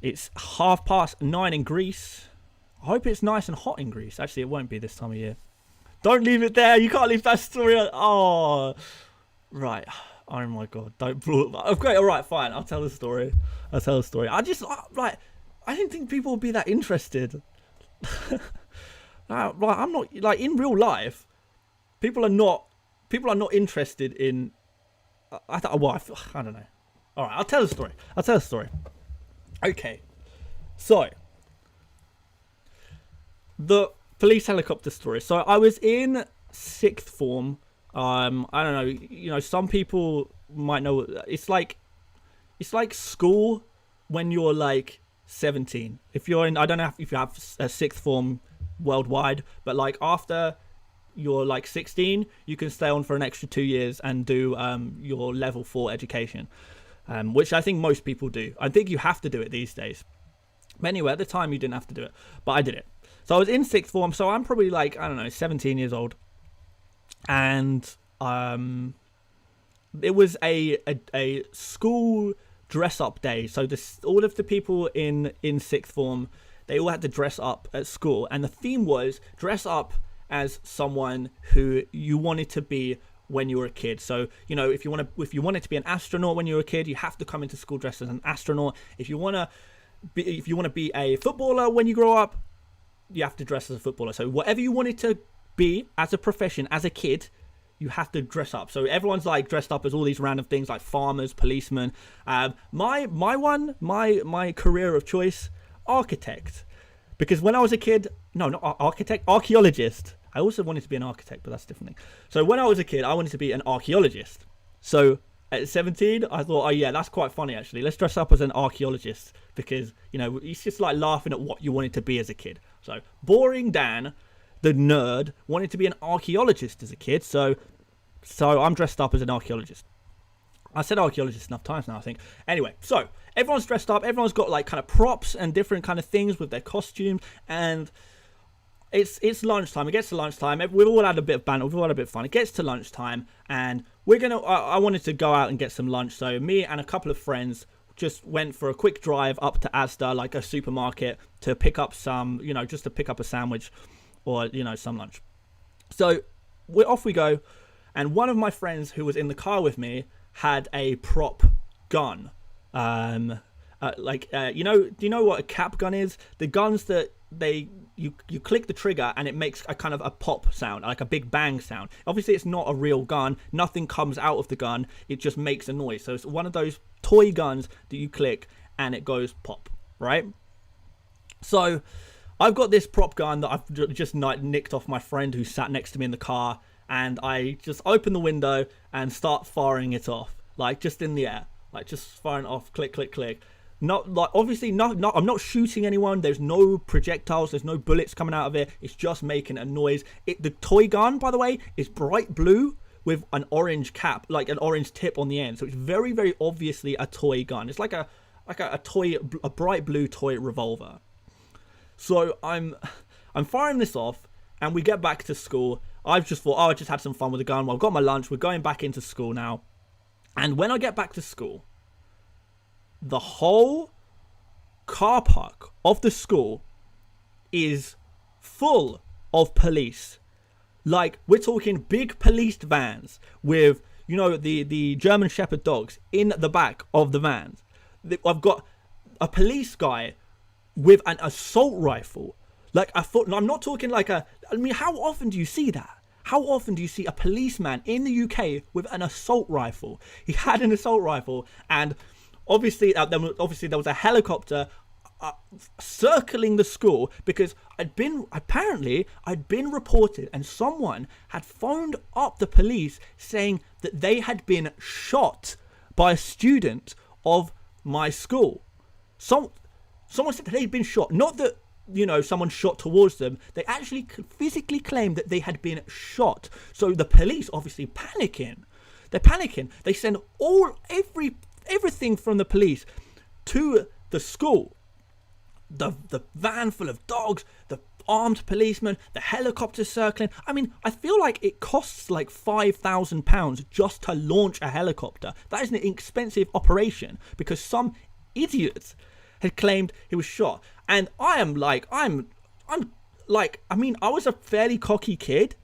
It's 9:30 in Greece. I hope it's nice and hot in Greece. Actually, it won't be this time of year. Don't leave it there. You can't leave that story on. Oh, right. Oh my God. Don't blow it. Okay, all right, fine. I'll tell the story. I didn't think people would be that interested. I'm not, like, in real life, people are not interested in, I don't know. All right, I'll tell the story. Okay. So, the police helicopter story. So I was in 6th form. I don't know. Some people might know. It's like school when you're like 17. If you're in, I don't know if you have a 6th form worldwide, but like after you're like 16, you can stay on for an extra 2 years and do your level 4 education, which I think most people do. I think you have to do it these days. But anyway, at the time you didn't have to do it, but I did it. So I was in 6th form, so I'm probably like, I don't know, 17 years old. And it was a school dress-up day. So all of the people in 6th form, they all had to dress up at school. And the theme was dress up as someone who you wanted to be when you were a kid. So, if you wanted to be an astronaut when you were a kid, you have to come into school dressed as an astronaut. If you want to be a footballer when you grow up, you have to dress as a footballer. So whatever you wanted to be as a profession, as a kid, you have to dress up. So everyone's like dressed up as all these random things like farmers, policemen. My career of choice, architect. Because when I was a kid, no, not architect, archaeologist. I also wanted to be an architect, but that's a different thing. So when I was a kid, I wanted to be an archaeologist. So at 17, I thought, oh yeah, that's quite funny actually. Let's dress up as an archaeologist because, it's just like laughing at what you wanted to be as a kid. So boring Dan, the nerd, wanted to be an archaeologist as a kid. So I'm dressed up as an archaeologist. I said archaeologist enough times now, I think. Anyway, so everyone's dressed up. Everyone's got like kind of props and different kind of things with their costumes. And it's lunchtime. It gets to lunchtime. We've all had a bit of banter. We've all had a bit of fun. It gets to lunchtime and I wanted to go out and get some lunch. So me and a couple of friends just went for a quick drive up to Asda, like a supermarket, to pick up some, just to pick up a sandwich or, some lunch. So off we go. And one of my friends who was in the car with me had a prop gun. Do you know what a cap gun is? The guns that you click the trigger and it makes a kind of a pop sound, like a big bang sound. Obviously it's not a real gun, nothing comes out of the gun, it just makes a noise. So it's one of those toy guns that you click and it goes pop, right? So I've got this prop gun that I've just nicked off my friend who sat next to me in the car, and I just open the window and start firing it off, like just in the air, like just firing off, click, click, click. Not like obviously not I'm not shooting anyone. There's no projectiles, there's no bullets coming out of it. It's just making a noise. The toy gun, by the way, is bright blue with an orange cap, like an orange tip on the end. So it's very, very obviously a toy gun. It's like a bright blue toy revolver. So I'm firing this off, and we get back to school. I've just thought, I just had some fun with the gun. Well, I've got my lunch. We're going back into school now. And when I get back to school, the whole car park of the school is full of police. Like, we're talking big police vans with, the German Shepherd dogs in the back of the vans. I've got a police guy with an assault rifle. Like, I'm not talking like how often do you see that? How often do you see a policeman in the UK with an assault rifle? He had an assault rifle, and obviously there was a helicopter circling the school because I'd been reported, and someone had phoned up the police saying that they had been shot by a student of my school. Someone said that they'd been shot, not that, you know, someone shot towards them. They actually physically claimed that they had been shot. So the police obviously panicking. They're panicking. They send everything from the police to the school. The van full of dogs, the armed policemen, the helicopter circling. I mean, I feel like it costs like £5,000 just to launch a helicopter. That is an expensive operation because some idiot had claimed he was shot. And I was a fairly cocky kid,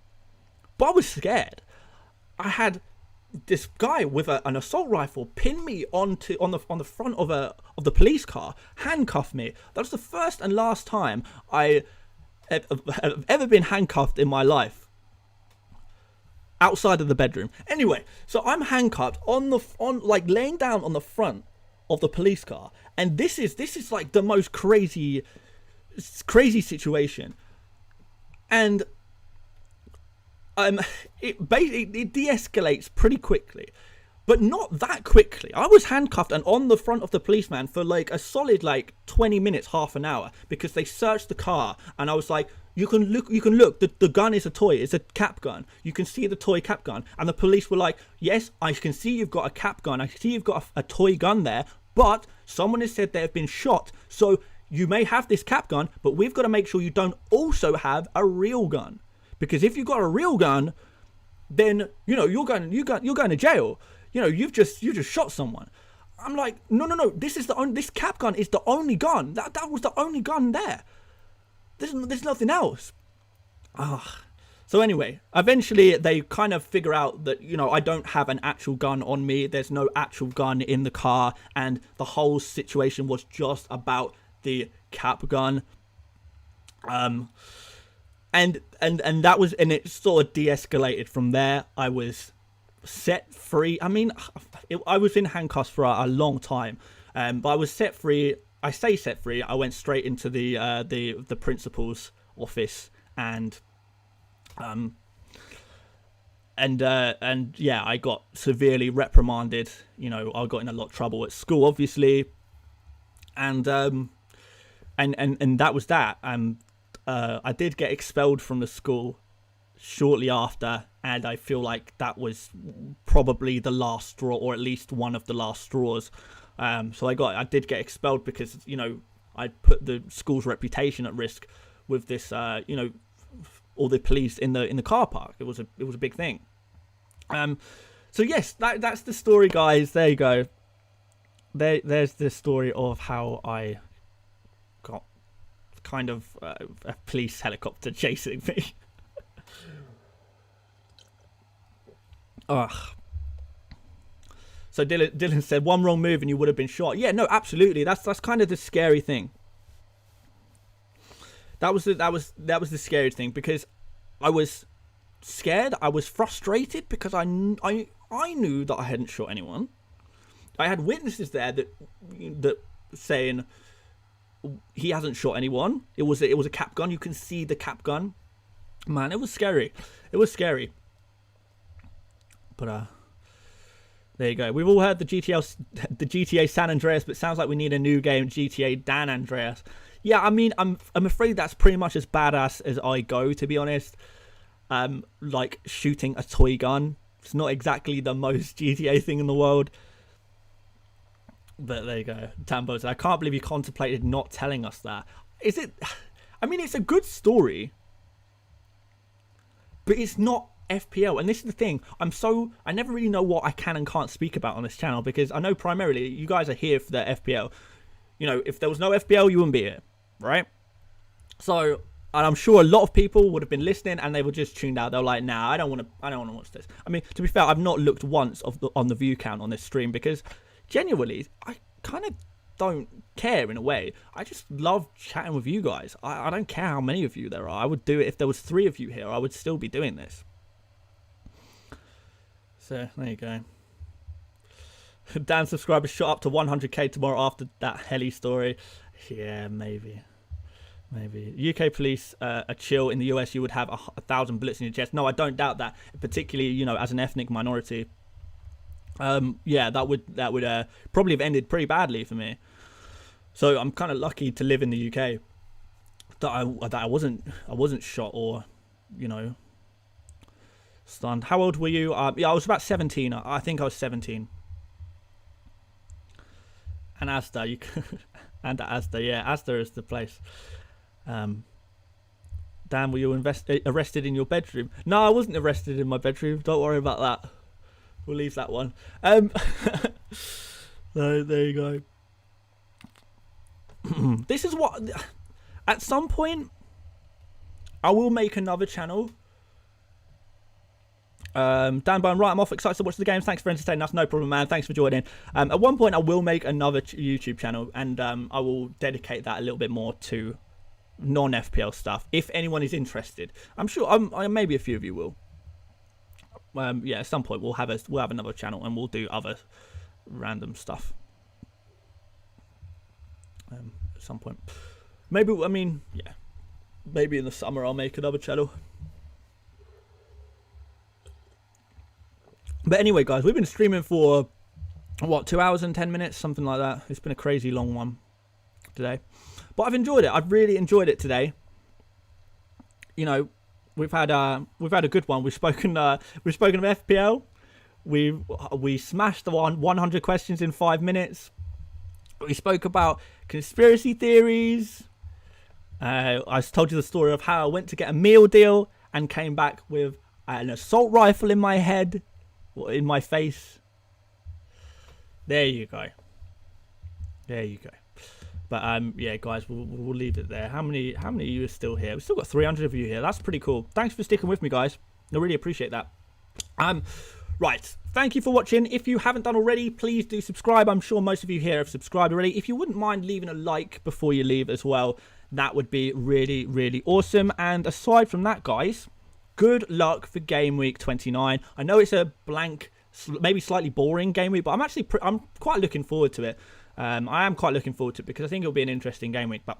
but I was scared. I had this guy with an assault rifle pin me on the front of the police car, handcuff me. That was the first and last time I have ever been handcuffed in my life outside of the bedroom. Anyway, so I'm handcuffed like laying down on the front of the police car, and this is like the most crazy situation, and it de-escalates pretty quickly, but not that quickly. I was handcuffed and on the front of the policeman for like a solid like 20 minutes, half an hour, because they searched the car, and I was like, you can look, the gun is a toy, it's a cap gun, you can see the toy cap gun. And the police were like, yes, I can see you've got a cap gun, I can see you've got a toy gun there, but someone has said they have been shot, so you may have this cap gun, but we've got to make sure you don't also have a real gun. Because if you've got a real gun, then, you know, you're going to jail. You know, you've just shot someone. I'm like, no. This cap gun is the only gun. That was the only gun there. There's nothing else. So anyway, eventually they kind of figure out that, you know, I don't have an actual gun on me. There's no actual gun in the car, and the whole situation was just about the cap gun. And that was, and it sort of de-escalated from there. I was set free. I mean, I was in handcuffs for a long time, but I was set free. I say set free. I went straight into the principal's office, and yeah, I got severely reprimanded. You know, I got in a lot of trouble at school, obviously, and that was that. I did get expelled from the school shortly after, and I feel like that was probably the last straw, or at least one of the last straws. So I did get expelled because, you know, I put the school's reputation at risk with this, you know, all the police in the car park. It was a big thing. So yes, that's the story, guys. There you go. There's the story of how I got kind of a police helicopter chasing me. Ugh. So Dylan said, one wrong move and you would have been shot. Yeah, no, absolutely. That's kind of the scary thing. That was the scary thing, because I was scared. I was frustrated because I knew that I hadn't shot anyone. I had witnesses there that saying he hasn't shot anyone. It was a cap gun. You can see the cap gun. Man, it was scary. It was scary. But there you go. We've all heard the GTA San Andreas, but it sounds like we need a new game, GTA Dan Andreas. Yeah, I mean, I'm afraid that's pretty much as badass as I go, to be honest. Like shooting a toy gun. It's not exactly the most GTA thing in the world. But there you go. Tambo said, I can't believe you contemplated not telling us that. Is it? I mean, it's a good story, but it's not FPL. And this is the thing. I never really know what I can and can't speak about on this channel, because I know primarily you guys are here for the FPL. You know, if there was no FPL, you wouldn't be here, right? So, and I'm sure a lot of people would have been listening and they were just tuned out. They're like, nah, I don't want to watch this. I mean, to be fair, I've not looked once on the view count on this stream, because genuinely, I kind of don't care in a way. I just love chatting with you guys. I don't care how many of you there are. I would do it if there was 3 of you here. I would still be doing this. So, there you go. Dan subscribers shot up to 100k tomorrow after that heli story. Yeah, maybe. UK police are chill. In the US, you would have 1,000 bullets in your chest. No, I don't doubt that. Particularly, you know, as an ethnic minority. Yeah, that would probably have ended pretty badly for me. So I'm kind of lucky to live in the UK. That I wasn't shot or, you know, stunned. How old were you? Yeah, I was about 17. I think I was 17. And Asda, and Asda, yeah, Asda is the place. Dan, were you arrested in your bedroom? No, I wasn't arrested in my bedroom. Don't worry about that. We'll leave that one. So there you go. This is what. At some point, I will make another channel. Dan Byrne, right, I'm off. Excited to watch the games. Thanks for entertaining us. No problem, man. Thanks for joining. At one point, I will make another YouTube channel, and I will dedicate that a little bit more to non-FPL stuff. If anyone is interested, I'm sure. Maybe a few of you will. Yeah, at some point we'll have another channel, and we'll do other random stuff. At some point, maybe. I mean, yeah, maybe in the summer I'll make another channel. But anyway, guys, we've been streaming for, what, 2 hours and 10 minutes? Something like that. It's been a crazy long one today. But I've enjoyed it. I've really enjoyed it today. You know, we've had a good one. We've spoken of FPL. We smashed the 100 questions in 5 minutes. We spoke about conspiracy theories. I told you the story of how I went to get a meal deal and came back with an assault rifle in my head. In my face. There you go. But yeah, guys, we'll leave it there. How many of you are still here? We've still got 300 of you here. That's pretty cool. Thanks for sticking with me, guys. I really appreciate that. Right. Thank you for watching. If you haven't done already, please do subscribe. I'm sure most of you here have subscribed already. If you wouldn't mind leaving a like before you leave as well, that would be really, really awesome. And aside from that, guys, good luck for Game Week 29. I know it's a blank, maybe slightly boring Game Week, but I'm quite looking forward to it. I am quite looking forward to it because I think it'll be an interesting Game Week. But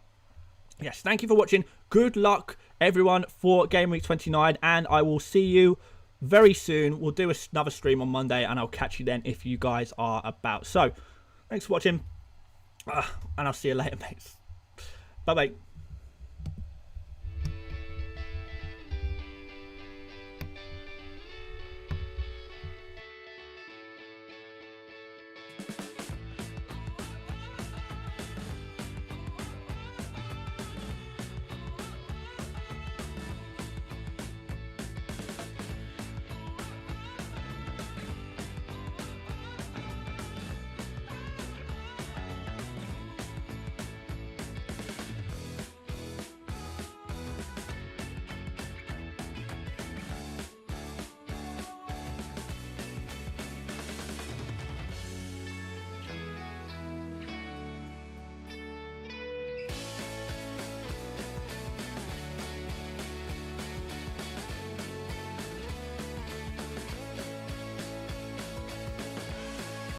yes, thank you for watching. Good luck, everyone, for Game Week 29, and I will see you very soon. We'll do another stream on Monday, and I'll catch you then if you guys are about. So, thanks for watching, and I'll see you later, mates. Bye-bye.